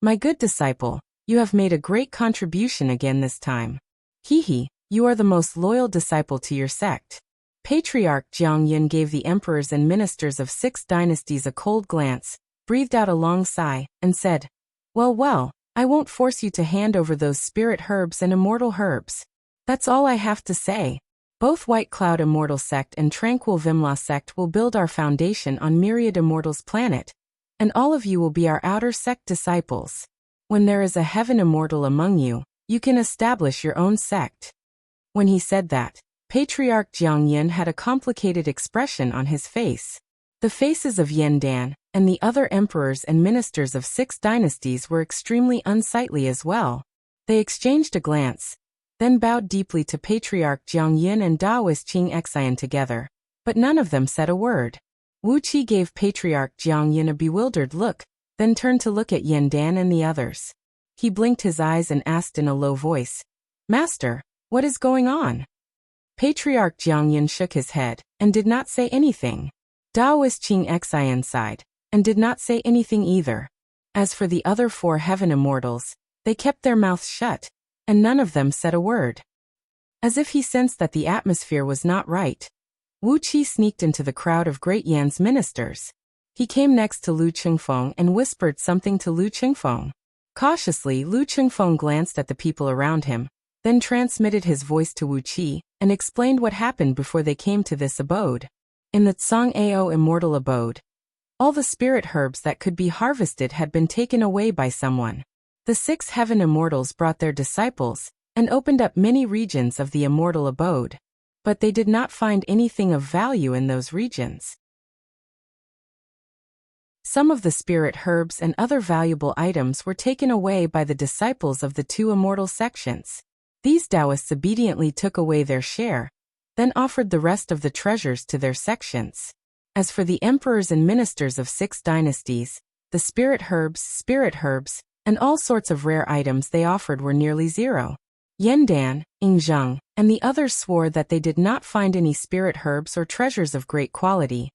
My good disciple, you have made a great contribution again this time. He, you are the most loyal disciple to your sect. Patriarch Jiang Yun gave the emperors and ministers of 6 dynasties a cold glance, breathed out a long sigh, and said, Well, I won't force you to hand over those spirit herbs and immortal herbs. That's all I have to say. Both White Cloud Immortal Sect and Tranquil Vimla Sect will build our foundation on Myriad Immortals planet, and all of you will be our outer sect disciples. When there is a heaven immortal among you, you can establish your own sect. When he said that, Patriarch Jiang Yun had a complicated expression on his face. The faces of Yen Dan and the other emperors and ministers of 6 dynasties were extremely unsightly as well. They exchanged a glance, then bowed deeply to Patriarch Jiang Yun and Daoist Qing Xian together, but none of them said a word. Wu Qi gave Patriarch Jiang Yun a bewildered look, then turned to look at Yen Dan and the others. He blinked his eyes and asked in a low voice, Master, what is going on? Patriarch Jiang Yun shook his head, and did not say anything. Daoist Qing Xian sighed, and did not say anything either. As for the other 4 heaven immortals, they kept their mouths shut, and none of them said a word. As if he sensed that the atmosphere was not right, Wu Qi sneaked into the crowd of Great Yan's ministers. He came next to Lu Qingfeng and whispered something to Lu Qingfeng. Cautiously, Lu Qingfeng glanced at the people around him, then transmitted his voice to Wu Qi, and explained what happened before they came to this abode. In the Tsang-Ao Immortal Abode, all the spirit herbs that could be harvested had been taken away by someone. The 6 heaven immortals brought their disciples, and opened up many regions of the immortal abode. But they did not find anything of value in those regions. Some of the spirit herbs and other valuable items were taken away by the disciples of the 2 immortal sections. These Taoists obediently took away their share, then offered the rest of the treasures to their sections. As for the emperors and ministers of 6 dynasties, the spirit herbs, and all sorts of rare items they offered were nearly zero. Yen Dan, Ying Zheng, and the others swore that they did not find any spirit herbs or treasures of great quality,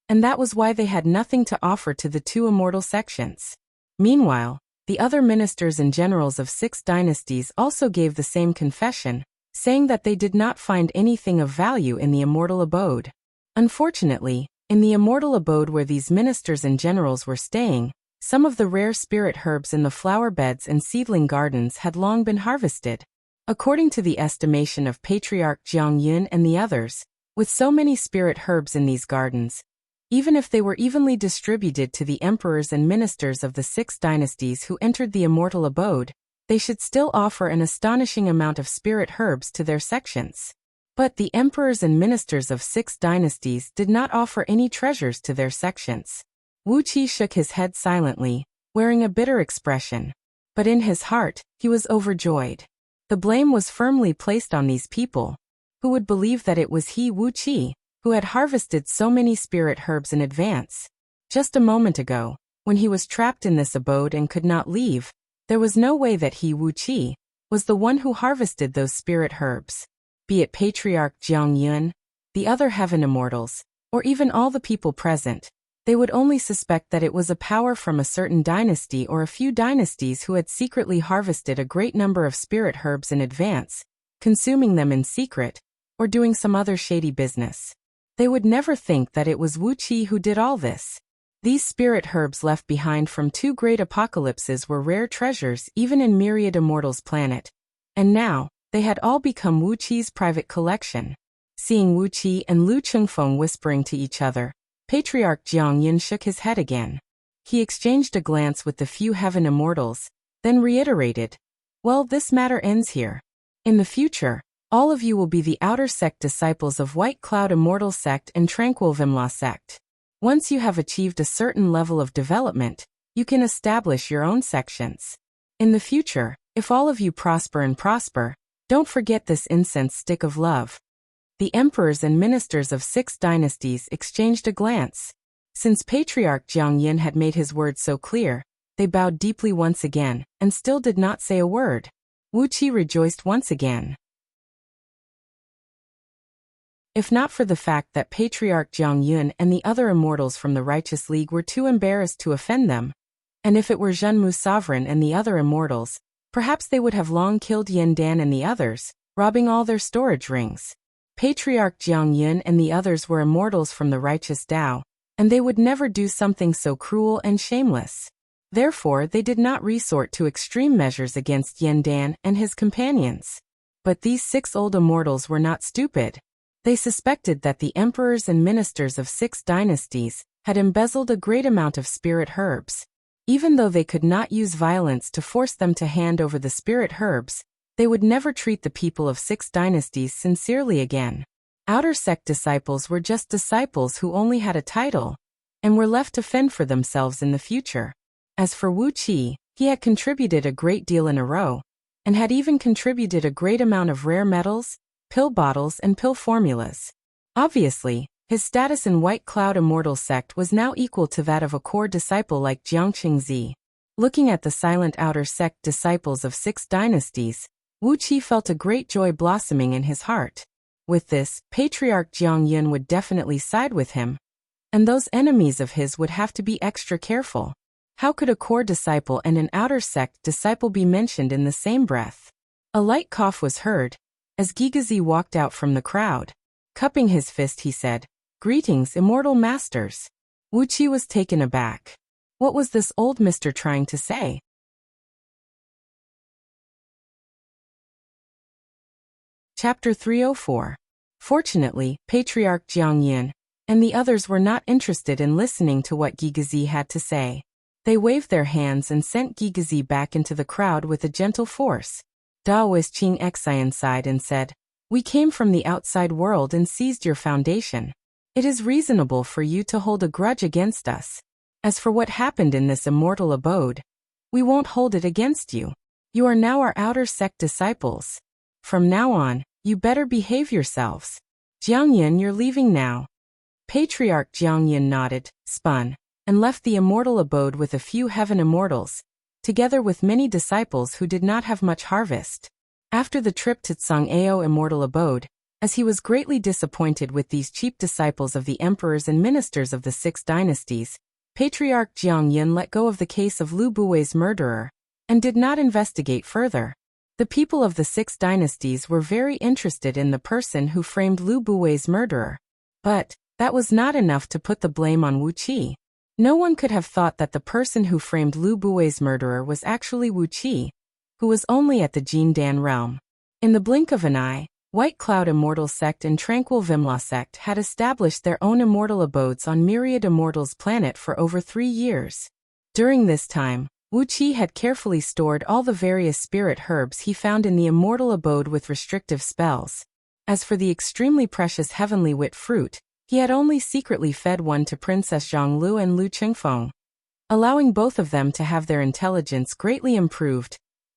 and that was why they had nothing to offer to the 2 immortal sections. Meanwhile, the other ministers and generals of 6 dynasties also gave the same confession, saying that they did not find anything of value in the immortal abode. Unfortunately, in the immortal abode where these ministers and generals were staying, some of the rare spirit herbs in the flower beds and seedling gardens had long been harvested. According to the estimation of Patriarch Jiang Yun and the others, with so many spirit herbs in these gardens, even if they were evenly distributed to the emperors and ministers of the 6 dynasties who entered the immortal abode, they should still offer an astonishing amount of spirit herbs to their sections. But the emperors and ministers of 6 dynasties did not offer any treasures to their sections. Wu Qi shook his head silently, wearing a bitter expression. But in his heart, he was overjoyed. The blame was firmly placed on these people. Who would believe that it was he, Wu Qi, who had harvested so many spirit herbs in advance? Just a moment ago, when he was trapped in this abode and could not leave, there was no way that he, Wu Qi, was the one who harvested those spirit herbs. Be it Patriarch Jiang Yun, the other heaven immortals, or even all the people present, they would only suspect that it was a power from a certain dynasty or a few dynasties who had secretly harvested a great number of spirit herbs in advance, consuming them in secret, or doing some other shady business. They would never think that it was Wu Qi who did all this. These spirit herbs left behind from 2 great apocalypses were rare treasures even in Myriad Immortals planet, and now, they had all become Wu Qi's private collection. Seeing Wu Qi and Lu Qingfeng whispering to each other, Patriarch Jiang Yun shook his head again. He exchanged a glance with the few heaven immortals, then reiterated, Well, this matter ends here. In the future, all of you will be the outer sect disciples of White Cloud Immortal Sect and Tranquil Vimla Sect. Once you have achieved a certain level of development, you can establish your own sections. In the future, if all of you prosper, don't forget this incense stick of love. The emperors and ministers of 6 dynasties exchanged a glance. Since Patriarch Jiang Yin had made his words so clear, they bowed deeply once again, and still did not say a word. Wuqi rejoiced once again. If not for the fact that Patriarch Jiang Yun and the other immortals from the Righteous League were too embarrassed to offend them, and if it were Zhenmu Sovereign and the other immortals, perhaps they would have long killed Yin Dan and the others, robbing all their storage rings. Patriarch Jiang Yun and the others were immortals from the Righteous Tao, and they would never do something so cruel and shameless. Therefore, they did not resort to extreme measures against Yin Dan and his companions. But these 6 old immortals were not stupid. They suspected that the emperors and ministers of 6 dynasties had embezzled a great amount of spirit herbs. Even though they could not use violence to force them to hand over the spirit herbs, they would never treat the people of 6 dynasties sincerely again. Outer sect disciples were just disciples who only had a title, and were left to fend for themselves in the future. As for Wu Qi, he had contributed a great deal in a row, and had even contributed a great amount of rare metals, pill bottles and pill formulas. Obviously, his status in White Cloud Immortal Sect was now equal to that of a core disciple like Jiang Qingzi. Looking at the silent outer sect disciples of 6 dynasties, Wu Qi felt a great joy blossoming in his heart. With this, Patriarch Jiang Yun would definitely side with him, and those enemies of his would have to be extra careful. How could a core disciple and an outer sect disciple be mentioned in the same breath? A light cough was heard, as Gigazi walked out from the crowd. Cupping his fist, he said, "Greetings, immortal masters." Wu Qi was taken aback. What was this old mister trying to say? Chapter 304. Fortunately, Patriarch Jiang Yin and the others were not interested in listening to what Gigazi had to say. They waved their hands and sent Gigazi back into the crowd with a gentle force. Daoist Qing Xian sighed and said, "We came from the outside world and seized your foundation. It is reasonable for you to hold a grudge against us. As for what happened in this immortal abode, we won't hold it against you. You are now our outer sect disciples. From now on, you better behave yourselves. Jiang Yin, you're leaving now." Patriarch Jiang Yin nodded, spun, and left the immortal abode with a few heaven immortals, together with many disciples who did not have much harvest. After the trip to Tsang-Ao immortal abode, as he was greatly disappointed with these cheap disciples of the emperors and ministers of the 6 dynasties, Patriarch Jiang Yin let go of the case of Lu Buwei's murderer, and did not investigate further. The people of the 6 dynasties were very interested in the person who framed Lu Buwei's murderer. But that was not enough to put the blame on Wu Qi. No one could have thought that the person who framed Lu Buwei's murderer was actually Wu Qi, who was only at the Jin Dan realm. In the blink of an eye, White Cloud Immortal Sect and Tranquil Vimla Sect had established their own immortal abodes on Myriad Immortals planet for over 3 years. During this time, Wu Qi had carefully stored all the various spirit herbs he found in the immortal abode with restrictive spells. As for the extremely precious heavenly wit fruit, he had only secretly fed one to Princess Zhonglu and Lu Qingfeng, allowing both of them to have their intelligence greatly improved,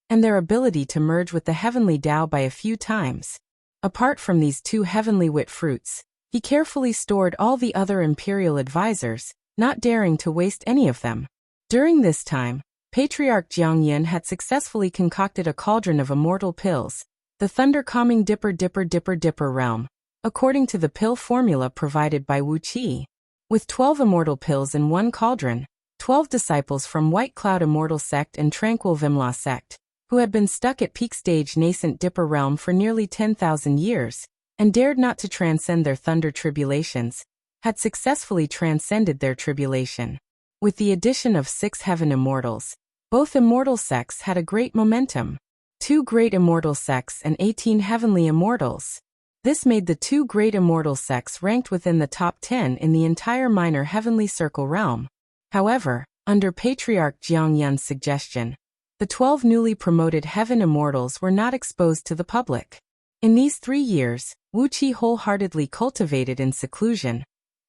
and their ability to merge with the heavenly Tao by a few times. Apart from these 2 heavenly wit fruits, he carefully stored all the other imperial advisors, not daring to waste any of them. During this time, Patriarch Jiang Yin had successfully concocted a cauldron of immortal pills, the thunder-calming Dipper realm, according to the pill formula provided by Wu Qi. With 12 immortal pills in one cauldron, 12 disciples from White Cloud Immortal Sect and Tranquil Vimla Sect, who had been stuck at peak stage nascent Dipper realm for nearly 10,000 years, and dared not to transcend their thunder tribulations, had successfully transcended their tribulation. With the addition of 6 heaven immortals, both immortal sects had a great momentum. 2 great immortal sects and 18 heavenly immortals. This made the 2 great immortal sects ranked within the top 10 in the entire minor heavenly circle realm. However, under Patriarch Jiang Yun's suggestion, the 12 newly promoted heaven immortals were not exposed to the public. In these 3 years, Wu Qi wholeheartedly cultivated in seclusion,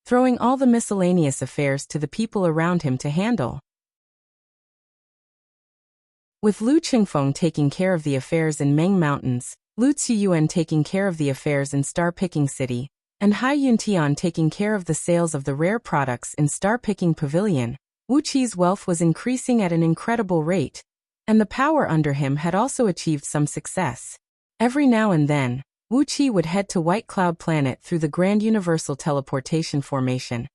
throwing all the miscellaneous affairs to the people around him to handle. With Lu Qingfeng taking care of the affairs in Meng Mountains, Lu Ziyuan taking care of the affairs in Star Picking City, and Hai Yuntian taking care of the sales of the rare products in Star Picking Pavilion, Wuqi's wealth was increasing at an incredible rate, and the power under him had also achieved some success. Every now and then, Wuqi would head to White Cloud Planet through the Grand Universal Teleportation Formation,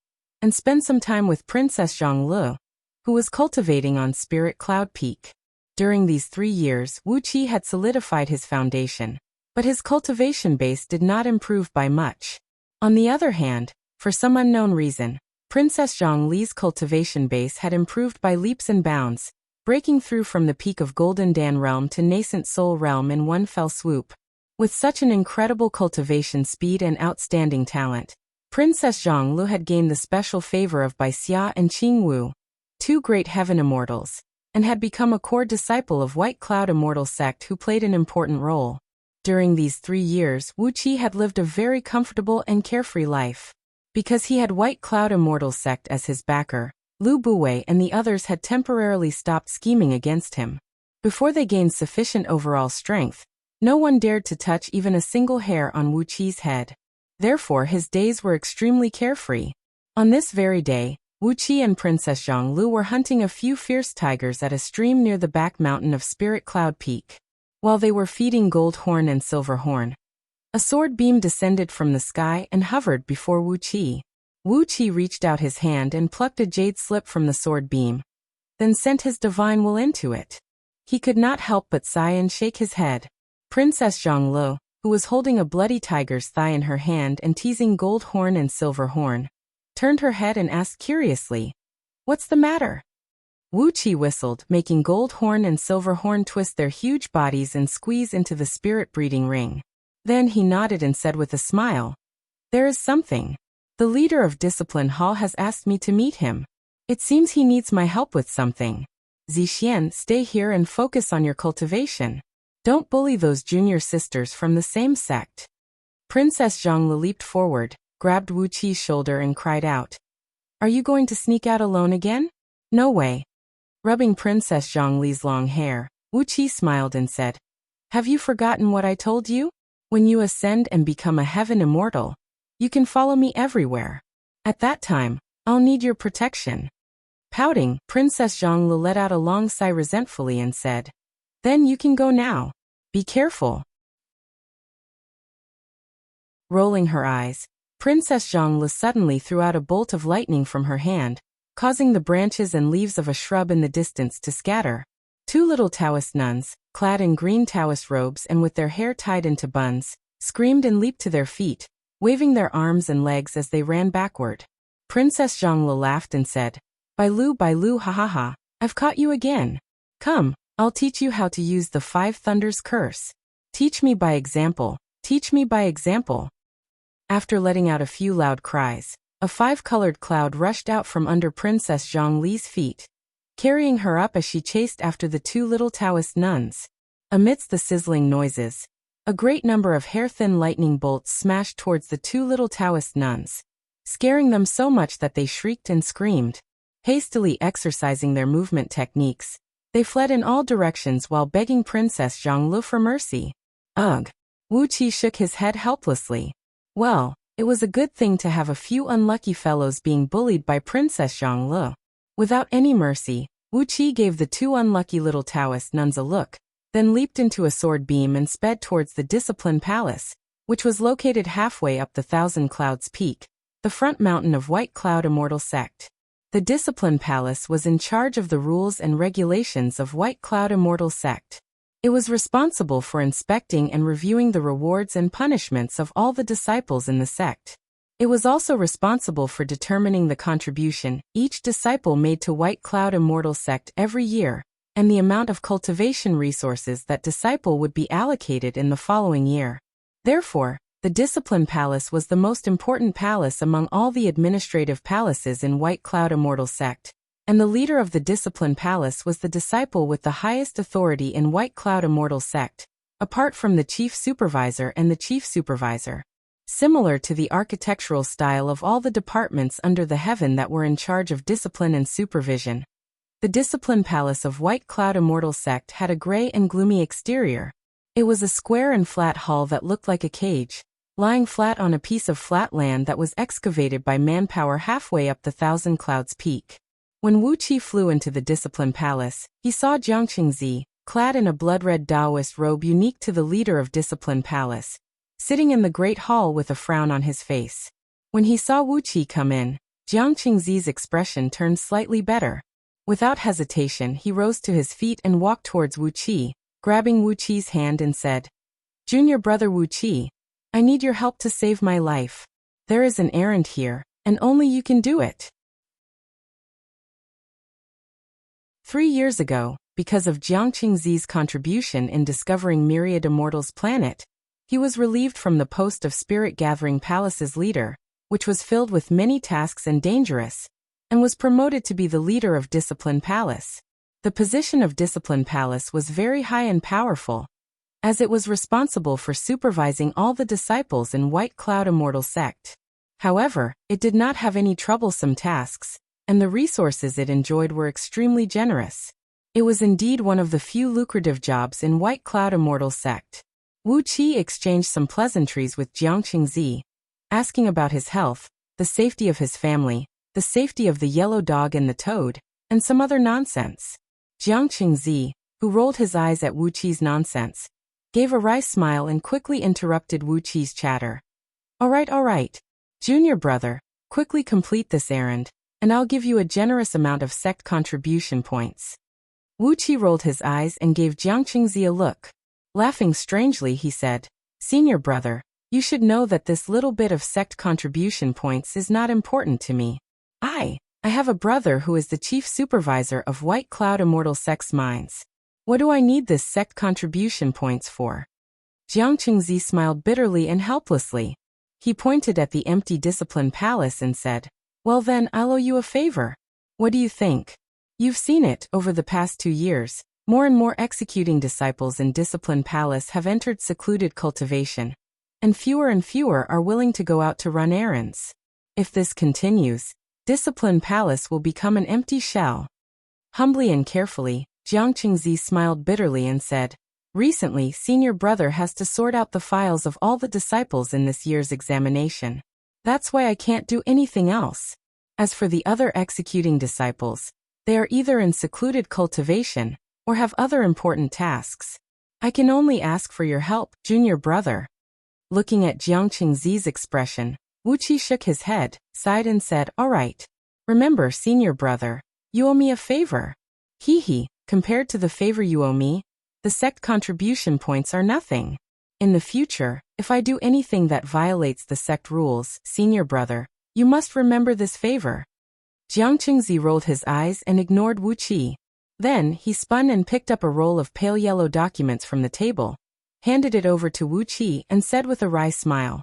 and spend some time with Princess Zhonglu, who was cultivating on Spirit Cloud Peak. During these 3 years, Wuqi had solidified his foundation, but his cultivation base did not improve by much. On the other hand, for some unknown reason, Princess Zhongli's cultivation base had improved by leaps and bounds, breaking through from the peak of Golden Dan Realm to Nascent Soul Realm in one fell swoop. With such an incredible cultivation speed and outstanding talent, Princess Zhonglu had gained the special favor of Bai Xia and Qing Wu, 2 great heaven immortals, and had become a core disciple of White Cloud Immortal Sect who played an important role. During these 3 years, Wuqi had lived a very comfortable and carefree life. Because he had White Cloud Immortal Sect as his backer, Lu Buwei and the others had temporarily stopped scheming against him. Before they gained sufficient overall strength, no one dared to touch even a single hair on Wuqi's head. Therefore his days were extremely carefree. On this very day, Wuqi and Princess Zhonglu were hunting a few fierce tigers at a stream near the back mountain of Spirit Cloud Peak. While they were feeding Gold Horn and Silver Horn, a sword beam descended from the sky and hovered before Wuqi. Wuqi reached out his hand and plucked a jade slip from the sword beam, then sent his divine will into it. He could not help but sigh and shake his head. Princess Zhonglu, who was holding a bloody tiger's thigh in her hand and teasing Gold Horn and Silver Horn, turned her head and asked curiously, "What's the matter?" Wuqi whistled, making Gold Horn and Silver Horn twist their huge bodies and squeeze into the spirit breeding ring. Then he nodded and said with a smile, "There is something. The leader of Discipline Hall has asked me to meet him. It seems he needs my help with something. Zixian, stay here and focus on your cultivation. Don't bully those junior sisters from the same sect." Princess Zhonglu leaped forward, grabbed Wuqi's shoulder and cried out, "Are you going to sneak out alone again? No way." Rubbing Princess Zhongli's long hair, Wuqi smiled and said, "Have you forgotten what I told you? When you ascend and become a heaven immortal, you can follow me everywhere. At that time, I'll need your protection." Pouting, Princess Zhonglu let out a long sigh resentfully and said, "Then you can go now. Be careful." Rolling her eyes, Princess Zhonglu suddenly threw out a bolt of lightning from her hand, causing the branches and leaves of a shrub in the distance to scatter. 2 little Taoist nuns, clad in green Taoist robes and with their hair tied into buns, screamed and leaped to their feet, waving their arms and legs as they ran backward. Princess Zhonglu laughed and said, Bai Lu, ha ha ha, I've caught you again. Come, I'll teach you how to use the 5 Thunders curse. Teach me by example, teach me by example." After letting out a few loud cries, a 5-colored cloud rushed out from under Princess Zhongli's feet, carrying her up as she chased after the 2 little Taoist nuns. Amidst the sizzling noises, a great number of hair-thin lightning bolts smashed towards the 2 little Taoist nuns, scaring them so much that they shrieked and screamed. Hastily exercising their movement techniques, they fled in all directions while begging Princess Zhonglu for mercy. Ugh! Wuqi shook his head helplessly. Well, it was a good thing to have a few unlucky fellows being bullied by Princess Zhonglu. Without any mercy, Wuqi gave the 2 unlucky little Taoist nuns a look, then leaped into a sword beam and sped towards the Discipline Palace, which was located halfway up the Thousand Clouds Peak, the front mountain of White Cloud Immortal Sect. The Discipline Palace was in charge of the rules and regulations of White Cloud Immortal Sect. It was responsible for inspecting and reviewing the rewards and punishments of all the disciples in the sect. It was also responsible for determining the contribution each disciple made to White Cloud Immortal Sect every year, and the amount of cultivation resources that disciple would be allocated in the following year. Therefore, the Discipline Palace was the most important palace among all the administrative palaces in White Cloud Immortal Sect, and the leader of the Discipline Palace was the disciple with the highest authority in White Cloud Immortal Sect, apart from the Chief Supervisor and the Chief Supervisor. Similar to the architectural style of all the departments under the heaven that were in charge of discipline and supervision, the Discipline Palace of White Cloud Immortal Sect had a gray and gloomy exterior. It was a square and flat hall that looked like a cage, lying flat on a piece of flat land that was excavated by manpower halfway up the Thousand Clouds Peak. When Wuxia flew into the Discipline Palace, he saw Jiang Qingzi, clad in a blood-red Taoist robe unique to the leader of Discipline Palace, sitting in the Great Hall with a frown on his face. When he saw Wuxia come in, Jiang Qingzi's expression turned slightly better. Without hesitation, he rose to his feet and walked towards Wuxia, grabbing Wuqi's hand and said, "Junior brother Wuxia, I need your help to save my life. There is an errand here, and only you can do it." 3 years ago, because of Jiang Qingzi's contribution in discovering Myriad Immortal's planet, he was relieved from the post of Spirit Gathering Palace's leader, which was filled with many tasks and dangerous, and was promoted to be the leader of Discipline Palace. The position of Discipline Palace was very high and powerful, as it was responsible for supervising all the disciples in White Cloud Immortal Sect. However, it did not have any troublesome tasks, and the resources it enjoyed were extremely generous. It was indeed one of the few lucrative jobs in White Cloud Immortal Sect. Wuxia exchanged some pleasantries with Jiang Qingzi, asking about his health, the safety of his family, the safety of the yellow dog and the toad, and some other nonsense. Jiang Qingzi, who rolled his eyes at Wuqi's nonsense, gave a wry smile and quickly interrupted Wuqi's chatter. All right. Junior brother, quickly complete this errand, and I'll give you a generous amount of sect contribution points." Wuxia rolled his eyes and gave Jiang Qingzi a look. Laughing strangely, he said, "Senior brother, you should know that this little bit of sect contribution points is not important to me. I have a brother who is the chief supervisor of White Cloud Immortal Sect's mines. What do I need this sect contribution points for?" Jiang Qingzi smiled bitterly and helplessly. He pointed at the empty Discipline Palace and said, "Well then, I'll owe you a favor. What do you think? You've seen it, over the past 2 years, more and more executing disciples in Discipline Palace have entered secluded cultivation, and fewer are willing to go out to run errands. If this continues, Discipline Palace will become an empty shell." Humbly and carefully, Jiang Qingzi smiled bitterly and said, "Recently, senior brother has to sort out the files of all the disciples in this year's examination. That's why I can't do anything else. As for the other executing disciples, they are either in secluded cultivation or have other important tasks. I can only ask for your help, junior brother." Looking at Jiang Qingzi's expression, Wuxia shook his head, sighed and said, "All right. Remember, senior brother, you owe me a favor." Compared to the favor you owe me, the sect contribution points are nothing. In the future, if I do anything that violates the sect rules, senior brother, you must remember this favor." Jiang Qingzi rolled his eyes and ignored Wuxia. Then, he spun and picked up a roll of pale yellow documents from the table, handed it over to Wuxia and said with a wry smile,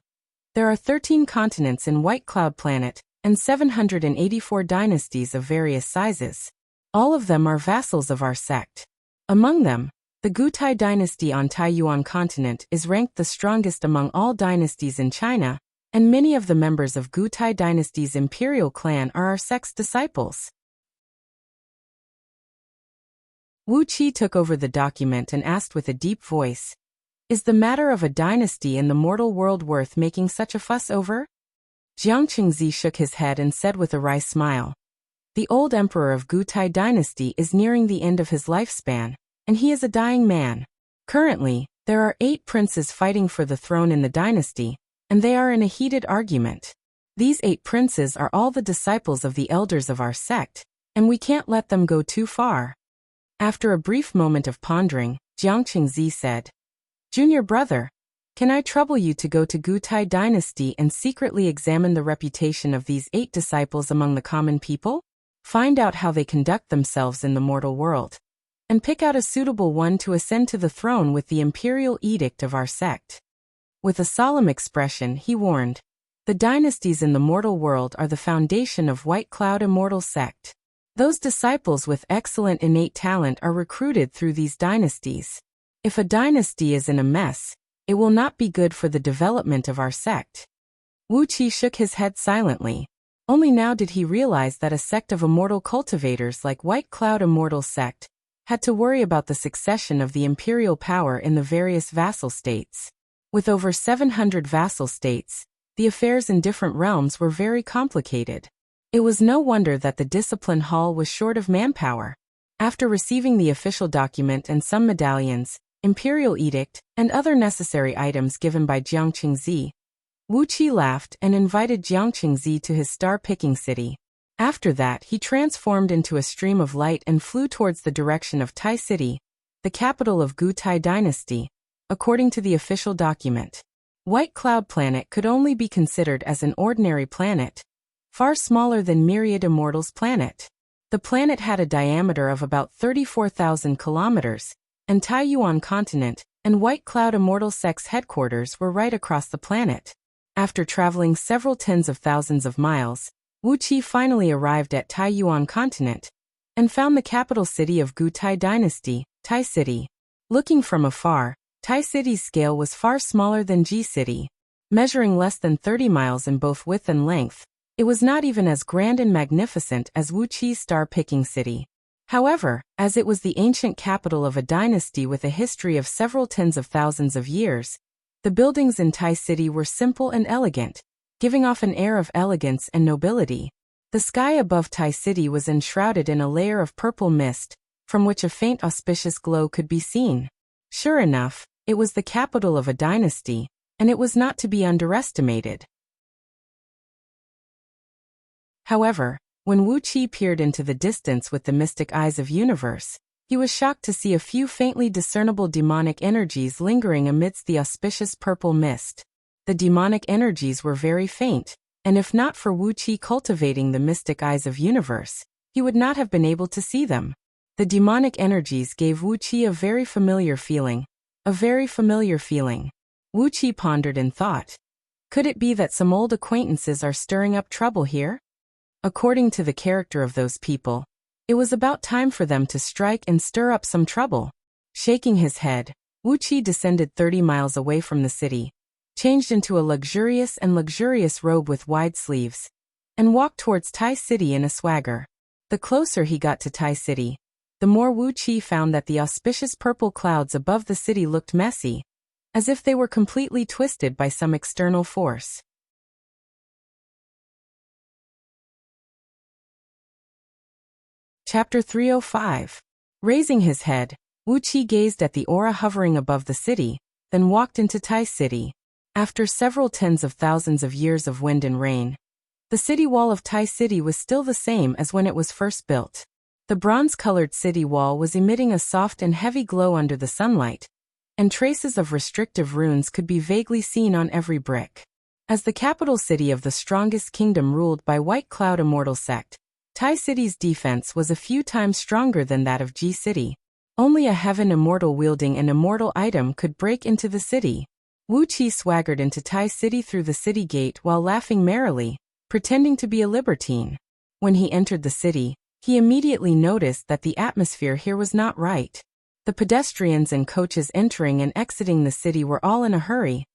"There are 13 continents in White Cloud Planet, and 784 dynasties of various sizes. All of them are vassals of our sect. Among them, the Gutai dynasty on Taiyuan continent is ranked the strongest among all dynasties in China, and many of the members of Gutai dynasty's imperial clan are our sect's disciples." Wuxia took over the document and asked with a deep voice, "Is the matter of a dynasty in the mortal world worth making such a fuss over?" Jiang Qingzi shook his head and said with a wry smile, "The old emperor of Gutai dynasty is nearing the end of his lifespan, and he is a dying man. Currently, there are 8 princes fighting for the throne in the dynasty, and they are in a heated argument. These 8 princes are all the disciples of the elders of our sect, and we can't let them go too far." After a brief moment of pondering, Jiang Qingzi said, "Junior brother, can I trouble you to go to Gutai dynasty and secretly examine the reputation of these 8 disciples among the common people? Find out how they conduct themselves in the mortal world, and pick out a suitable one to ascend to the throne with the imperial edict of our sect." With a solemn expression, he warned, "The dynasties in the mortal world are the foundation of White Cloud Immortal Sect. Those disciples with excellent innate talent are recruited through these dynasties. If a dynasty is in a mess, it will not be good for the development of our sect." Wuxia shook his head silently. Only now did he realize that a sect of immortal cultivators like White Cloud Immortal Sect had to worry about the succession of the imperial power in the various vassal states. With over 700 vassal states, the affairs in different realms were very complicated. It was no wonder that the discipline hall was short of manpower. After receiving the official document and some medallions, imperial edict, and other necessary items given by Jiang Qingzi, Wuqi laughed and invited Jiang Qingzi to his star-picking city. After that, he transformed into a stream of light and flew towards the direction of Tai City, the capital of Gu Tai dynasty, according to the official document. White Cloud Planet could only be considered as an ordinary planet, far smaller than Myriad Immortals' planet. The planet had a diameter of about 34,000 kilometers, and Taiyuan continent and White Cloud Immortal Sect's headquarters were right across the planet. After traveling several tens of thousands of miles, Wuqi finally arrived at Taiyuan continent and found the capital city of Gu Tai dynasty, Tai City. Looking from afar, Tai City's scale was far smaller than Ji City. Measuring less than 30 miles in both width and length, it was not even as grand and magnificent as Wuqi's star-picking city. However, as it was the ancient capital of a dynasty with a history of several tens of thousands of years, the buildings in Tai City were simple and elegant, giving off an air of elegance and nobility. The sky above Tai City was enshrouded in a layer of purple mist, from which a faint auspicious glow could be seen. Sure enough, it was the capital of a dynasty, and it was not to be underestimated. However, when Wuqi peered into the distance with the mystic eyes of universe, he was shocked to see a few faintly discernible demonic energies lingering amidst the auspicious purple mist. The demonic energies were very faint, and if not for Wuqi cultivating the mystic eyes of universe, he would not have been able to see them. The demonic energies gave Wuqi a very familiar feeling. Wuqi pondered and thought, could it be that some old acquaintances are stirring up trouble here? According to the character of those people, it was about time for them to strike and stir up some trouble. Shaking his head, Wuqi descended 30 miles away from the city, changed into a luxurious robe with wide sleeves, and walked towards Tai City in a swagger. The closer he got to Tai City, the more Wuqi found that the auspicious purple clouds above the city looked messy, as if they were completely twisted by some external force. Chapter 305. Raising his head, Wuqi gazed at the aura hovering above the city, then walked into Tai City. After several tens of thousands of years of wind and rain, the city wall of Tai City was still the same as when it was first built. The bronze-colored city wall was emitting a soft and heavy glow under the sunlight, and traces of restrictive runes could be vaguely seen on every brick. As the capital city of the strongest kingdom ruled by White Cloud Immortal Sect, Tai City's defense was a few times stronger than that of Ji City. Only a heaven immortal wielding an immortal item could break into the city. Wuqi swaggered into Tai City through the city gate while laughing merrily, pretending to be a libertine. When he entered the city, he immediately noticed that the atmosphere here was not right. The pedestrians and coaches entering and exiting the city were all in a hurry,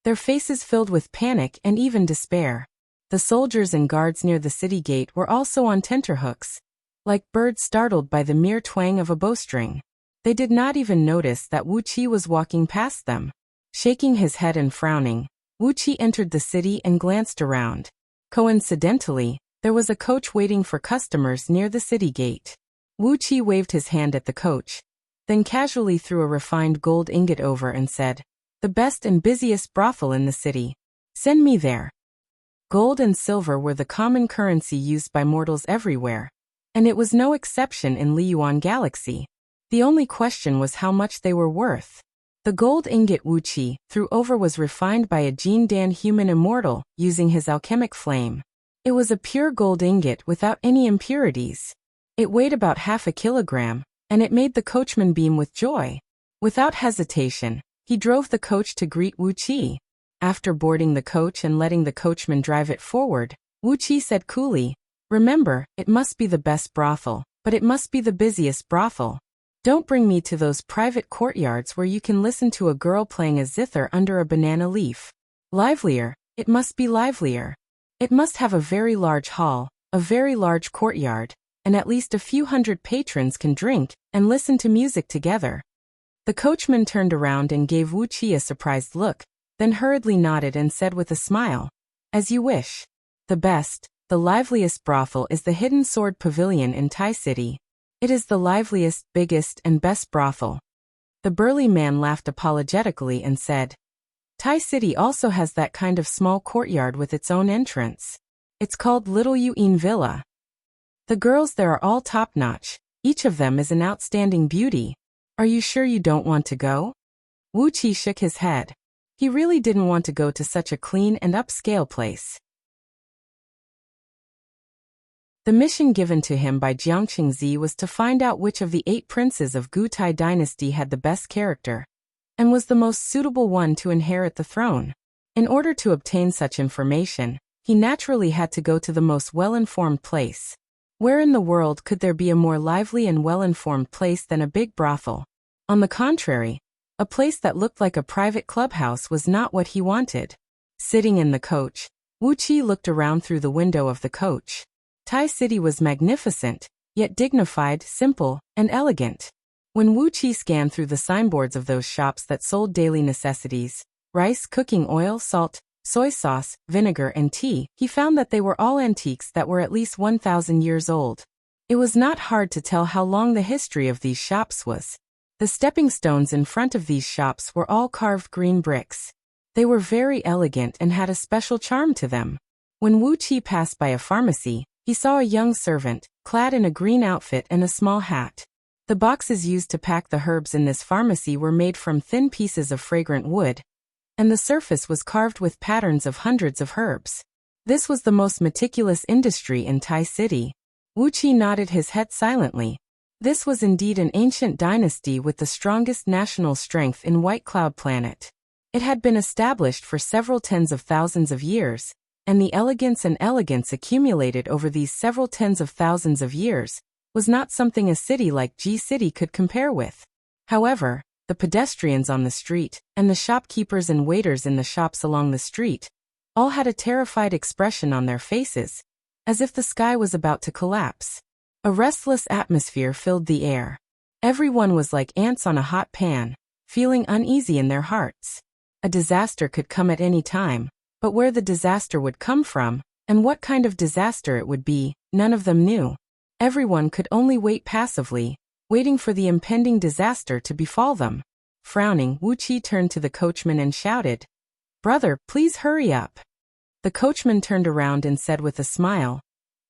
their faces filled with panic and even despair. The soldiers and guards near the city gate were also on tenterhooks, like birds startled by the mere twang of a bowstring. They did not even notice that Wuqi was walking past them. Shaking his head and frowning, Wuqi entered the city and glanced around. Coincidentally, there was a coach waiting for customers near the city gate. Wuqi waved his hand at the coach, then casually threw a refined gold ingot over and said, "The best and busiest brothel in the city. Send me there." Gold and silver were the common currency used by mortals everywhere, and it was no exception in Liyuan Galaxy. The only question was how much they were worth. The gold ingot Wuqi threw over was refined by a Jin Dan human immortal using his alchemic flame. It was a pure gold ingot without any impurities. It weighed about half a kilogram, and it made the coachman beam with joy. Without hesitation, he drove the coach to greet Wuqi. After boarding the coach and letting the coachman drive it forward, Wuqi said coolly, "Remember, it must be the best brothel, but it must be the busiest brothel. Don't bring me to those private courtyards where you can listen to a girl playing a zither under a banana leaf. Livelier, it must be livelier. It must have a very large hall, a very large courtyard, and at least a few hundred patrons can drink and listen to music together." The coachman turned around and gave Wuqi a surprised look, then hurriedly nodded and said with a smile, "As you wish." The best, the liveliest brothel is the Hidden Sword Pavilion in Tai City. It is the liveliest, biggest, and best brothel. The burly man laughed apologetically and said, "Tai City also has that kind of small courtyard with its own entrance. It's called Little Yuan Villa. The girls there are all top-notch. Each of them is an outstanding beauty. Are you sure you don't want to go?" Wuxia shook his head. He really didn't want to go to such a clean and upscale place. The mission given to him by Jiangqingzi was to find out which of the 8 princes of Gutai dynasty had the best character, and was the most suitable one to inherit the throne. In order to obtain such information, he naturally had to go to the most well-informed place. Where in the world could there be a more lively and well-informed place than a big brothel? On the contrary, a place that looked like a private clubhouse was not what he wanted. Sitting in the coach, Wuxia looked around through the window of the coach. Tai City was magnificent, yet dignified, simple, and elegant. When Wuxia scanned through the signboards of those shops that sold daily necessities, rice, cooking oil, salt, soy sauce, vinegar, and tea, he found that they were all antiques that were at least 1,000 years old. It was not hard to tell how long the history of these shops was. The stepping stones in front of these shops were all carved green bricks. They were very elegant and had a special charm to them. When Wuxia passed by a pharmacy, he saw a young servant, clad in a green outfit and a small hat. The boxes used to pack the herbs in this pharmacy were made from thin pieces of fragrant wood, and the surface was carved with patterns of hundreds of herbs. This was the most meticulous industry in Tai City. Wuxia nodded his head silently. This was indeed an ancient dynasty with the strongest national strength in White Cloud Planet. It had been established for several tens of thousands of years, and the elegance accumulated over these several tens of thousands of years was not something a city like G City could compare with. However, the pedestrians on the street, and the shopkeepers and waiters in the shops along the street, all had a terrified expression on their faces, as if the sky was about to collapse. A restless atmosphere filled the air. Everyone was like ants on a hot pan, feeling uneasy in their hearts. A disaster could come at any time, but where the disaster would come from, and what kind of disaster it would be, none of them knew. Everyone could only wait passively, waiting for the impending disaster to befall them. Frowning, Wuxia turned to the coachman and shouted, "Brother, please hurry up." The coachman turned around and said with a smile,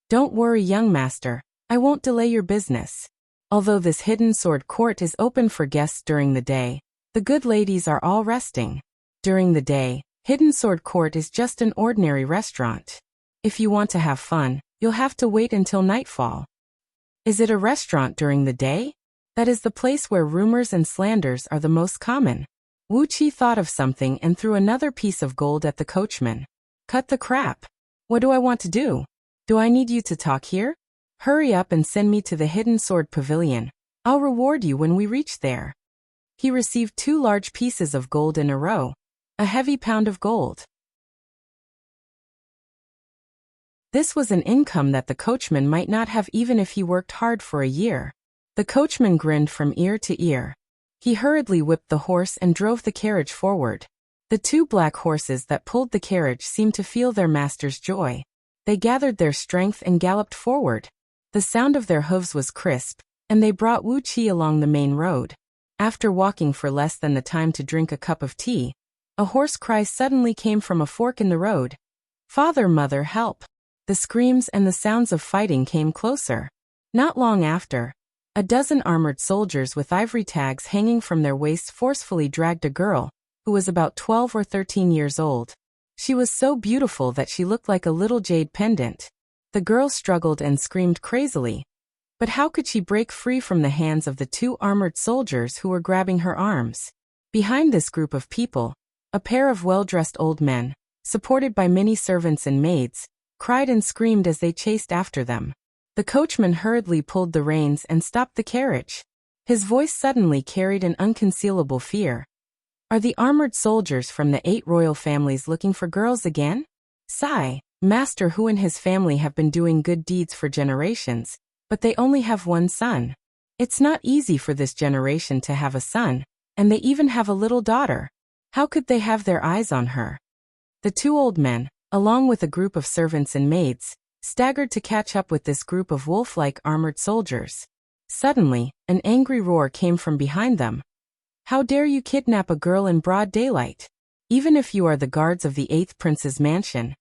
"Don't worry, young master, I won't delay your business. Although this hidden sword court is open for guests during the day, the good ladies are all resting. During the day, Hidden Sword Court is just an ordinary restaurant. If you want to have fun, you'll have to wait until nightfall." "Is it a restaurant during the day?" "That is the place where rumors and slanders are the most common." Wuxia thought of something and threw another piece of gold at the coachman. "Cut the crap. What do I want to do? Do I need you to talk here? Hurry up and send me to the Hidden Sword Pavilion. I'll reward you when we reach there." He received 2 large pieces of gold in a row. A heavy pound of gold. This was an income that the coachman might not have even if he worked hard for a year. The coachman grinned from ear to ear. He hurriedly whipped the horse and drove the carriage forward. The 2 black horses that pulled the carriage seemed to feel their master's joy. They gathered their strength and galloped forward. The sound of their hooves was crisp, and they brought Wuxia along the main road. After walking for less than the time to drink a cup of tea, a hoarse cry suddenly came from a fork in the road. "Father, mother, help!" The screams and the sounds of fighting came closer. Not long after, a dozen armored soldiers with ivory tags hanging from their waists forcefully dragged a girl, who was about 12 or 13 years old. She was so beautiful that she looked like a little jade pendant. The girl struggled and screamed crazily. But how could she break free from the hands of the 2 armored soldiers who were grabbing her arms? Behind this group of people, a pair of well-dressed old men, supported by many servants and maids, cried and screamed as they chased after them. The coachman hurriedly pulled the reins and stopped the carriage. His voice suddenly carried an unconcealable fear. "Are the armored soldiers from the 8 royal families looking for girls again? Sigh, master who and his family have been doing good deeds for generations, but they only have 1 son. It's not easy for this generation to have a son, and they even have a little daughter. How could they have their eyes on her? The two old men, along with a group of servants and maids, staggered to catch up with this group of wolf-like armored soldiers. Suddenly, an angry roar came from behind them. How dare you kidnap a girl in broad daylight? Even if you are the guards of the 8th Prince's mansion,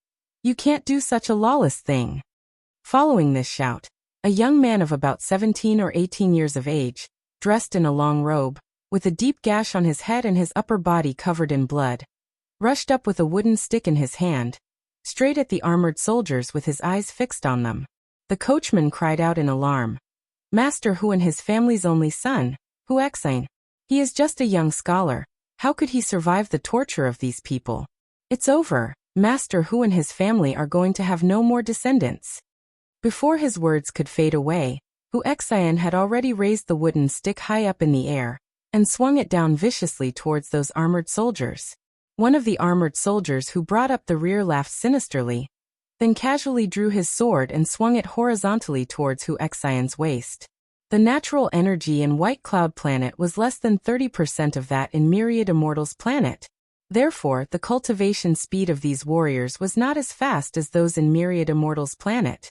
you can't do such a lawless thing. Following this shout, a young man of about 17 or 18 years of age, dressed in a long robe, with a deep gash on his head and his upper body covered in blood, rushed up with a wooden stick in his hand, straight at the armored soldiers with his eyes fixed on them. The coachman cried out in alarm. Master Hu and his family's only son, Wuxia. He is just a young scholar. How could he survive the torture of these people? It's over. Master Hu and his family are going to have no more descendants. Before his words could fade away, Wuxia had already raised the wooden stick high up in the air and swung it down viciously towards those armored soldiers. One of the armored soldiers who brought up the rear laughed sinisterly, then casually drew his sword and swung it horizontally towards Wuxia's waist. The natural energy in White Cloud Planet was less than 30% of that in Myriad Immortals Planet. Therefore, the cultivation speed of these warriors was not as fast as those in Myriad Immortals Planet.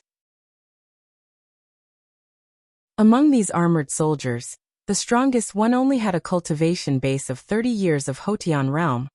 Among these armored soldiers, the strongest one only had a cultivation base of 30 years of Hotian realm,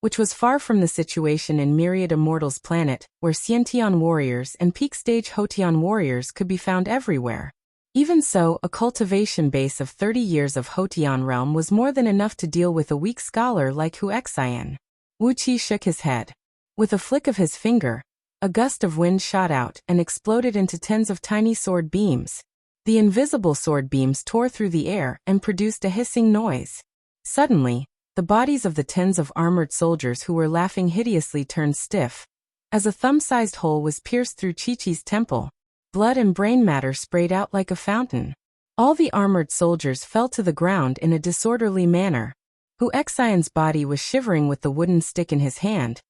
which was far from the situation in Myriad Immortals Planet, where Xiantian warriors and peak-stage Hotian warriors could be found everywhere. Even so, a cultivation base of 30 years of Hotian realm was more than enough to deal with a weak scholar like Wuxia. Wuxia shook his head. With a flick of his finger, a gust of wind shot out and exploded into tens of tiny sword beams. The invisible sword beams tore through the air and produced a hissing noise. Suddenly, the bodies of the tens of armored soldiers who were laughing hideously turned stiff, as a thumb-sized hole was pierced through Chi-Chi's temple. Blood and brain matter sprayed out like a fountain. All the armored soldiers fell to the ground in a disorderly manner. Wuxia's body was shivering with the wooden stick in his hand,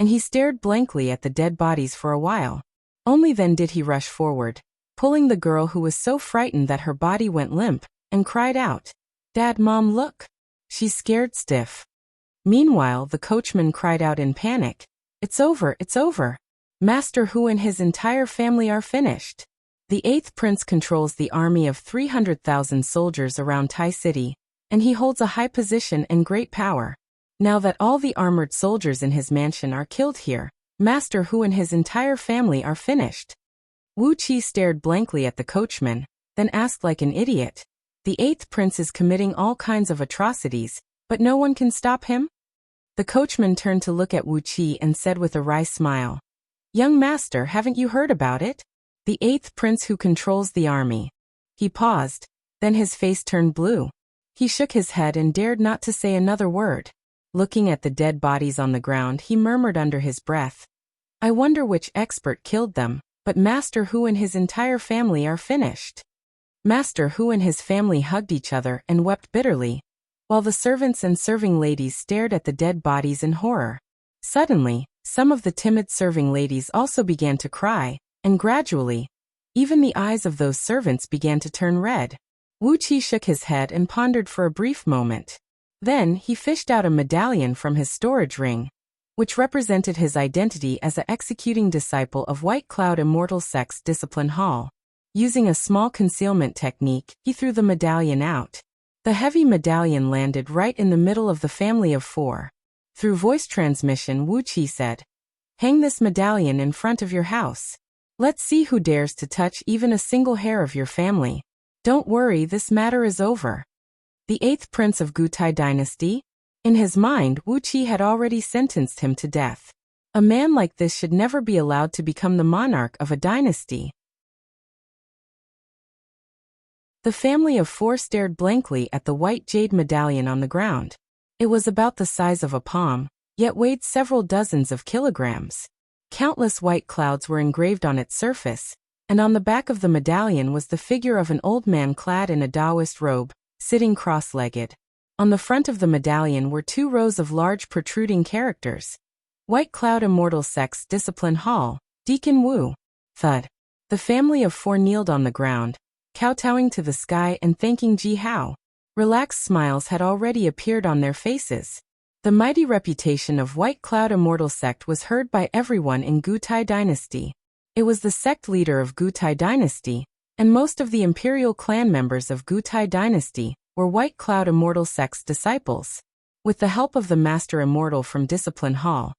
and he stared blankly at the dead bodies for a while. Only then did he rush forward, pulling the girl who was so frightened that her body went limp, and cried out, "Dad, Mom, look! She's scared stiff." Meanwhile, the coachman cried out in panic, "It's over, it's over! Master Hu and his entire family are finished." The 8th Prince controls the army of 300,000 soldiers around Tai City, and he holds a high position and great power. Now that all the armored soldiers in his mansion are killed here, Master Hu and his entire family are finished. Wuxia stared blankly at the coachman, then asked like an idiot, "The 8th Prince is committing all kinds of atrocities, but no one can stop him?" The coachman turned to look at Wuxia and said with a wry smile, "Young master, haven't you heard about it? The 8th Prince who controls the army." He paused, then his face turned blue. He shook his head and dared not to say another word. Looking at the dead bodies on the ground, he murmured under his breath, "I wonder which expert killed them, but Master Hu and his entire family are finished." Master Hu and his family hugged each other and wept bitterly, while the servants and serving ladies stared at the dead bodies in horror. Suddenly, some of the timid serving ladies also began to cry, and gradually, even the eyes of those servants began to turn red. Wuxia shook his head and pondered for a brief moment. Then, he fished out a medallion from his storage ring, which represented his identity as an executing disciple of White Cloud Immortal Sect's Discipline Hall. Using a small concealment technique, he threw the medallion out. The heavy medallion landed right in the middle of the family of 4. Through voice transmission, Wuxia said, "Hang this medallion in front of your house. Let's see who dares to touch even a single hair of your family. Don't worry, this matter is over." The 8th Prince of Gutai Dynasty? In his mind, Wuxia had already sentenced him to death. A man like this should never be allowed to become the monarch of a dynasty. The family of 4 stared blankly at the white jade medallion on the ground. It was about the size of a palm, yet weighed several dozens of kilograms. Countless white clouds were engraved on its surface, and on the back of the medallion was the figure of an old man clad in a Taoist robe, sitting cross-legged. On the front of the medallion were 2 rows of large protruding characters. White Cloud Immortal Sect's Discipline Hall, Deacon Wu. Thud. The family of 4 kneeled on the ground, kowtowing to the sky and thanking Ji Hao. Relaxed smiles had already appeared on their faces. The mighty reputation of White Cloud Immortal Sect was heard by everyone in Gutai Dynasty. It was the sect leader of Gutai Dynasty, and most of the imperial clan members of Gutai Dynasty were White Cloud Immortal Sect's disciples. With the help of the Master Immortal from Discipline Hall,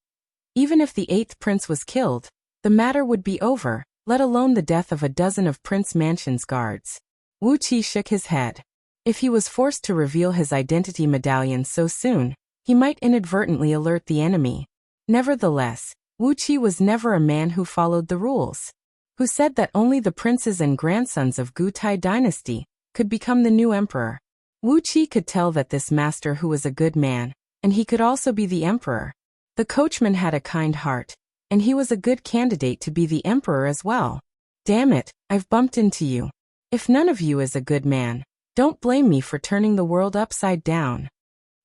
even if the 8th prince was killed, the matter would be over, let alone the death of a dozen of Prince Mansion's guards. Wuxia shook his head. If he was forced to reveal his identity medallion so soon, he might inadvertently alert the enemy. Nevertheless, Wuxia was never a man who followed the rules, who said that only the princes and grandsons of Gutai Dynasty could become the new emperor. Wuxia could tell that this master who was a good man, and he could also be the emperor. The coachman had a kind heart, and he was a good candidate to be the emperor as well. Damn it, I've bumped into you. If none of you is a good man, don't blame me for turning the world upside down.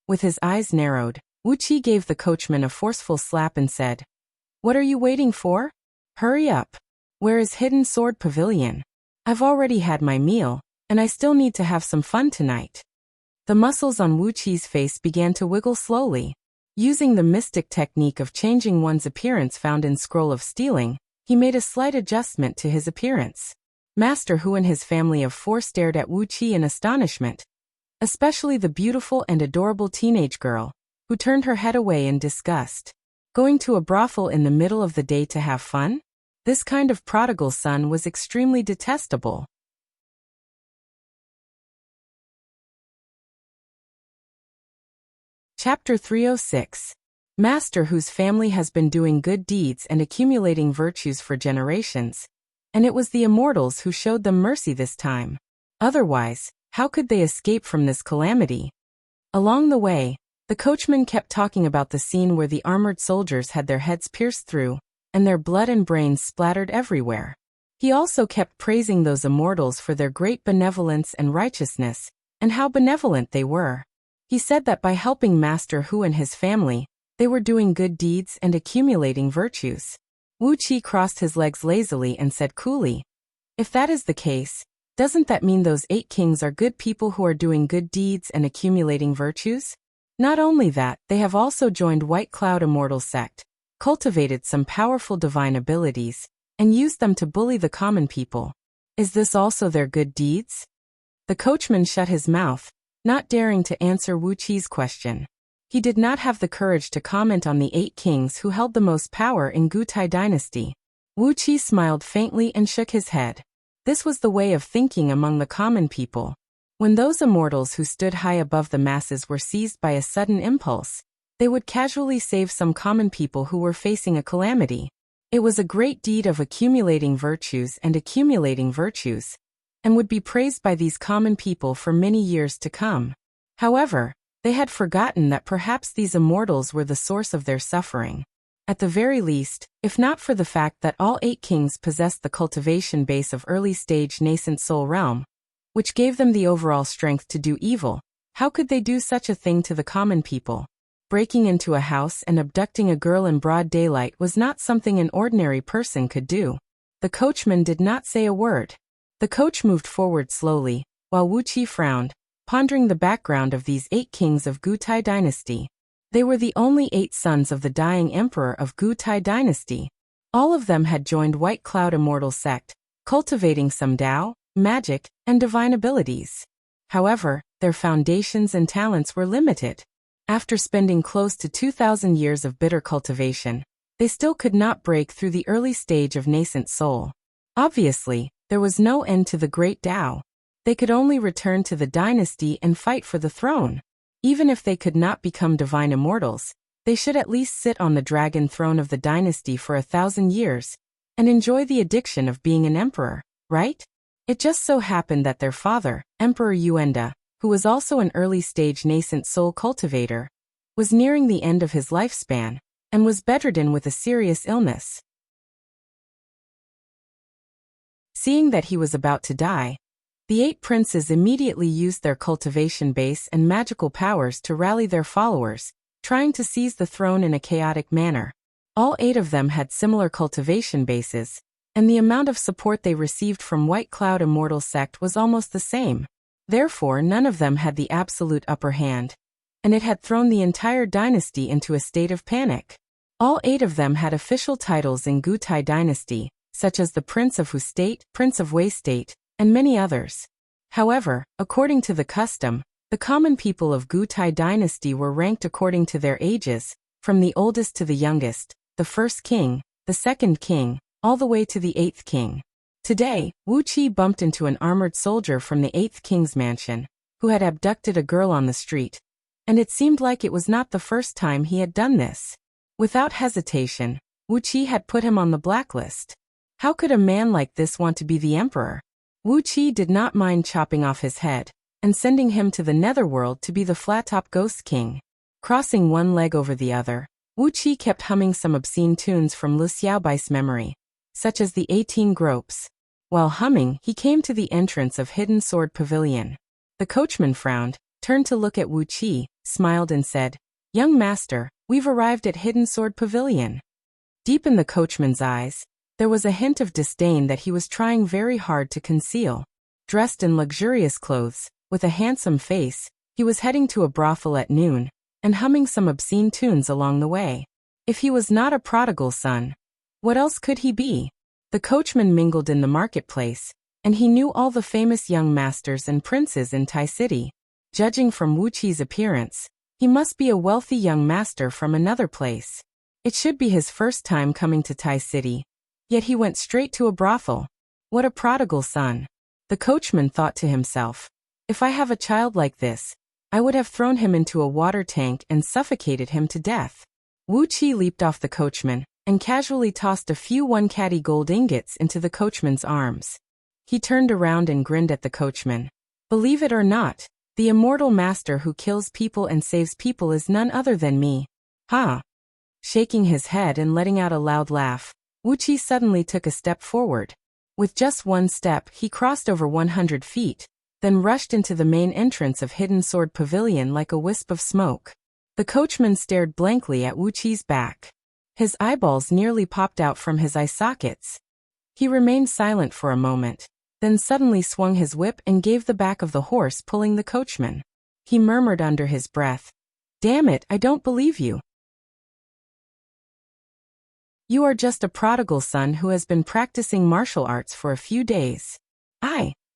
With his eyes narrowed, Wuxia gave the coachman a forceful slap and said, "What are you waiting for? Hurry up. Where is Hidden Sword Pavilion? I've already had my meal, and I still need to have some fun tonight." The muscles on Wuxia's face began to wiggle slowly. Using the mystic technique of changing one's appearance found in Scroll of Stealing, he made a slight adjustment to his appearance. Master Hu and his family of 4 stared at Wuxia in astonishment, especially the beautiful and adorable teenage girl, who turned her head away in disgust. Going to a brothel in the middle of the day to have fun? This kind of prodigal son was extremely detestable. Chapter 306. Master Whose family has been doing good deeds and accumulating virtues for generations, and it was the immortals who showed them mercy this time. Otherwise, how could they escape from this calamity? Along the way, the coachman kept talking about the scene where the armored soldiers had their heads pierced through, and their blood and brains splattered everywhere. He also kept praising those immortals for their great benevolence and righteousness, and how benevolent they were. He said that by helping Master Hu and his family, they were doing good deeds and accumulating virtues. Wuxia crossed his legs lazily and said coolly, "If that is the case, doesn't that mean those 8 kings are good people who are doing good deeds and accumulating virtues? Not only that, they have also joined White Cloud Immortal Sect, cultivated some powerful divine abilities, and used them to bully the common people. Is this also their good deeds?" The coachman shut his mouth, not daring to answer Wuxia's question. He did not have the courage to comment on the 8 kings who held the most power in Gutai Dynasty. Wuxia smiled faintly and shook his head. This was the way of thinking among the common people. When those immortals who stood high above the masses were seized by a sudden impulse, they would casually save some common people who were facing a calamity. It was a great deed of accumulating virtues, and would be praised by these common people for many years to come. However, they had forgotten that perhaps these immortals were the source of their suffering. At the very least, if not for the fact that all 8 kings possessed the cultivation base of early-stage nascent soul realm, which gave them the overall strength to do evil, how could they do such a thing to the common people? Breaking into a house and abducting a girl in broad daylight was not something an ordinary person could do. The coachman did not say a word. The coach moved forward slowly, while Wuxia frowned, pondering the background of these 8 kings of Gutai Dynasty. They were the only 8 sons of the dying emperor of Gutai Dynasty. All of them had joined White Cloud Immortal Sect, cultivating some Tao, magic, and divine abilities. However, their foundations and talents were limited. After spending close to 2,000 years of bitter cultivation, they still could not break through the early stage of nascent soul. Obviously, there was no end to the great Tao. They could only return to the dynasty and fight for the throne. Even if they could not become divine immortals, they should at least sit on the dragon throne of the dynasty for 1,000 years, and enjoy the addiction of being an emperor, right? It just so happened that their father, Emperor Yuenda, who was also an early-stage nascent soul cultivator, was nearing the end of his lifespan, and was bedridden with a serious illness. Seeing that he was about to die, the 8 princes immediately used their cultivation base and magical powers to rally their followers, trying to seize the throne in a chaotic manner. All 8 of them had similar cultivation bases, and the amount of support they received from White Cloud Immortal Sect was almost the same. Therefore, none of them had the absolute upper hand. and it had thrown the entire dynasty into a state of panic. All 8 of them had official titles in Gutai dynasty, such as the Prince of Hu State, Prince of Wei State, and many others. However, according to the custom, the common people of Gutai dynasty were ranked according to their ages, from the oldest to the youngest, the first king, the second king, all the way to the 8th king. Today, Wuxia bumped into an armored soldier from the 8th king's mansion, who had abducted a girl on the street, and it seemed like it was not the first time he had done this. Without hesitation, Wuxia had put him on the blacklist. How could a man like this want to be the emperor? Wuxia did not mind chopping off his head, and sending him to the netherworld to be the flat-top ghost king. Crossing one leg over the other, Wuxia kept humming some obscene tunes from Lu Xiaobai's memory, such as the 18 Gropes. While humming, he came to the entrance of Hidden Sword Pavilion. The coachman frowned, turned to look at Wuxia, smiled and said, "Young master, we've arrived at Hidden Sword Pavilion." Deep in the coachman's eyes, there was a hint of disdain that he was trying very hard to conceal. Dressed in luxurious clothes, with a handsome face, he was heading to a brothel at noon, and humming some obscene tunes along the way. If he was not a prodigal son, what else could he be? The coachman mingled in the marketplace, and he knew all the famous young masters and princes in Tai City. Judging from Wuqi's appearance, he must be a wealthy young master from another place. It should be his first time coming to Tai City, yet he went straight to a brothel. What a prodigal son. The coachman thought to himself, if I have a child like this, I would have thrown him into a water tank and suffocated him to death. Wuqi leaped off the coachman, and casually tossed a few one-catty gold ingots into the coachman's arms. He turned around and grinned at the coachman. Believe it or not, the immortal master who kills people and saves people is none other than me. Ha! Shaking his head and letting out a loud laugh, Wuqi suddenly took a step forward. With just one step, he crossed over 100 feet, then rushed into the main entrance of Hidden Sword Pavilion like a wisp of smoke. The coachman stared blankly at Wuqi's back. His eyeballs nearly popped out from his eye sockets. He remained silent for a moment, then suddenly swung his whip and gave the back of the horse pulling the coachman. He murmured under his breath, "Damn it, I don't believe you. You are just a prodigal son who has been practicing martial arts for a few days.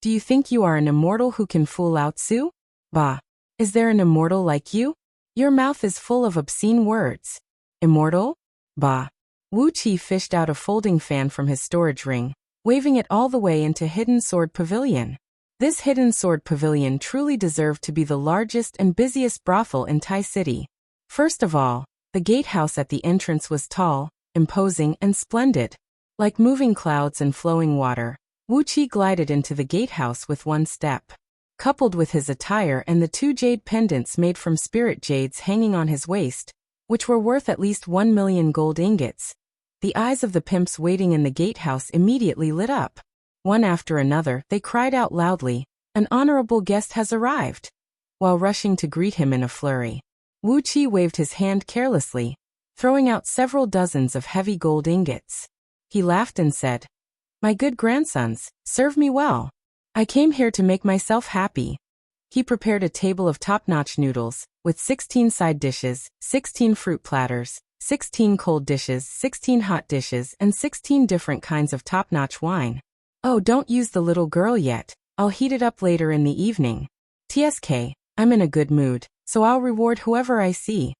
Do you think you are an immortal who can fool Lao Tzu? Bah! Is there an immortal like you? Your mouth is full of obscene words. Immortal? Bah!" Wuqi fished out a folding fan from his storage ring, waving it all the way into Hidden Sword Pavilion. This Hidden Sword Pavilion truly deserved to be the largest and busiest brothel in Tai City. First of all, the gatehouse at the entrance was tall, imposing, and splendid. Like moving clouds and flowing water, Wuqi glided into the gatehouse with one step. Coupled with his attire and the 2 jade pendants made from spirit jades hanging on his waist, which were worth at least 1 million gold ingots, the eyes of the pimps waiting in the gatehouse immediately lit up. One after another, they cried out loudly, "An honorable guest has arrived!" While rushing to greet him in a flurry, Wuqi waved his hand carelessly, throwing out several dozens of heavy gold ingots. He laughed and said, "My good grandsons, serve me well. I came here to make myself happy." He prepared a table of top-notch noodles, with 16 side dishes, 16 fruit platters, 16 cold dishes, 16 hot dishes, and 16 different kinds of top-notch wine. "Oh, don't use the little girl yet, I'll heat it up later in the evening. TSK, I'm in a good mood, so I'll reward whoever I see."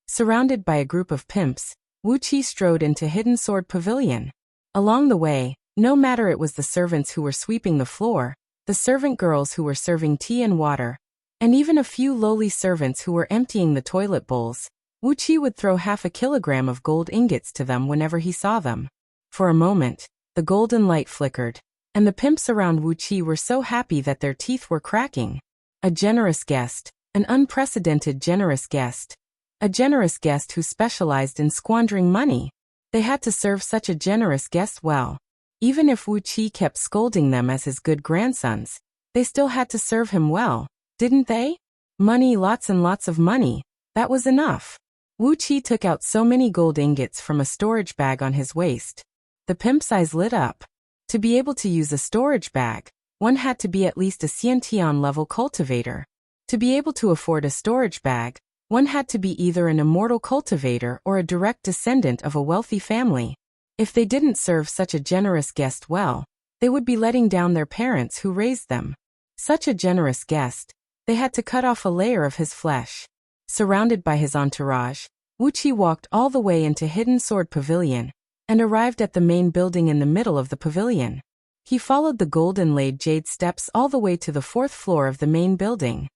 Surrounded by a group of pimps, Wuqi strode into Hidden Sword Pavilion. Along the way, no matter it was the servants who were sweeping the floor, the servant girls who were serving tea and water, and even a few lowly servants who were emptying the toilet bowls, Wuqi would throw half a kilogram of gold ingots to them whenever he saw them. For a moment, the golden light flickered, and the pimps around Wuqi were so happy that their teeth were cracking. A generous guest, an unprecedented generous guest. A generous guest who specialized in squandering money. They had to serve such a generous guest well. Even if Wuqi kept scolding them as his good grandsons, they still had to serve him well, didn't they? Money, lots and lots of money. That was enough. Wuqi took out so many gold ingots from a storage bag on his waist. The pimp's eyes lit up. To be able to use a storage bag, one had to be at least a Xiantian level cultivator. To be able to afford a storage bag, One had to be either an immortal cultivator or a direct descendant of a wealthy family. If they didn't serve such a generous guest well, they would be letting down their parents who raised them. Such a generous guest, they had to cut off a layer of his flesh. Surrounded by his entourage, Wuxia walked all the way into Hidden Sword Pavilion and arrived at the main building in the middle of the pavilion. He followed the gold-inlaid jade steps all the way to the 4th floor of the main building.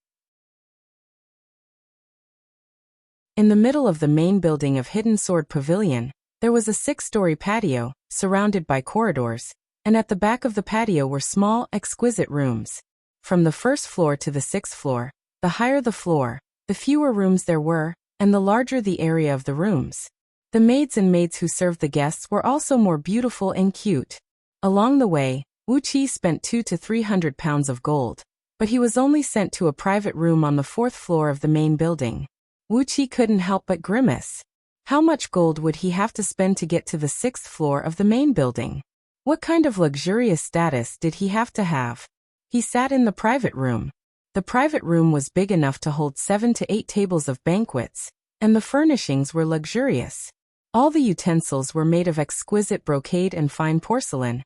In the middle of the main building of Hidden Sword Pavilion, there was a 6-story patio, surrounded by corridors, and at the back of the patio were small, exquisite rooms. From the 1st floor to the 6th floor, the higher the floor, the fewer rooms there were, and the larger the area of the rooms. The maids and maids who served the guests were also more beautiful and cute. Along the way, Wuxia spent 200 to 300 pounds of gold, but he was only sent to a private room on the 4th floor of the main building. Wuxia couldn't help but grimace. How much gold would he have to spend to get to the 6th floor of the main building? What kind of luxurious status did he have to have? He sat in the private room. The private room was big enough to hold 7 to 8 tables of banquets, and the furnishings were luxurious. All the utensils were made of exquisite brocade and fine porcelain,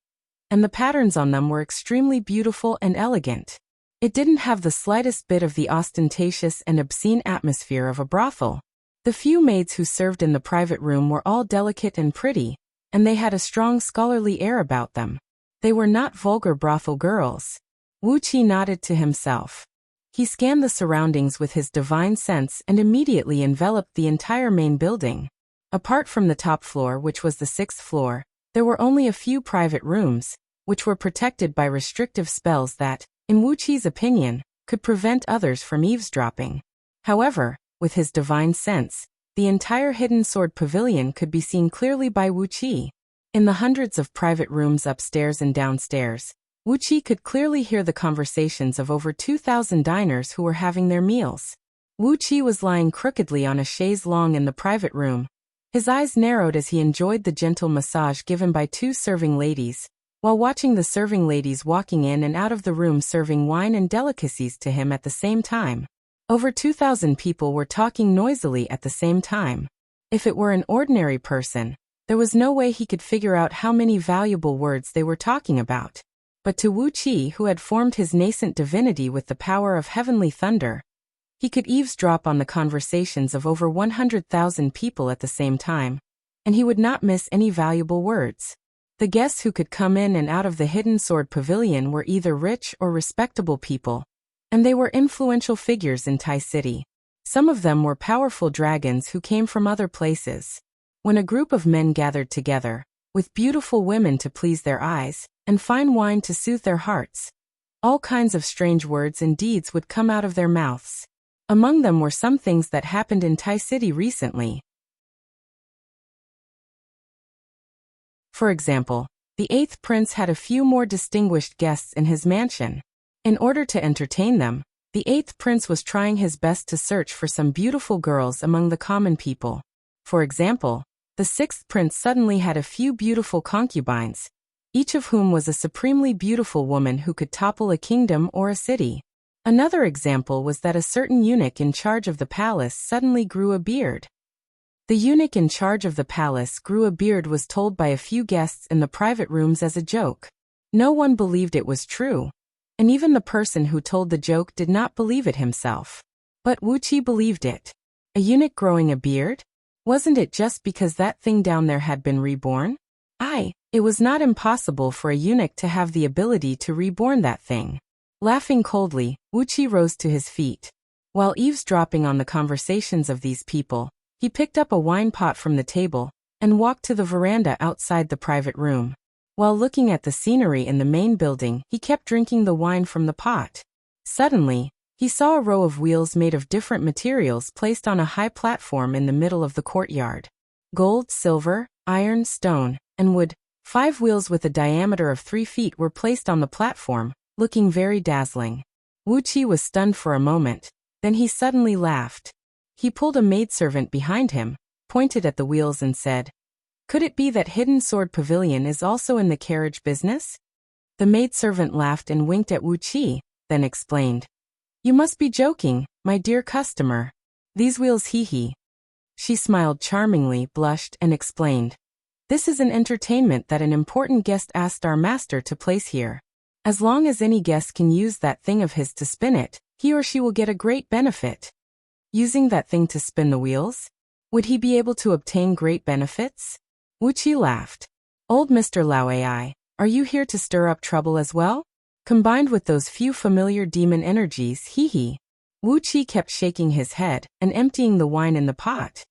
and the patterns on them were extremely beautiful and elegant. It didn't have the slightest bit of the ostentatious and obscene atmosphere of a brothel. The few maids who served in the private room were all delicate and pretty, and they had a strong scholarly air about them. They were not vulgar brothel girls. Wuxia nodded to himself. He scanned the surroundings with his divine sense and immediately enveloped the entire main building. Apart from the top floor, which was the 6th floor, there were only a few private rooms, which were protected by restrictive spells that, in Wuxia's opinion, could prevent others from eavesdropping. However, with his divine sense, the entire Hidden Sword Pavilion could be seen clearly by Wuxia. In the hundreds of private rooms upstairs and downstairs, Wuxia could clearly hear the conversations of over 2,000 diners who were having their meals. Wuxia was lying crookedly on a chaise longue in the private room. His eyes narrowed as he enjoyed the gentle massage given by 2 serving ladies, while watching the serving ladies walking in and out of the room serving wine and delicacies to him at the same time. Over 2,000 people were talking noisily at the same time. If it were an ordinary person, there was no way he could figure out how many valuable words they were talking about. But to Wuxia, who had formed his nascent divinity with the power of heavenly thunder, he could eavesdrop on the conversations of over 100,000 people at the same time, and he would not miss any valuable words. The guests who could come in and out of the Hidden Sword Pavilion were either rich or respectable people, and they were influential figures in Tai City. Some of them were powerful dragons who came from other places. When a group of men gathered together, with beautiful women to please their eyes, and fine wine to soothe their hearts, all kinds of strange words and deeds would come out of their mouths. Among them were some things that happened in Tai City recently. For example, the 8th prince had a few more distinguished guests in his mansion. In order to entertain them, the 8th prince was trying his best to search for some beautiful girls among the common people. For example, the 6th prince suddenly had a few beautiful concubines, each of whom was a supremely beautiful woman who could topple a kingdom or a city. Another example was that a certain eunuch in charge of the palace suddenly grew a beard. The eunuch in charge of the palace grew a beard was told by a few guests in the private rooms as a joke. No one believed it was true, and even the person who told the joke did not believe it himself. But Wuxia believed it. A eunuch growing a beard? Wasn't it just because that thing down there had been reborn? It was not impossible for a eunuch to have the ability to reborn that thing. Laughing coldly, Wuxia rose to his feet. While eavesdropping on the conversations of these people, he picked up a wine pot from the table and walked to the veranda outside the private room. While looking at the scenery in the main building, he kept drinking the wine from the pot. Suddenly, he saw a row of wheels made of different materials placed on a high platform in the middle of the courtyard. Gold, silver, iron, stone, and wood, 5 wheels with a diameter of 3 feet were placed on the platform, looking very dazzling. Wuxia was stunned for a moment, then he suddenly laughed. He pulled a maidservant behind him, pointed at the wheels and said, "Could it be that Hidden Sword Pavilion is also in the carriage business?" The maidservant laughed and winked at Wuxia, then explained, "You must be joking, my dear customer. These wheels hee. She smiled charmingly, blushed, and explained. This is an entertainment that an important guest asked our master to place here. As long as any guest can use that thing of his to spin it, he or she will get a great benefit. Using that thing to spin the wheels? Would he be able to obtain great benefits? Wuxia laughed. Old Mr. Lao Ai, are you here to stir up trouble as well? Combined with those few familiar demon energies, hee. Wuxia kept shaking his head and emptying the wine in the pot.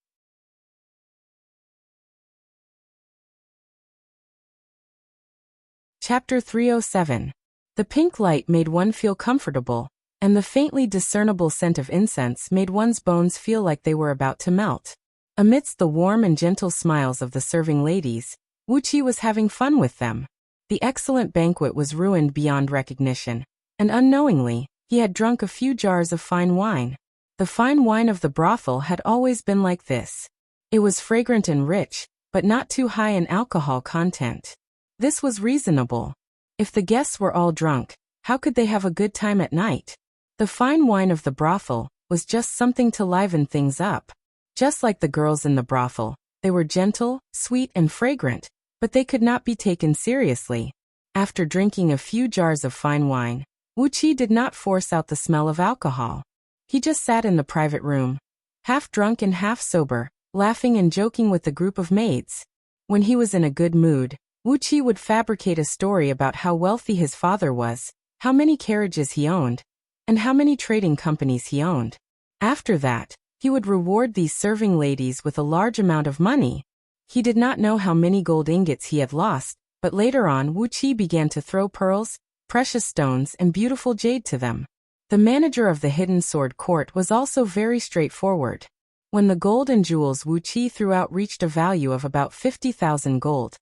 Chapter 307. The pink light made one feel comfortable, and the faintly discernible scent of incense made one's bones feel like they were about to melt. Amidst the warm and gentle smiles of the serving ladies, Wuxia was having fun with them. The excellent banquet was ruined beyond recognition, and unknowingly, he had drunk a few jars of fine wine. The fine wine of the brothel had always been like this. It was fragrant and rich, but not too high in alcohol content. This was reasonable. If the guests were all drunk, how could they have a good time at night? The fine wine of the brothel was just something to liven things up. Just like the girls in the brothel, they were gentle, sweet, and fragrant, but they could not be taken seriously. After drinking a few jars of fine wine, Wuxia did not force out the smell of alcohol. He just sat in the private room, half drunk and half sober, laughing and joking with the group of maids. When he was in a good mood, Wuxia would fabricate a story about how wealthy his father was, how many carriages he owned, and how many trading companies he owned. After that, he would reward these serving ladies with a large amount of money. He did not know how many gold ingots he had lost, but later on Wuxia began to throw pearls, precious stones, and beautiful jade to them. The manager of the Hidden Sword Court was also very straightforward. When the gold and jewels Wuxia threw out reached a value of about 50,000 gold,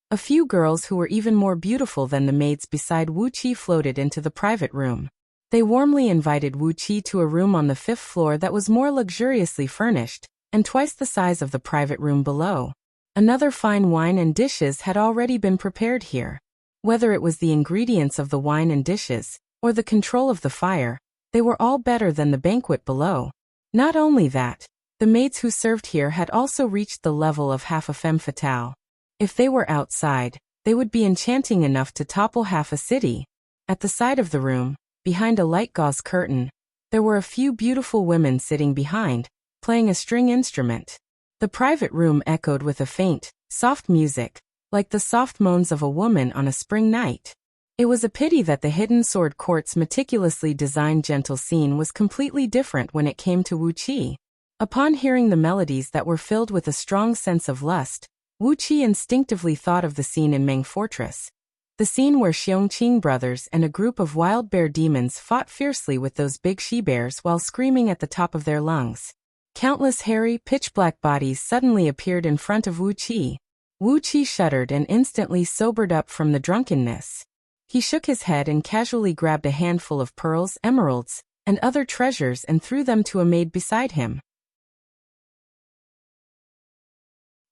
a few girls who were even more beautiful than the maids beside Wuxia floated into the private room. They warmly invited Wuxia to a room on the 5th floor that was more luxuriously furnished, and twice the size of the private room below. Another fine wine and dishes had already been prepared here. Whether it was the ingredients of the wine and dishes, or the control of the fire, they were all better than the banquet below. Not only that, the maids who served here had also reached the level of half a femme fatale. If they were outside, they would be enchanting enough to topple half a city. At the side of the room, behind a light gauze curtain, there were a few beautiful women sitting behind, playing a string instrument. The private room echoed with a faint, soft music, like the soft moans of a woman on a spring night. It was a pity that the Hidden Sword Court's meticulously designed gentle scene was completely different when it came to Wuxia. Upon hearing the melodies that were filled with a strong sense of lust, Wuxia instinctively thought of the scene in Meng Fortress. The scene where Xiongqing brothers and a group of wild bear demons fought fiercely with those big she-bears while screaming at the top of their lungs. Countless hairy, pitch-black bodies suddenly appeared in front of Wuxia. Wuxia shuddered and instantly sobered up from the drunkenness. He shook his head and casually grabbed a handful of pearls, emeralds, and other treasures and threw them to a maid beside him.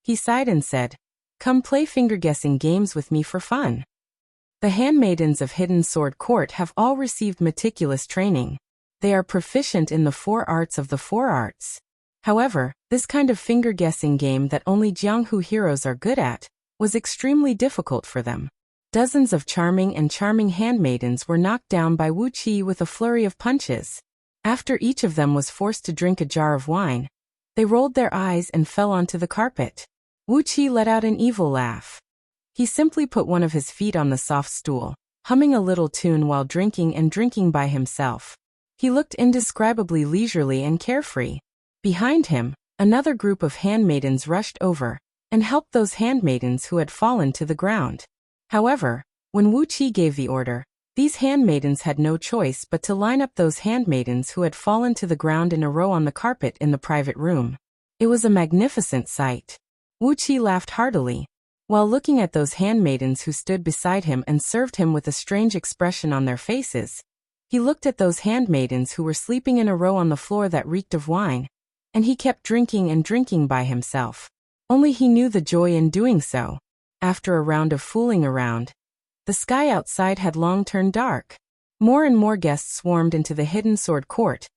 He sighed and said, "Come play finger-guessing games with me for fun." The handmaidens of Hidden Sword Court have all received meticulous training. They are proficient in the 4 arts of the 4 arts. However, this kind of finger-guessing game that only Jianghu heroes are good at was extremely difficult for them. Dozens of charming handmaidens were knocked down by Wuxia with a flurry of punches. After each of them was forced to drink a jar of wine, they rolled their eyes and fell onto the carpet. Wuxia let out an evil laugh. He simply put one of his feet on the soft stool, humming a little tune while drinking by himself. He looked indescribably leisurely and carefree. Behind him, another group of handmaidens rushed over and helped those handmaidens who had fallen to the ground. However, when Wuxia gave the order, these handmaidens had no choice but to line up those handmaidens who had fallen to the ground in a row on the carpet in the private room. It was a magnificent sight. Wuxia laughed heartily, while looking at those handmaidens who stood beside him and served him with a strange expression on their faces. He looked at those handmaidens who were sleeping in a row on the floor that reeked of wine, and he kept drinking by himself. Only he knew the joy in doing so. After a round of fooling around, the sky outside had long turned dark. More and more guests swarmed into the Hidden Sword Court,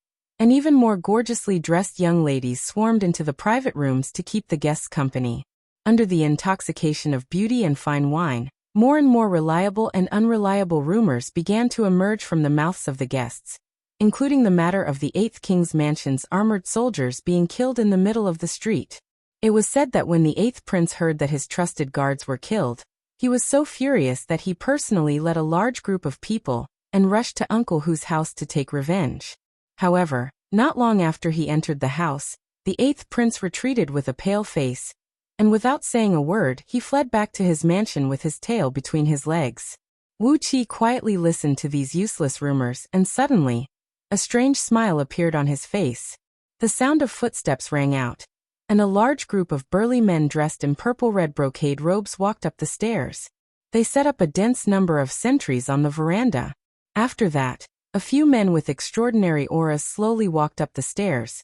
and even more gorgeously dressed young ladies swarmed into the private rooms to keep the guests company. Under the intoxication of beauty and fine wine, more and more reliable and unreliable rumors began to emerge from the mouths of the guests, including the matter of the 8th King's Mansion's armored soldiers being killed in the middle of the street. It was said that when the 8th Prince heard that his trusted guards were killed, he was so furious that he personally led a large group of people and rushed to Uncle Hu's house to take revenge. However, not long after he entered the house, the 8th Prince retreated with a pale face, and without saying a word, he fled back to his mansion with his tail between his legs. Wuxia quietly listened to these useless rumors, and suddenly, a strange smile appeared on his face. The sound of footsteps rang out, and a large group of burly men dressed in purple-red brocade robes walked up the stairs. They set up a dense number of sentries on the veranda. After that, a few men with extraordinary auras slowly walked up the stairs,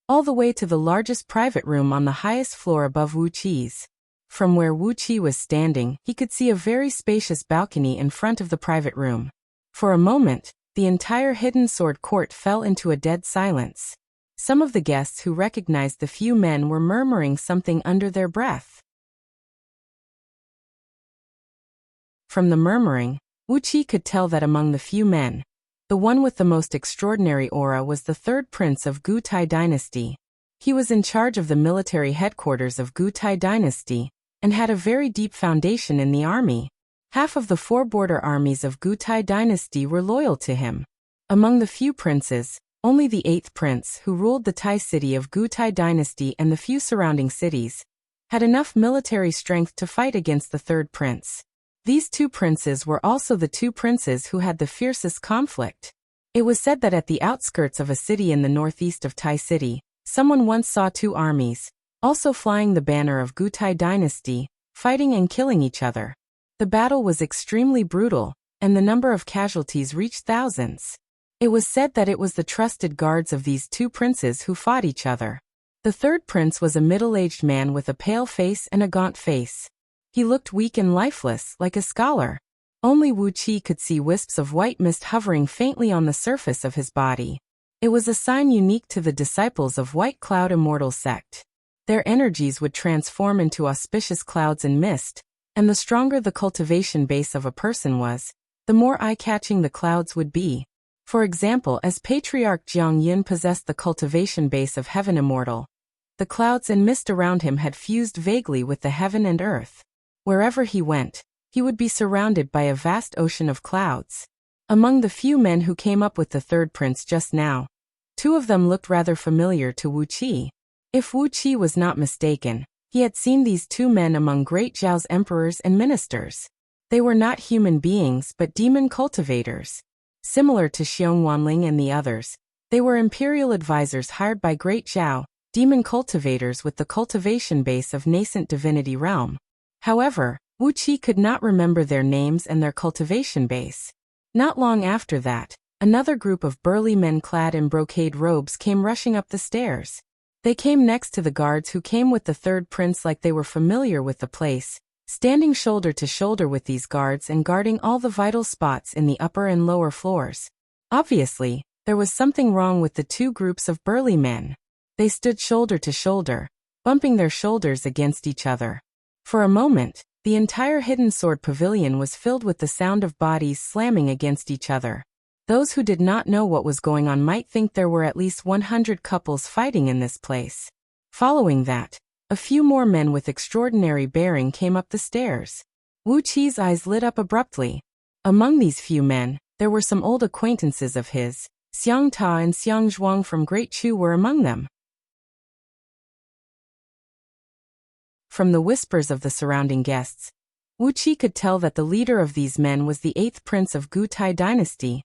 all the way to the largest private room on the highest floor above Wuxia's. From where Wuxia was standing, he could see a very spacious balcony in front of the private room. For a moment, the entire hidden sword court fell into a dead silence. Some of the guests who recognized the few men were murmuring something under their breath. From the murmuring, Wuxia could tell that among the few men, the one with the most extraordinary aura was the 3rd Prince of Gutai Dynasty. He was in charge of the military headquarters of Gutai Dynasty, and had a very deep foundation in the army. Half of the 4 border armies of Gutai Dynasty were loyal to him. Among the few princes, only the 8th Prince, who ruled the Thai city of Gutai Dynasty and the few surrounding cities, had enough military strength to fight against the 3rd Prince. These 2 princes were also the 2 princes who had the fiercest conflict. It was said that at the outskirts of a city in the northeast of Thai City, someone once saw 2 armies, also flying the banner of Gutai Dynasty, fighting and killing each other. The battle was extremely brutal, and the number of casualties reached thousands. It was said that it was the trusted guards of these 2 princes who fought each other. The 3rd Prince was a middle-aged man with a pale face and a gaunt face. He looked weak and lifeless, like a scholar. Only Wuxia could see wisps of white mist hovering faintly on the surface of his body. It was a sign unique to the disciples of White Cloud Immortal sect. Their energies would transform into auspicious clouds and mist, and the stronger the cultivation base of a person was, the more eye-catching the clouds would be. For example, as Patriarch Jiang Yin possessed the cultivation base of Heaven Immortal, the clouds and mist around him had fused vaguely with the heaven and earth. Wherever he went, he would be surrounded by a vast ocean of clouds. Among the few men who came up with the 3rd Prince just now, 2 of them looked rather familiar to Wuxia. If Wuxia was not mistaken, he had seen these 2 men among Great Zhao's emperors and ministers. They were not human beings but demon cultivators. Similar to Xiong Wanling and the others, they were imperial advisors hired by Great Zhao, demon cultivators with the cultivation base of nascent divinity realm. However, Wuxia could not remember their names and their cultivation base. Not long after that, another group of burly men clad in brocade robes came rushing up the stairs. They came next to the guards who came with the 3rd Prince like they were familiar with the place, standing shoulder to shoulder with these guards and guarding all the vital spots in the upper and lower floors. Obviously, there was something wrong with the 2 groups of burly men. They stood shoulder to shoulder, bumping their shoulders against each other. For a moment, the entire hidden sword pavilion was filled with the sound of bodies slamming against each other. Those who did not know what was going on might think there were at least 100 couples fighting in this place. Following that, a few more men with extraordinary bearing came up the stairs. Wuqi's eyes lit up abruptly. Among these few men, there were some old acquaintances of his. Xiang Ta and Xiang Zhuang from Great Chu were among them. From the whispers of the surrounding guests, Wuxia could tell that the leader of these men was the 8th Prince of Gutai Dynasty,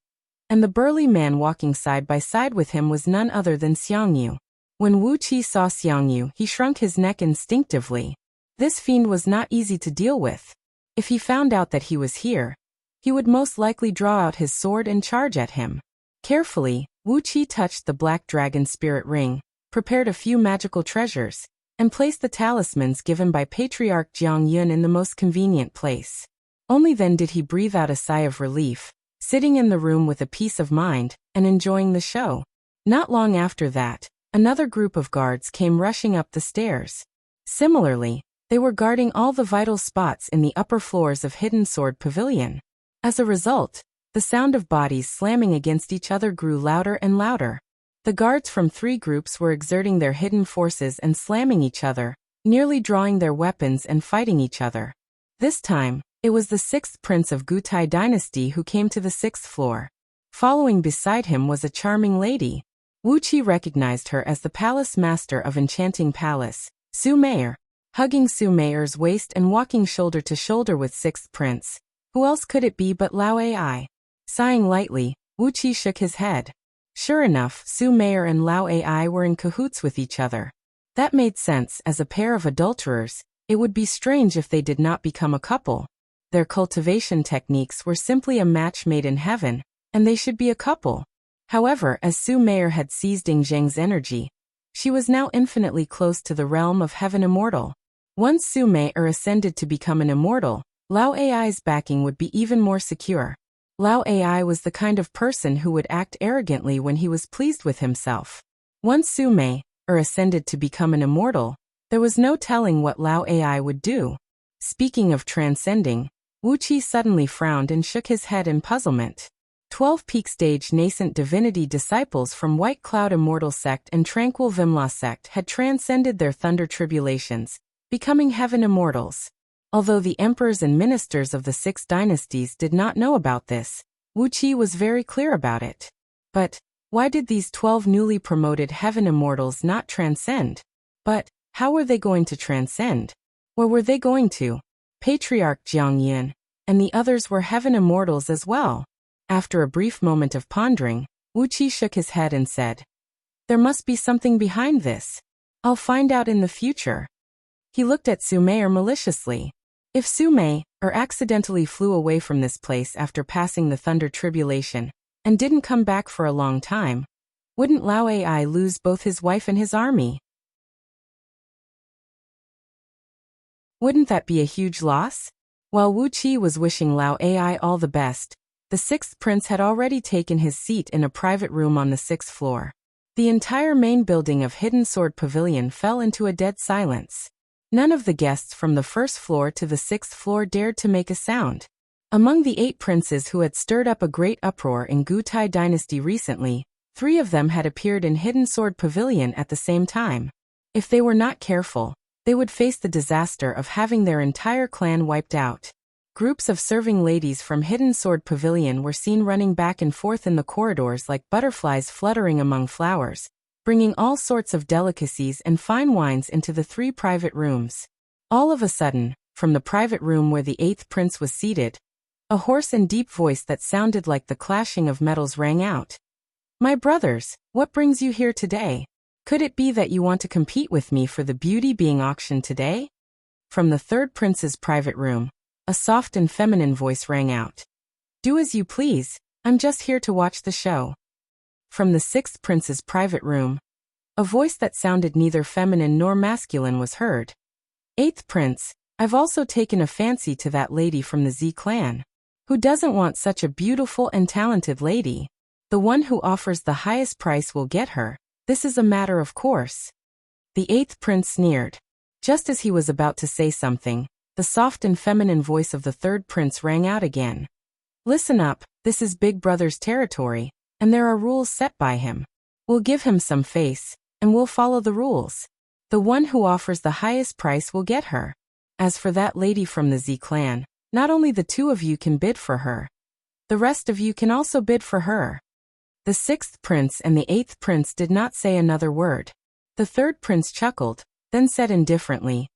and the burly man walking side by side with him was none other than Xiangyu. When Wuxia saw Xiangyu, he shrunk his neck instinctively. This fiend was not easy to deal with. If he found out that he was here, he would most likely draw out his sword and charge at him. Carefully, Wuxia touched the black dragon spirit ring, prepared a few magical treasures, and placed the talismans given by Patriarch Jiang Yun in the most convenient place. Only then did he breathe out a sigh of relief, sitting in the room with a peace of mind, and enjoying the show. Not long after that, another group of guards came rushing up the stairs. Similarly, they were guarding all the vital spots in the upper floors of Hidden Sword Pavilion. As a result, the sound of bodies slamming against each other grew louder and louder. The guards from 3 groups were exerting their hidden forces and slamming each other, nearly drawing their weapons and fighting each other. This time, it was the 6th prince of Gutai dynasty who came to the 6th floor. Following beside him was a charming lady. Wuxia recognized her as the palace master of Enchanting Palace, Su Meier. Hugging Su Meier's waist and walking shoulder to shoulder with 6th prince. Who else could it be but Lao Ai? Sighing lightly, Wuxia shook his head. Sure enough, Su Meier and Lao Ai were in cahoots with each other. That made sense. As a pair of adulterers, it would be strange if they did not become a couple. Their cultivation techniques were simply a match made in heaven, and they should be a couple. However, as Su Meier had seized Ying Zheng's energy, she was now infinitely close to the realm of heaven immortal. Once Su Meier ascended to become an immortal, Lao Ai's backing would be even more secure. Lao Ai was the kind of person who would act arrogantly when he was pleased with himself. Once Su Meier ascended to become an immortal, there was no telling what Lao Ai would do. Speaking of transcending, Wuxia suddenly frowned and shook his head in puzzlement. 12 peak stage nascent divinity disciples from White Cloud Immortal Sect and Tranquil Vimla Sect had transcended their thunder tribulations, becoming heaven immortals. Although the emperors and ministers of the 6 dynasties did not know about this, Wuxia was very clear about it. But why did these 12 newly promoted heaven immortals not transcend? But how were they going to transcend? Where were they going to? Patriarch Jiangyan and the others were heaven immortals as well. After a brief moment of pondering, Wuxia shook his head and said, "There must be something behind this. I'll find out in the future." He looked at Su Meier maliciously. If Su Meier accidentally flew away from this place after passing the thunder tribulation and didn't come back for a long time, wouldn't Lao Ai lose both his wife and his army? Wouldn't that be a huge loss? While Wuxia was wishing Lao Ai all the best, the 6th prince had already taken his seat in a private room on the 6th floor. The entire main building of Hidden Sword Pavilion fell into a dead silence. None of the guests from the 1st floor to the 6th floor dared to make a sound. Among the 8 princes who had stirred up a great uproar in Gutai dynasty recently, 3 of them had appeared in Hidden Sword Pavilion at the same time. If they were not careful, they would face the disaster of having their entire clan wiped out. Groups of serving ladies from Hidden Sword Pavilion were seen running back and forth in the corridors like butterflies fluttering among flowers, bringing all sorts of delicacies and fine wines into the 3 private rooms. All of a sudden, from the private room where the 8th prince was seated, a hoarse and deep voice that sounded like the clashing of metals rang out. "My brothers, what brings you here today? Could it be that you want to compete with me for the beauty being auctioned today?" From the 3rd prince's private room, a soft and feminine voice rang out. "Do as you please, I'm just here to watch the show." From the 6th prince's private room, a voice that sounded neither feminine nor masculine was heard. "8th prince, I've also taken a fancy to that lady from the Z clan. Who doesn't want such a beautiful and talented lady? The one who offers the highest price will get her. This is a matter of course." The 8th prince sneered. Just as he was about to say something, the soft and feminine voice of the 3rd prince rang out again. "Listen up, this is Big Brother's territory, and there are rules set by him. We'll give him some face, and we'll follow the rules. The one who offers the highest price will get her. As for that lady from the Z clan, not only the 2 of you can bid for her. The rest of you can also bid for her." The 6th prince and the 8th prince did not say another word. The 3rd prince chuckled, then said indifferently,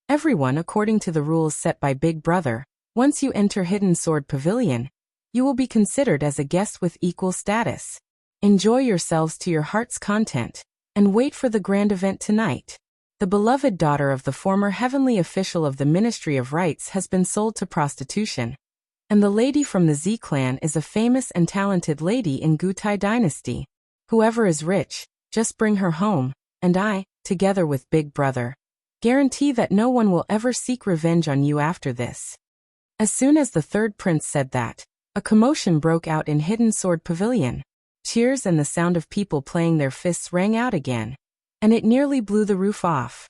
"Everyone according to the rules set by Big Brother, once you enter Hidden Sword Pavilion, you will be considered as a guest with equal status. Enjoy yourselves to your heart's content, and wait for the grand event tonight. The beloved daughter of the former heavenly official of the Ministry of Rights has been sold to prostitution. And the lady from the Z clan is a famous and talented lady in Gutai dynasty. Whoever is rich, just bring her home, and I, together with Big Brother, guarantee that no one will ever seek revenge on you after this." As soon as the 3rd prince said that, a commotion broke out in Hidden Sword Pavilion. Cheers and the sound of people playing their fists rang out again, and it nearly blew the roof off.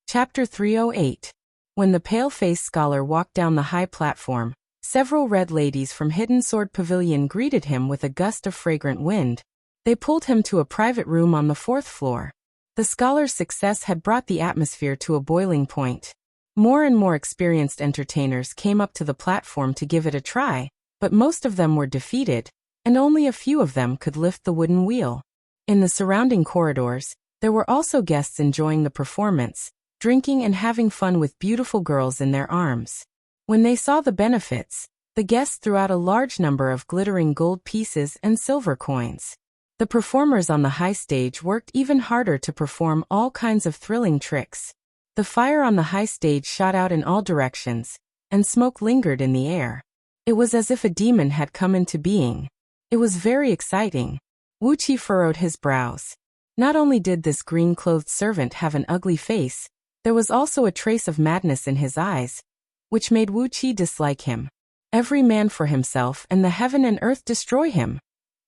Chapter 308. When the pale-faced scholar walked down the high platform, several red ladies from Hidden Sword Pavilion greeted him with a gust of fragrant wind. They pulled him to a private room on the 4th floor. The scholar's success had brought the atmosphere to a boiling point. More and more experienced entertainers came up to the platform to give it a try, but most of them were defeated, and only a few of them could lift the wooden wheel. In the surrounding corridors, there were also guests enjoying the performance, drinking and having fun with beautiful girls in their arms. When they saw the benefits, the guests threw out a large number of glittering gold pieces and silver coins. The performers on the high stage worked even harder to perform all kinds of thrilling tricks. The fire on the high stage shot out in all directions, and smoke lingered in the air. It was as if a demon had come into being. It was very exciting. Wuxia furrowed his brows. Not only did this green-clothed servant have an ugly face, there was also a trace of madness in his eyes, which made Wuxia dislike him. "Every man for himself and the heaven and earth destroy him,"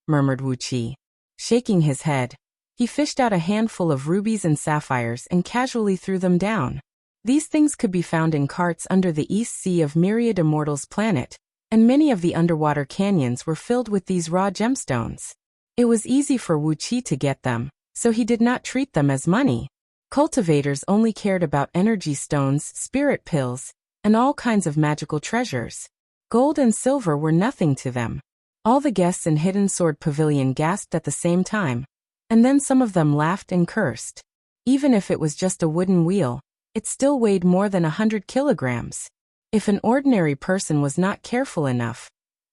murmured Wuxia. Shaking his head, he fished out a handful of rubies and sapphires and casually threw them down. These things could be found in carts under the East Sea of Myriad Immortals planet, and many of the underwater canyons were filled with these raw gemstones. It was easy for Wuxia to get them, so he did not treat them as money. Cultivators only cared about energy stones, spirit pills, and all kinds of magical treasures. Gold and silver were nothing to them. All the guests in Hidden Sword Pavilion gasped at the same time, and then some of them laughed and cursed. Even if it was just a wooden wheel, it still weighed more than 100 kilograms. If an ordinary person was not careful enough,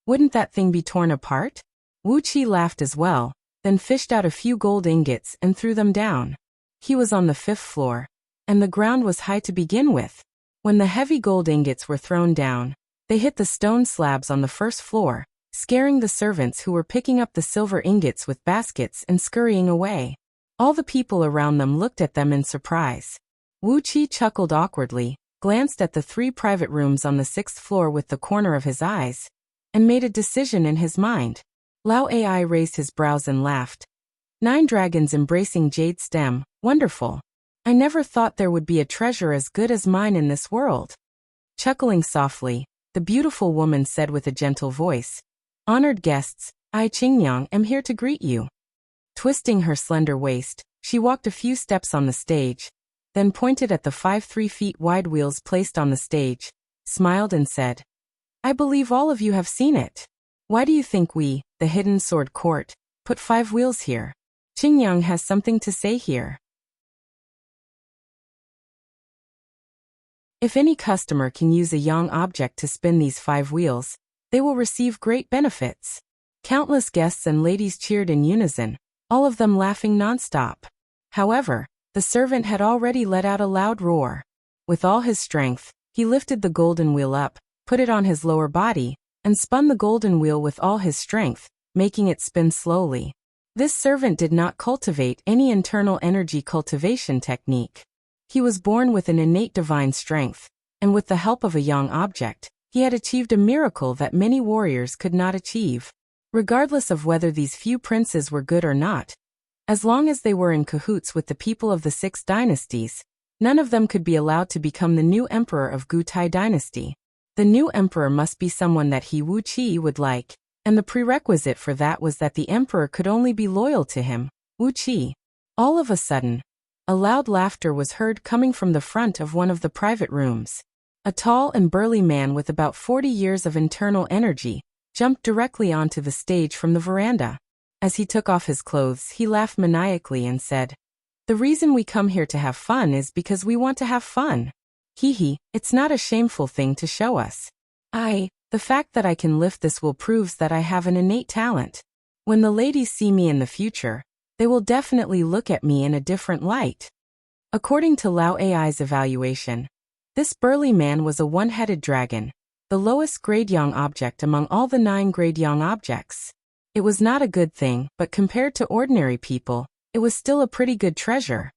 wouldn't that thing be torn apart? Wuxia laughed as well, then fished out a few gold ingots and threw them down. He was on the 5th floor, and the ground was high to begin with. When the heavy gold ingots were thrown down, they hit the stone slabs on the 1st floor, scaring the servants who were picking up the silver ingots with baskets and scurrying away. All the people around them looked at them in surprise. Wuxia chuckled awkwardly, glanced at the 3 private rooms on the 6th floor with the corner of his eyes, and made a decision in his mind. Lao Ai raised his brows and laughed. 9 dragons embracing jade stem, wonderful. I never thought there would be a treasure as good as mine in this world. Chuckling softly, the beautiful woman said with a gentle voice, "Honored guests, I Qingyang am here to greet you." Twisting her slender waist, she walked a few steps on the stage, then pointed at the 5 3-feet wide wheels placed on the stage, smiled and said, "I believe all of you have seen it. Why do you think we, the Hidden Sword Court, put 5 wheels here? Qingyang has something to say here. If any customer can use a Yang object to spin these 5 wheels, they will receive great benefits." Countless guests and ladies cheered in unison, all of them laughing nonstop. However, the servant had already let out a loud roar. With all his strength, he lifted the golden wheel up, put it on his lower body, and spun the golden wheel with all his strength, making it spin slowly. This servant did not cultivate any internal energy cultivation technique. He was born with an innate divine strength, and with the help of a Yang object, he had achieved a miracle that many warriors could not achieve. Regardless of whether these few princes were good or not, as long as they were in cahoots with the people of the 6 dynasties, none of them could be allowed to become the new emperor of Gutai dynasty. The new emperor must be someone that he Wuxia would like, and the prerequisite for that was that the emperor could only be loyal to him, Wuxia. All of a sudden, a loud laughter was heard coming from the front of one of the private rooms. A tall and burly man with about 40 years of internal energy jumped directly onto the stage from the veranda. As he took off his clothes, he laughed maniacally and said, "The reason we come here to have fun is because we want to have fun. Hee, it's not a shameful thing to show us. The fact that I can lift this will proves that I have an innate talent. When the ladies see me in the future, they will definitely look at me in a different light." According to Lao Ai's evaluation, this burly man was a one-headed dragon, the lowest grade Yang object among all the 9 grade Yang objects. It was not a good thing, but compared to ordinary people, it was still a pretty good treasure.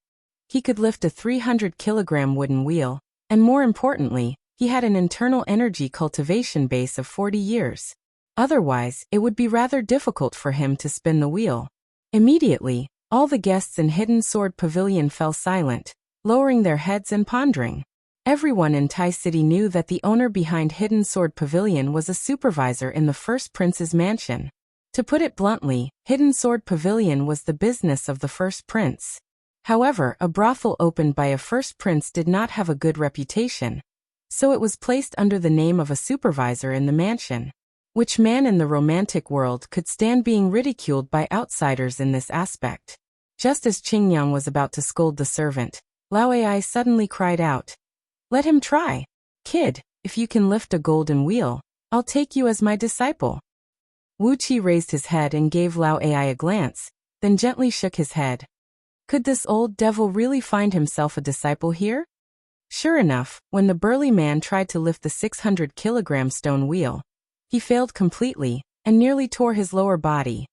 He could lift a 300-kilogram wooden wheel, and more importantly, He had an internal energy cultivation base of 40 years. Otherwise, it would be rather difficult for him to spin the wheel. Immediately, all the guests in Hidden Sword Pavilion fell silent, lowering their heads and pondering. Everyone in Tai City knew that the owner behind Hidden Sword Pavilion was a supervisor in the first prince's mansion. To put it bluntly, Hidden Sword Pavilion was the business of the first prince. However, a brothel opened by a first prince did not have a good reputation, so it was placed under the name of a supervisor in the mansion. Which man in the romantic world could stand being ridiculed by outsiders in this aspect? Just as Qingyang was about to scold the servant, Lao Ai suddenly cried out, "Let him try. Kid, if you can lift a golden wheel, I'll take you as my disciple." Wuxia raised his head and gave Lao Ai a glance, then gently shook his head. Could this old devil really find himself a disciple here? Sure enough, when the burly man tried to lift the 600-kilogram stone wheel, he failed completely and nearly tore his lower body.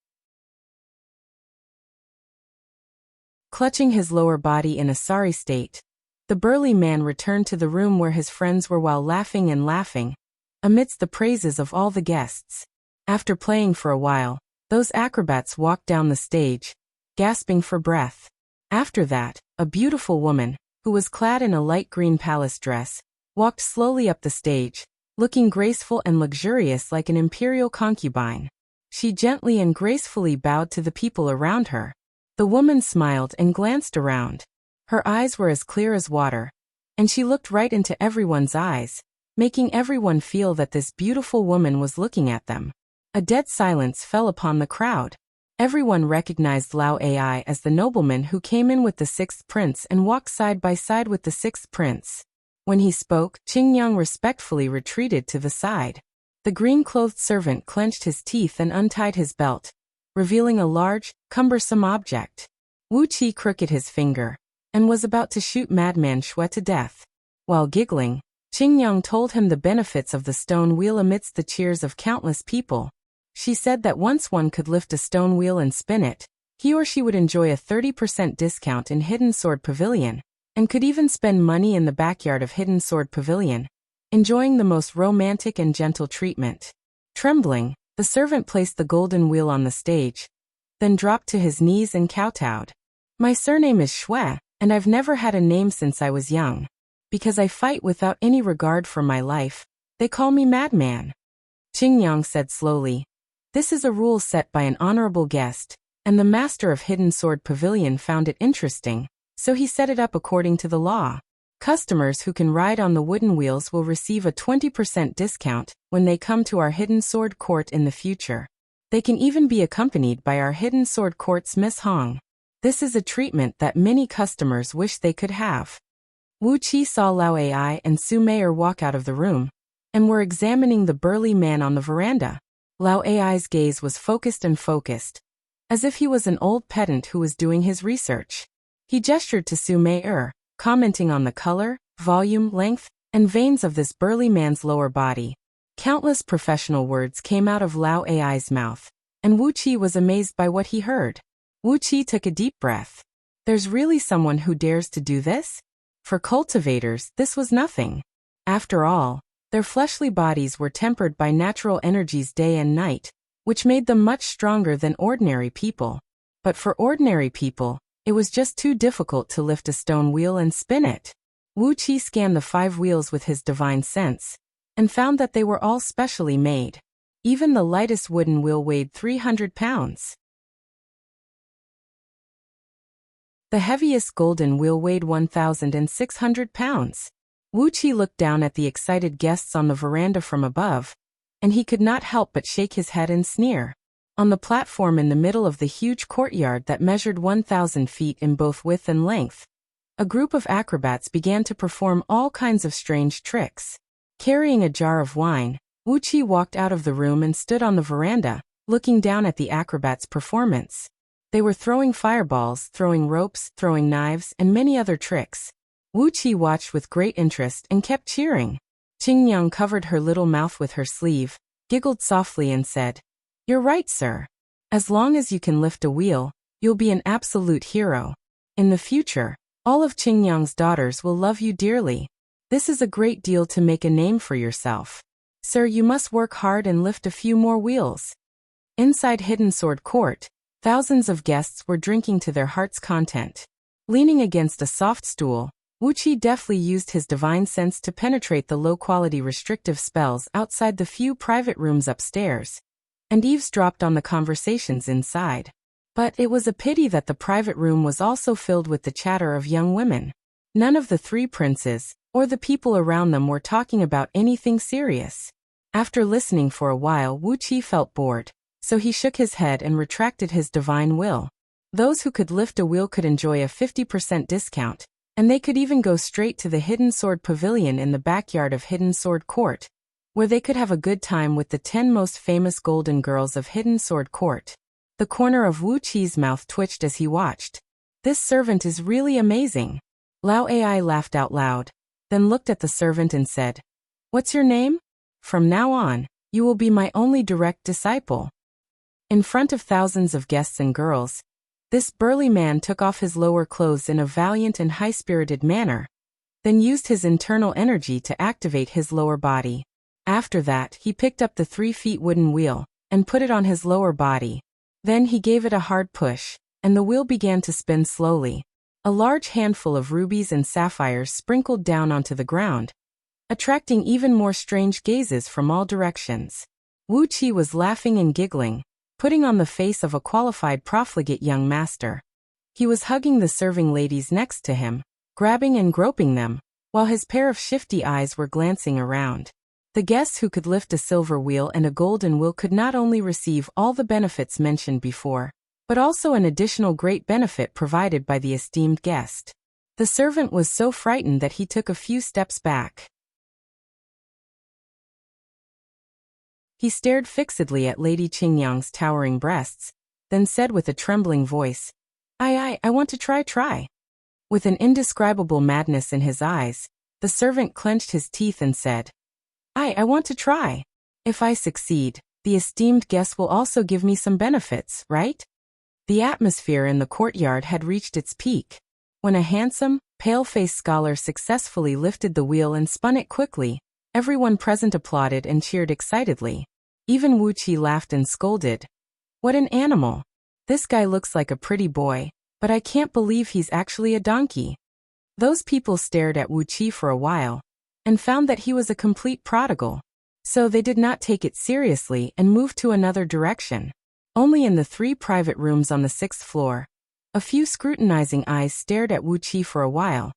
Clutching his lower body in a sorry state, the burly man returned to the room where his friends were while laughing and laughing, amidst the praises of all the guests. After playing for a while, those acrobats walked down the stage, gasping for breath. After that, a beautiful woman, who was clad in a light green palace dress, walked slowly up the stage, looking graceful and luxurious like an imperial concubine. She gently and gracefully bowed to the people around her. The woman smiled and glanced around. Her eyes were as clear as water, and she looked right into everyone's eyes, making everyone feel that this beautiful woman was looking at them. A dead silence fell upon the crowd. Everyone recognized Lao Ai as the nobleman who came in with the sixth prince and walked side by side with the sixth prince. When he spoke, Qingyang respectfully retreated to the side. The green-clothed servant clenched his teeth and untied his belt, revealing a large, cumbersome object. Wuxia crooked his finger and was about to shoot Madman Shui to death. While giggling, Qingyang told him the benefits of the stone wheel amidst the cheers of countless people. She said that once one could lift a stone wheel and spin it, he or she would enjoy a 30% discount in Hidden Sword Pavilion, and could even spend money in the backyard of Hidden Sword Pavilion, enjoying the most romantic and gentle treatment. Trembling, the servant placed the golden wheel on the stage, then dropped to his knees and kowtowed. "My surname is Shui, and I've never had a name since I was young. Because I fight without any regard for my life, they call me Madman." Qingyang said slowly, "This is a rule set by an honorable guest, and the master of Hidden Sword Pavilion found it interesting, so he set it up according to the law. Customers who can ride on the wooden wheels will receive a 20% discount when they come to our Hidden Sword Court in the future. They can even be accompanied by our Hidden Sword Court's Miss Hong. This is a treatment that many customers wish they could have." Wuxia saw Lao Ai and Su Meier walk out of the room, and were examining the burly man on the veranda. Lao Ai's gaze was focused, as if he was an old pedant who was doing his research. He gestured to Su Meier, commenting on the color, volume, length, and veins of this burly man's lower body. Countless professional words came out of Lao Ai's mouth, and Wuxia was amazed by what he heard. Wuxia took a deep breath. There's really someone who dares to do this? For cultivators, this was nothing. After all, their fleshly bodies were tempered by natural energies day and night, which made them much stronger than ordinary people. But for ordinary people, it was just too difficult to lift a stone wheel and spin it. Wuxia scanned the 5 wheels with his divine sense, and found that they were all specially made. Even the lightest wooden wheel weighed 300 pounds. The heaviest golden wheel weighed 1,600 pounds. Wuxia looked down at the excited guests on the veranda from above, and he could not help but shake his head and sneer. On the platform in the middle of the huge courtyard that measured 1,000 feet in both width and length, a group of acrobats began to perform all kinds of strange tricks. Carrying a jar of wine, Wuxia walked out of the room and stood on the veranda, looking down at the acrobats' performance. They were throwing fireballs, throwing ropes, throwing knives, and many other tricks. Wuxia watched with great interest and kept cheering. Qingyang covered her little mouth with her sleeve, giggled softly and said, "You're right, sir. As long as you can lift a wheel, you'll be an absolute hero. In the future, all of Qingyang's daughters will love you dearly." This is a great deal to make a name for yourself. Sir, you must work hard and lift a few more wheels. Inside Hidden Sword Court, thousands of guests were drinking to their heart's content. Leaning against a soft stool, Wuxia deftly used his divine sense to penetrate the low-quality restrictive spells outside the few private rooms upstairs, and eavesdropped on the conversations inside. But it was a pity that the private room was also filled with the chatter of young women. None of the three princes, or the people around them, were talking about anything serious. After listening for a while, Wuxia felt bored, so he shook his head and retracted his divine will. Those who could lift a wheel could enjoy a 50% discount, and they could even go straight to the Hidden Sword Pavilion in the backyard of Hidden Sword Court, where they could have a good time with the 10 most famous golden girls of Hidden Sword Court. The corner of Wuqi's mouth twitched as he watched. This servant is really amazing. Lao Ai laughed out loud, then looked at the servant and said, "What's your name? From now on, you will be my only direct disciple." In front of thousands of guests and girls, this burly man took off his lower clothes in a valiant and high-spirited manner, then used his internal energy to activate his lower body. After that, he picked up the 3-foot wooden wheel and put it on his lower body. Then he gave it a hard push, and the wheel began to spin slowly. A large handful of rubies and sapphires sprinkled down onto the ground, attracting even more strange gazes from all directions. Wuxia was laughing and giggling, putting on the face of a qualified profligate young master. He was hugging the serving ladies next to him, grabbing and groping them, while his pair of shifty eyes were glancing around. The guests who could lift a silver wheel and a golden wheel could not only receive all the benefits mentioned before, but also an additional great benefit provided by the esteemed guest. The servant was so frightened that he took a few steps back. He stared fixedly at Lady Qingyang's towering breasts, then said with a trembling voice, I want to try. With an indescribable madness in his eyes, the servant clenched his teeth and said, I want to try. If I succeed, the esteemed guest will also give me some benefits, right? The atmosphere in the courtyard had reached its peak. When a handsome, pale-faced scholar successfully lifted the wheel and spun it quickly, everyone present applauded and cheered excitedly. Even Wuxia laughed and scolded. What an animal! This guy looks like a pretty boy, but I can't believe he's actually a donkey. Those people stared at Wuxia for a while, and found that he was a complete prodigal. So they did not take it seriously and moved to another direction. Only in the 3 private rooms on the 6th floor, a few scrutinizing eyes stared at Wuxia for a while,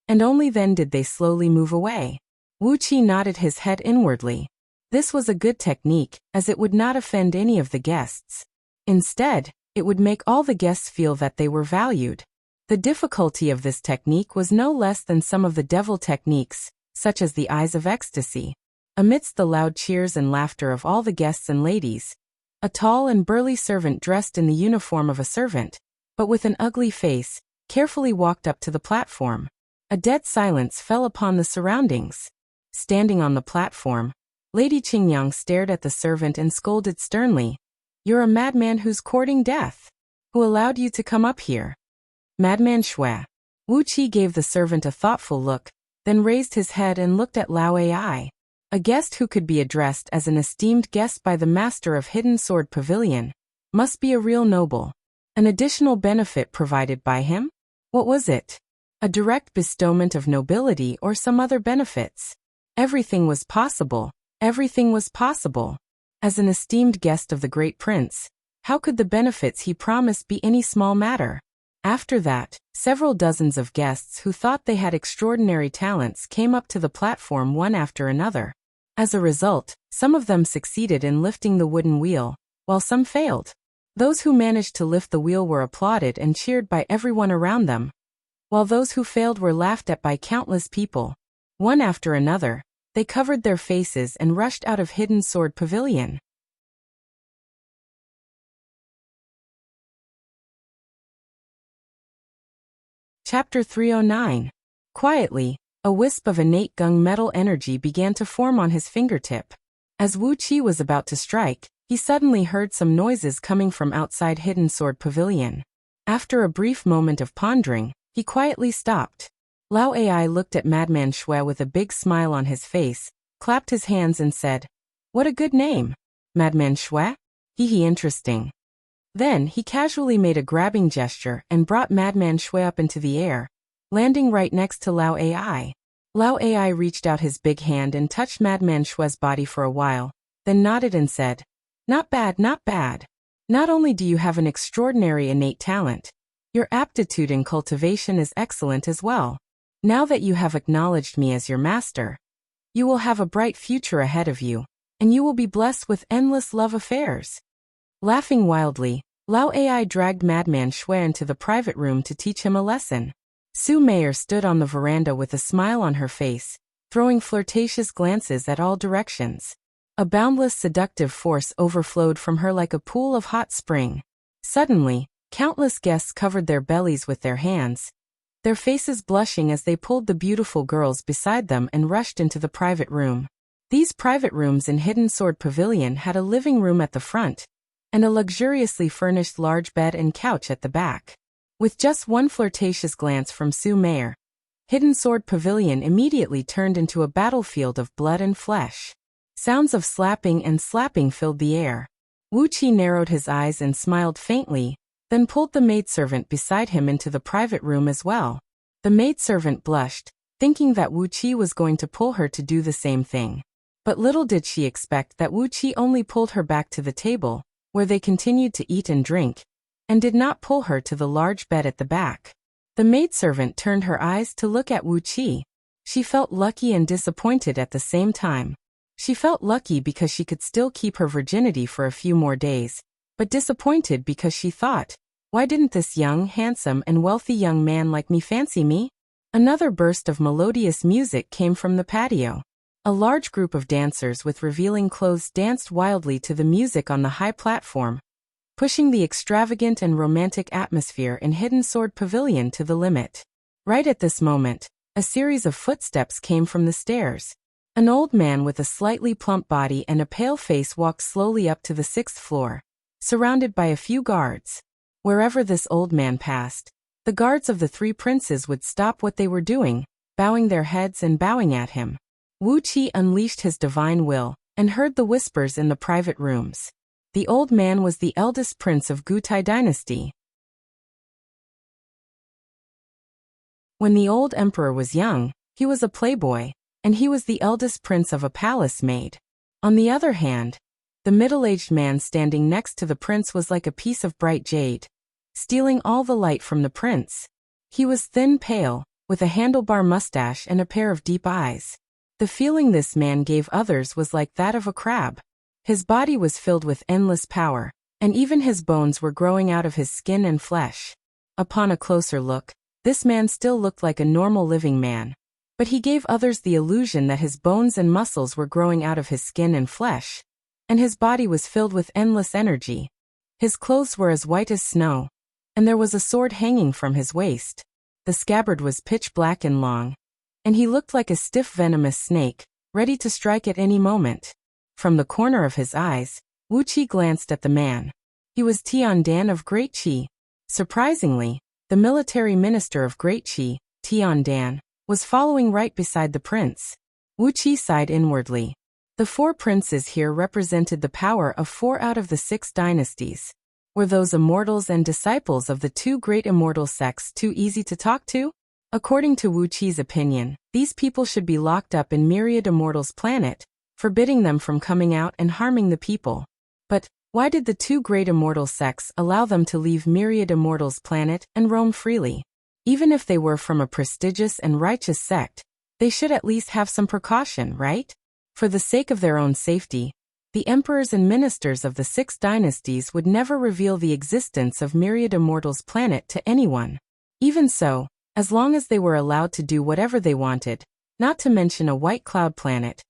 and only then did they slowly move away. Wuxia nodded his head inwardly. This was a good technique, as it would not offend any of the guests. Instead, it would make all the guests feel that they were valued. The difficulty of this technique was no less than some of the devil techniques, such as the Eyes of Ecstasy. Amidst the loud cheers and laughter of all the guests and ladies, a tall and burly servant dressed in the uniform of a servant, but with an ugly face, carefully walked up to the platform. A dead silence fell upon the surroundings. Standing on the platform, Lady Qingyang stared at the servant and scolded sternly, "You're a madman who's courting death. Who allowed you to come up here?" "Madman Shui." Wuxia gave the servant a thoughtful look, then raised his head and looked at Lao Ai. A guest who could be addressed as an esteemed guest by the master of Hidden Sword Pavilion must be a real noble. An additional benefit provided by him? What was it? A direct bestowment of nobility or some other benefits? Everything was possible. Everything was possible. As an esteemed guest of the great prince, how could the benefits he promised be any small matter? After that, several dozens of guests who thought they had extraordinary talents came up to the platform one after another. As a result, some of them succeeded in lifting the wooden wheel, while some failed. Those who managed to lift the wheel were applauded and cheered by everyone around them, while those who failed were laughed at by countless people. One after another, they covered their faces and rushed out of Hidden Sword Pavilion. Chapter 309. Quietly, a wisp of innate gunmetal energy began to form on his fingertip. As Wuxia was about to strike, he suddenly heard some noises coming from outside Hidden Sword Pavilion. After a brief moment of pondering, he quietly stopped. Lao Ai looked at Madman Shui with a big smile on his face, clapped his hands and said, "What a good name. Madman Shui? Hee interesting." Then he casually made a grabbing gesture and brought Madman Shui up into the air, landing right next to Lao Ai. Lao Ai reached out his big hand and touched Madman Shui's body for a while, then nodded and said, "Not bad, not bad. Not only do you have an extraordinary innate talent, your aptitude in cultivation is excellent as well. Now that you have acknowledged me as your master, you will have a bright future ahead of you, and you will be blessed with endless love affairs." Laughing wildly, Lao Ai dragged Madman Shui into the private room to teach him a lesson. Su Meier stood on the veranda with a smile on her face, throwing flirtatious glances at all directions. A boundless seductive force overflowed from her like a pool of hot spring. Suddenly, countless guests covered their bellies with their hands, their faces blushing as they pulled the beautiful girls beside them and rushed into the private room. These private rooms in Hidden Sword Pavilion had a living room at the front, and a luxuriously furnished large bed and couch at the back. With just one flirtatious glance from Su Meier, Hidden Sword Pavilion immediately turned into a battlefield of blood and flesh. Sounds of slapping and slapping filled the air. Wuxia narrowed his eyes and smiled faintly, then pulled the maidservant beside him into the private room as well. The maidservant blushed, thinking that Wuxia was going to pull her to do the same thing. But little did she expect that Wuxia only pulled her back to the table, where they continued to eat and drink, and did not pull her to the large bed at the back. The maidservant turned her eyes to look at Wuxia. She felt lucky and disappointed at the same time. She felt lucky because she could still keep her virginity for a few more days, but disappointed because she thought, "Why didn't this young, handsome, and wealthy young man like me fancy me?" Another burst of melodious music came from the patio. A large group of dancers with revealing clothes danced wildly to the music on the high platform, pushing the extravagant and romantic atmosphere in Hidden Sword Pavilion to the limit. Right at this moment, a series of footsteps came from the stairs. An old man with a slightly plump body and a pale face walked slowly up to the 6th floor, surrounded by a few guards. Wherever this old man passed, the guards of the three princes would stop what they were doing, bowing their heads and bowing at him. Wuxia unleashed his divine will, and heard the whispers in the private rooms. The old man was the eldest prince of Gutai dynasty. When the old emperor was young, he was a playboy, and he was the eldest prince of a palace maid. On the other hand, the middle-aged man standing next to the prince was like a piece of bright jade, stealing all the light from the prince. He was thin, pale, with a handlebar mustache and a pair of deep eyes. The feeling this man gave others was like that of a crab. His body was filled with endless power, and even his bones were growing out of his skin and flesh. Upon a closer look, this man still looked like a normal living man, but he gave others the illusion that his bones and muscles were growing out of his skin and flesh, and his body was filled with endless energy. His clothes were as white as snow, and there was a sword hanging from his waist. The scabbard was pitch black and long, and he looked like a stiff venomous snake, ready to strike at any moment. From the corner of his eyes, Wuxia glanced at the man. He was Tian Dan of Great Qi. Surprisingly, the military minister of Great Qi, Tian Dan, was following right beside the prince. Wuxia sighed inwardly. The 4 princes here represented the power of 4 out of the 6 dynasties. Were those immortals and disciples of the 2 great immortal sects too easy to talk to? According to Wuqia's opinion, these people should be locked up in Myriad Immortals' planet, forbidding them from coming out and harming the people. But why did the 2 great immortal sects allow them to leave Myriad Immortals' planet and roam freely? Even if they were from a prestigious and righteous sect, they should at least have some precaution, right? For the sake of their own safety, the emperors and ministers of the 6 dynasties would never reveal the existence of Myriad Immortals' planet to anyone. Even so, as long as they were allowed to do whatever they wanted, not to mention a white cloud planet,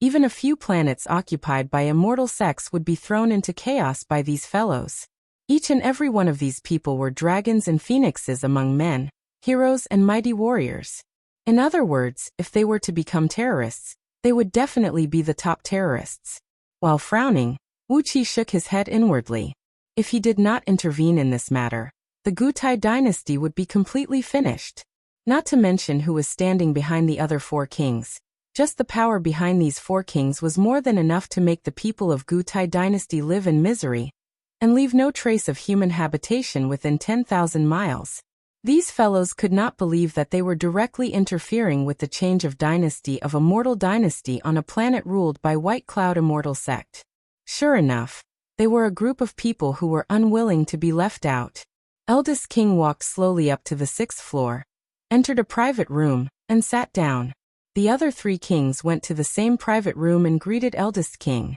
even a few planets occupied by immortal sects would be thrown into chaos by these fellows. Each and every one of these people were dragons and phoenixes among men, heroes and mighty warriors. In other words, if they were to become terrorists, they would definitely be the top terrorists. While frowning, Wuxia shook his head inwardly. If he did not intervene in this matter, the Gutai dynasty would be completely finished. Not to mention who was standing behind the other 4 kings. Just the power behind these 4 kings was more than enough to make the people of Gutai dynasty live in misery and leave no trace of human habitation within 10,000 miles. These fellows could not believe that they were directly interfering with the change of dynasty of a mortal dynasty on a planet ruled by White Cloud Immortal sect. Sure enough, they were a group of people who were unwilling to be left out. Eldest king walked slowly up to the 6th floor, entered a private room, and sat down. The other 3 kings went to the same private room and greeted eldest king.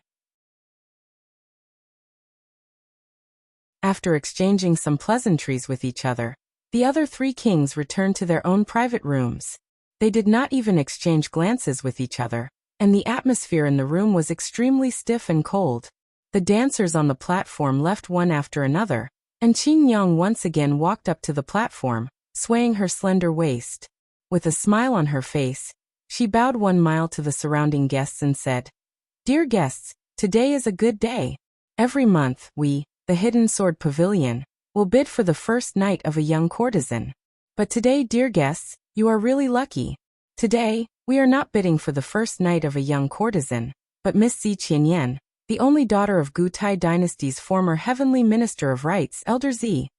After exchanging some pleasantries with each other, the other 3 kings returned to their own private rooms. They did not even exchange glances with each other, and the atmosphere in the room was extremely stiff and cold. The dancers on the platform left one after another, and Qing Yang once again walked up to the platform, swaying her slender waist. With a smile on her face, she bowed 1 mile to the surrounding guests and said, "Dear guests, today is a good day. Every month, we, the Hidden Sword Pavilion, will bid for the first night of a young courtesan. But today, dear guests, you are really lucky. Today, we are not bidding for the first night of a young courtesan, but Miss Zi Qianyan, the only daughter of Gutai dynasty's former heavenly minister of rights, Elder Zi.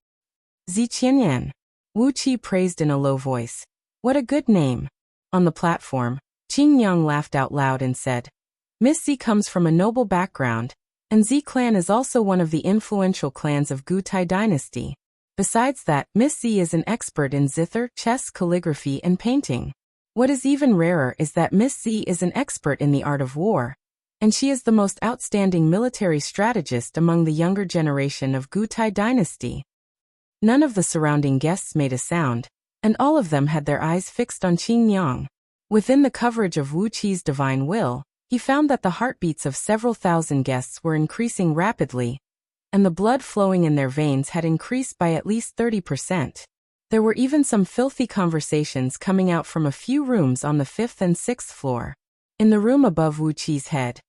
Zi Qianyan." Wu Qi praised in a low voice. "What a good name." On the platform, Qing Yang laughed out loud and said, "Miss Zi comes from a noble background, and Zi clan is also one of the influential clans of Gutai dynasty. Besides that, Miss Zi is an expert in zither, chess, calligraphy, and painting. What is even rarer is that Miss Zi is an expert in the art of war, and she is the most outstanding military strategist among the younger generation of Gutai dynasty." None of the surrounding guests made a sound, and all of them had their eyes fixed on Qing Yang. Within the coverage of Wu Qi's divine will, he found that the heartbeats of several thousand guests were increasing rapidly, and the blood flowing in their veins had increased by at least 30%. There were even some filthy conversations coming out from a few rooms on the 5th and 6th floor. In the room above Wu Qi's head,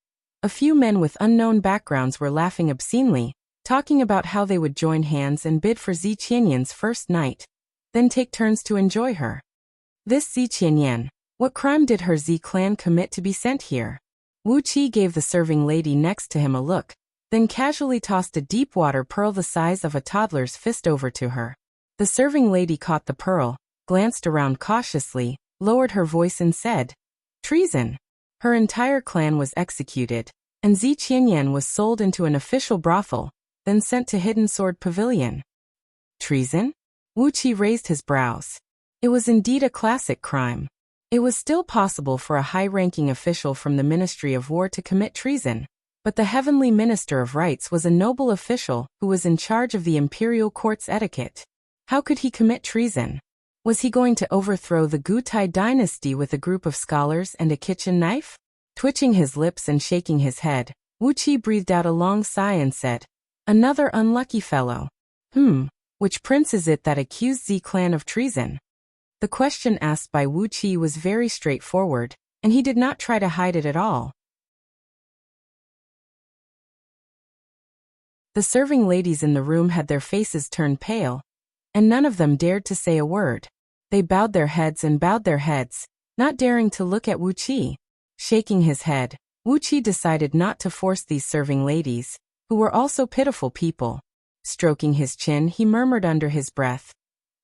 a few men with unknown backgrounds were laughing obscenely, talking about how they would join hands and bid for Zi Qianyan's first night, then take turns to enjoy her. This Zi Qianyan, what crime did her Zi clan commit to be sent here? Wu Qi gave the serving lady next to him a look, then casually tossed a deep-water pearl the size of a toddler's fist over to her. The serving lady caught the pearl, glanced around cautiously, lowered her voice and said, "Treason." Her entire clan was executed, and Zi Qianyan was sold into an official brothel, then sent to Hidden Sword Pavilion. Treason? Wu Qi raised his brows. It was indeed a classic crime. It was still possible for a high-ranking official from the Ministry of War to commit treason, but the Heavenly Minister of Rights was a noble official who was in charge of the imperial court's etiquette. How could he commit treason? Was he going to overthrow the Gutai dynasty with a group of scholars and a kitchen knife? Twitching his lips and shaking his head, Wu Qi breathed out a long sigh and said, "Another unlucky fellow. Which prince is it that accused Zi clan of treason?" The question asked by Wu Qi was very straightforward, and he did not try to hide it at all. The serving ladies in the room had their faces turned pale, and none of them dared to say a word. They bowed their heads and bowed their heads, not daring to look at Wu Qi. Shaking his head, Wu Qi decided not to force these serving ladies, who were also pitiful people. Stroking his chin, he murmured under his breath,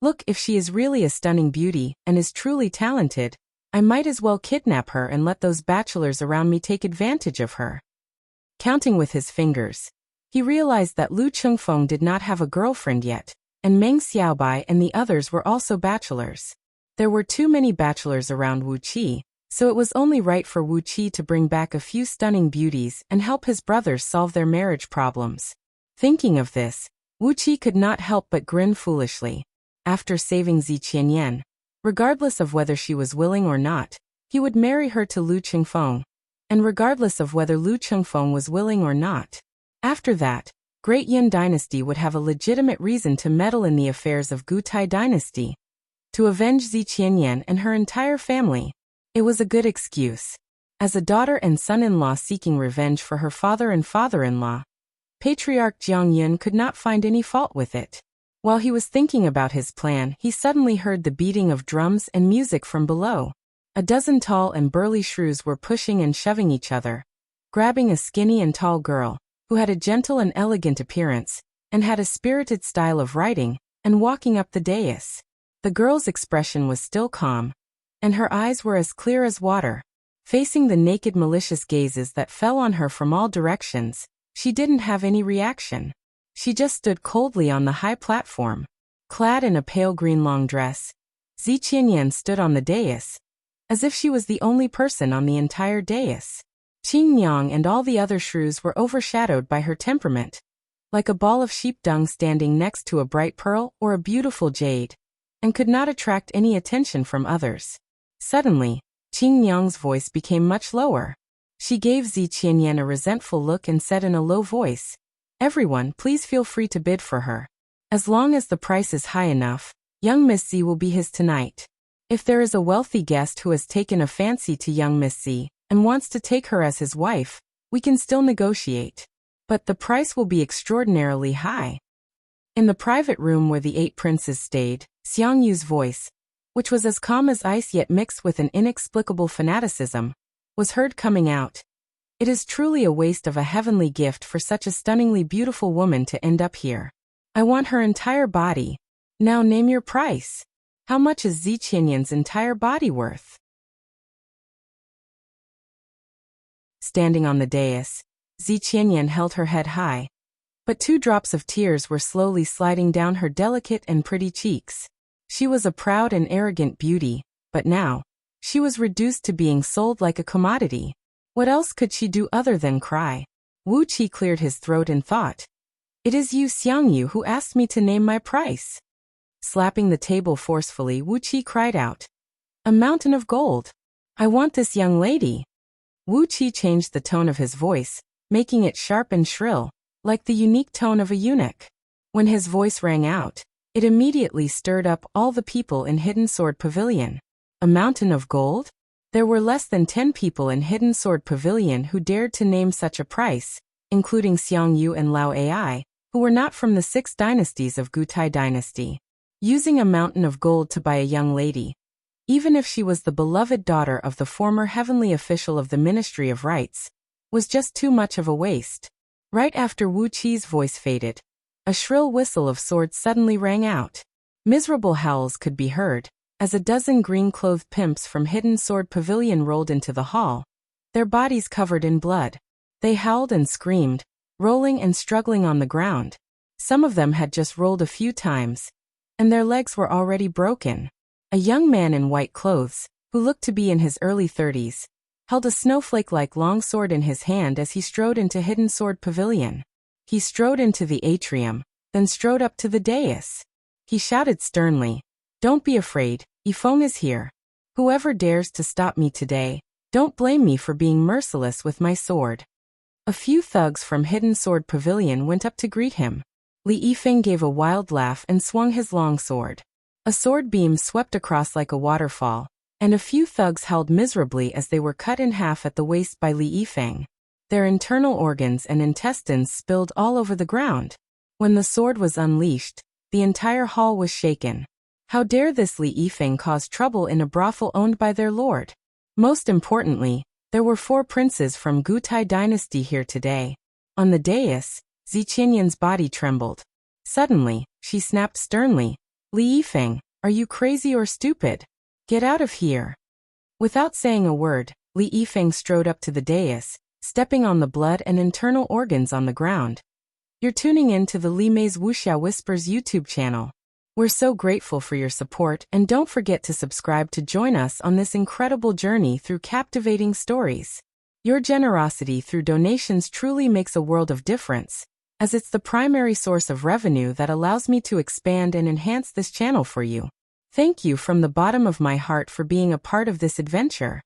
"Look, if she is really a stunning beauty and is truly talented, I might as well kidnap her and let those bachelors around me take advantage of her." Counting with his fingers, he realized that Lu Chengfeng did not have a girlfriend yet, and Meng Xiaobai and the others were also bachelors. There were too many bachelors around Wu Qi, so it was only right for Wu Qi to bring back a few stunning beauties and help his brothers solve their marriage problems. Thinking of this, Wu Qi could not help but grin foolishly. After saving Zi Qianyan, regardless of whether she was willing or not, he would marry her to Lu Chengfeng, and regardless of whether Lu Chengfeng was willing or not. After that, Great Yin dynasty would have a legitimate reason to meddle in the affairs of Gutai dynasty. To avenge Zi Qianyan and her entire family, it was a good excuse. As a daughter and son-in-law seeking revenge for her father and father-in-law, Patriarch Jiang Yun could not find any fault with it. While he was thinking about his plan, he suddenly heard the beating of drums and music from below. A dozen tall and burly shrews were pushing and shoving each other, grabbing a skinny and tall girl, who had a gentle and elegant appearance, and had a spirited style of riding, and walking up the dais. The girl's expression was still calm, and her eyes were as clear as water. Facing the naked malicious gazes that fell on her from all directions, she didn't have any reaction. She just stood coldly on the high platform. Clad in a pale green long dress, Zi Qianyan stood on the dais, as if she was the only person on the entire dais. Qing Yang and all the other shrews were overshadowed by her temperament, like a ball of sheep dung standing next to a bright pearl or a beautiful jade, and could not attract any attention from others. Suddenly, Qing Yang's voice became much lower. She gave Zi Qianyan a resentful look and said in a low voice, "Everyone, please feel free to bid for her. As long as the price is high enough, young Miss Zi will be his tonight. If there is a wealthy guest who has taken a fancy to young Miss Zi and wants to take her as his wife, we can still negotiate. But the price will be extraordinarily high." In the private room where the 8 princes stayed, Xiang Yu's voice, which was as calm as ice yet mixed with an inexplicable fanaticism, was heard coming out. "It is truly a waste of a heavenly gift for such a stunningly beautiful woman to end up here. I want her entire body. Now name your price. How much is Zi Qianyan's entire body worth?" Standing on the dais, Zi Qianyan held her head high, but 2 drops of tears were slowly sliding down her delicate and pretty cheeks. She was a proud and arrogant beauty, but now, she was reduced to being sold like a commodity. What else could she do other than cry? Wu Qi cleared his throat and thought, "It is you, Xiang Yu, who asked me to name my price." Slapping the table forcefully, Wu Qi cried out, "A mountain of gold! I want this young lady." Wu Qi changed the tone of his voice, making it sharp and shrill, like the unique tone of a eunuch. When his voice rang out, it immediately stirred up all the people in Hidden Sword Pavilion. A mountain of gold? There were less than 10 people in Hidden Sword Pavilion who dared to name such a price, including Xiang Yu and Lao Ai, who were not from the 6 dynasties of Gutai dynasty. Using a mountain of gold to buy a young lady, even if she was the beloved daughter of the former heavenly official of the Ministry of Rites, was just too much of a waste. Right after Wu Qi's voice faded, a shrill whistle of swords suddenly rang out. Miserable howls could be heard, as a dozen green-clothed pimps from Hidden Sword Pavilion rolled into the hall, their bodies covered in blood. They howled and screamed, rolling and struggling on the ground. Some of them had just rolled a few times, and their legs were already broken. A young man in white clothes, who looked to be in his early 30s, held a snowflake-like long sword in his hand as he strode into Hidden Sword Pavilion. He strode into the atrium, then strode up to the dais. He shouted sternly, "Don't be afraid, Yifeng is here. Whoever dares to stop me today, don't blame me for being merciless with my sword." A few thugs from Hidden Sword Pavilion went up to greet him. Li Yifeng gave a wild laugh and swung his long sword. A sword beam swept across like a waterfall, and a few thugs howled miserably as they were cut in half at the waist by Li Yifeng. Their internal organs and intestines spilled all over the ground. When the sword was unleashed, the entire hall was shaken. How dare this Li Yifeng cause trouble in a brothel owned by their lord? Most importantly, there were 4 princes from Gutai dynasty here today. On the dais, Zi Qianyan's body trembled. Suddenly, she snapped sternly, "Li Yifeng, are you crazy or stupid? Get out of here." Without saying a word, Li Yifeng strode up to the dais, stepping on the blood and internal organs on the ground. You're tuning in to the Li Mei's Wuxia Whispers YouTube channel. We're so grateful for your support, and don't forget to subscribe to join us on this incredible journey through captivating stories. Your generosity through donations truly makes a world of difference, as it's the primary source of revenue that allows me to expand and enhance this channel for you. Thank you from the bottom of my heart for being a part of this adventure.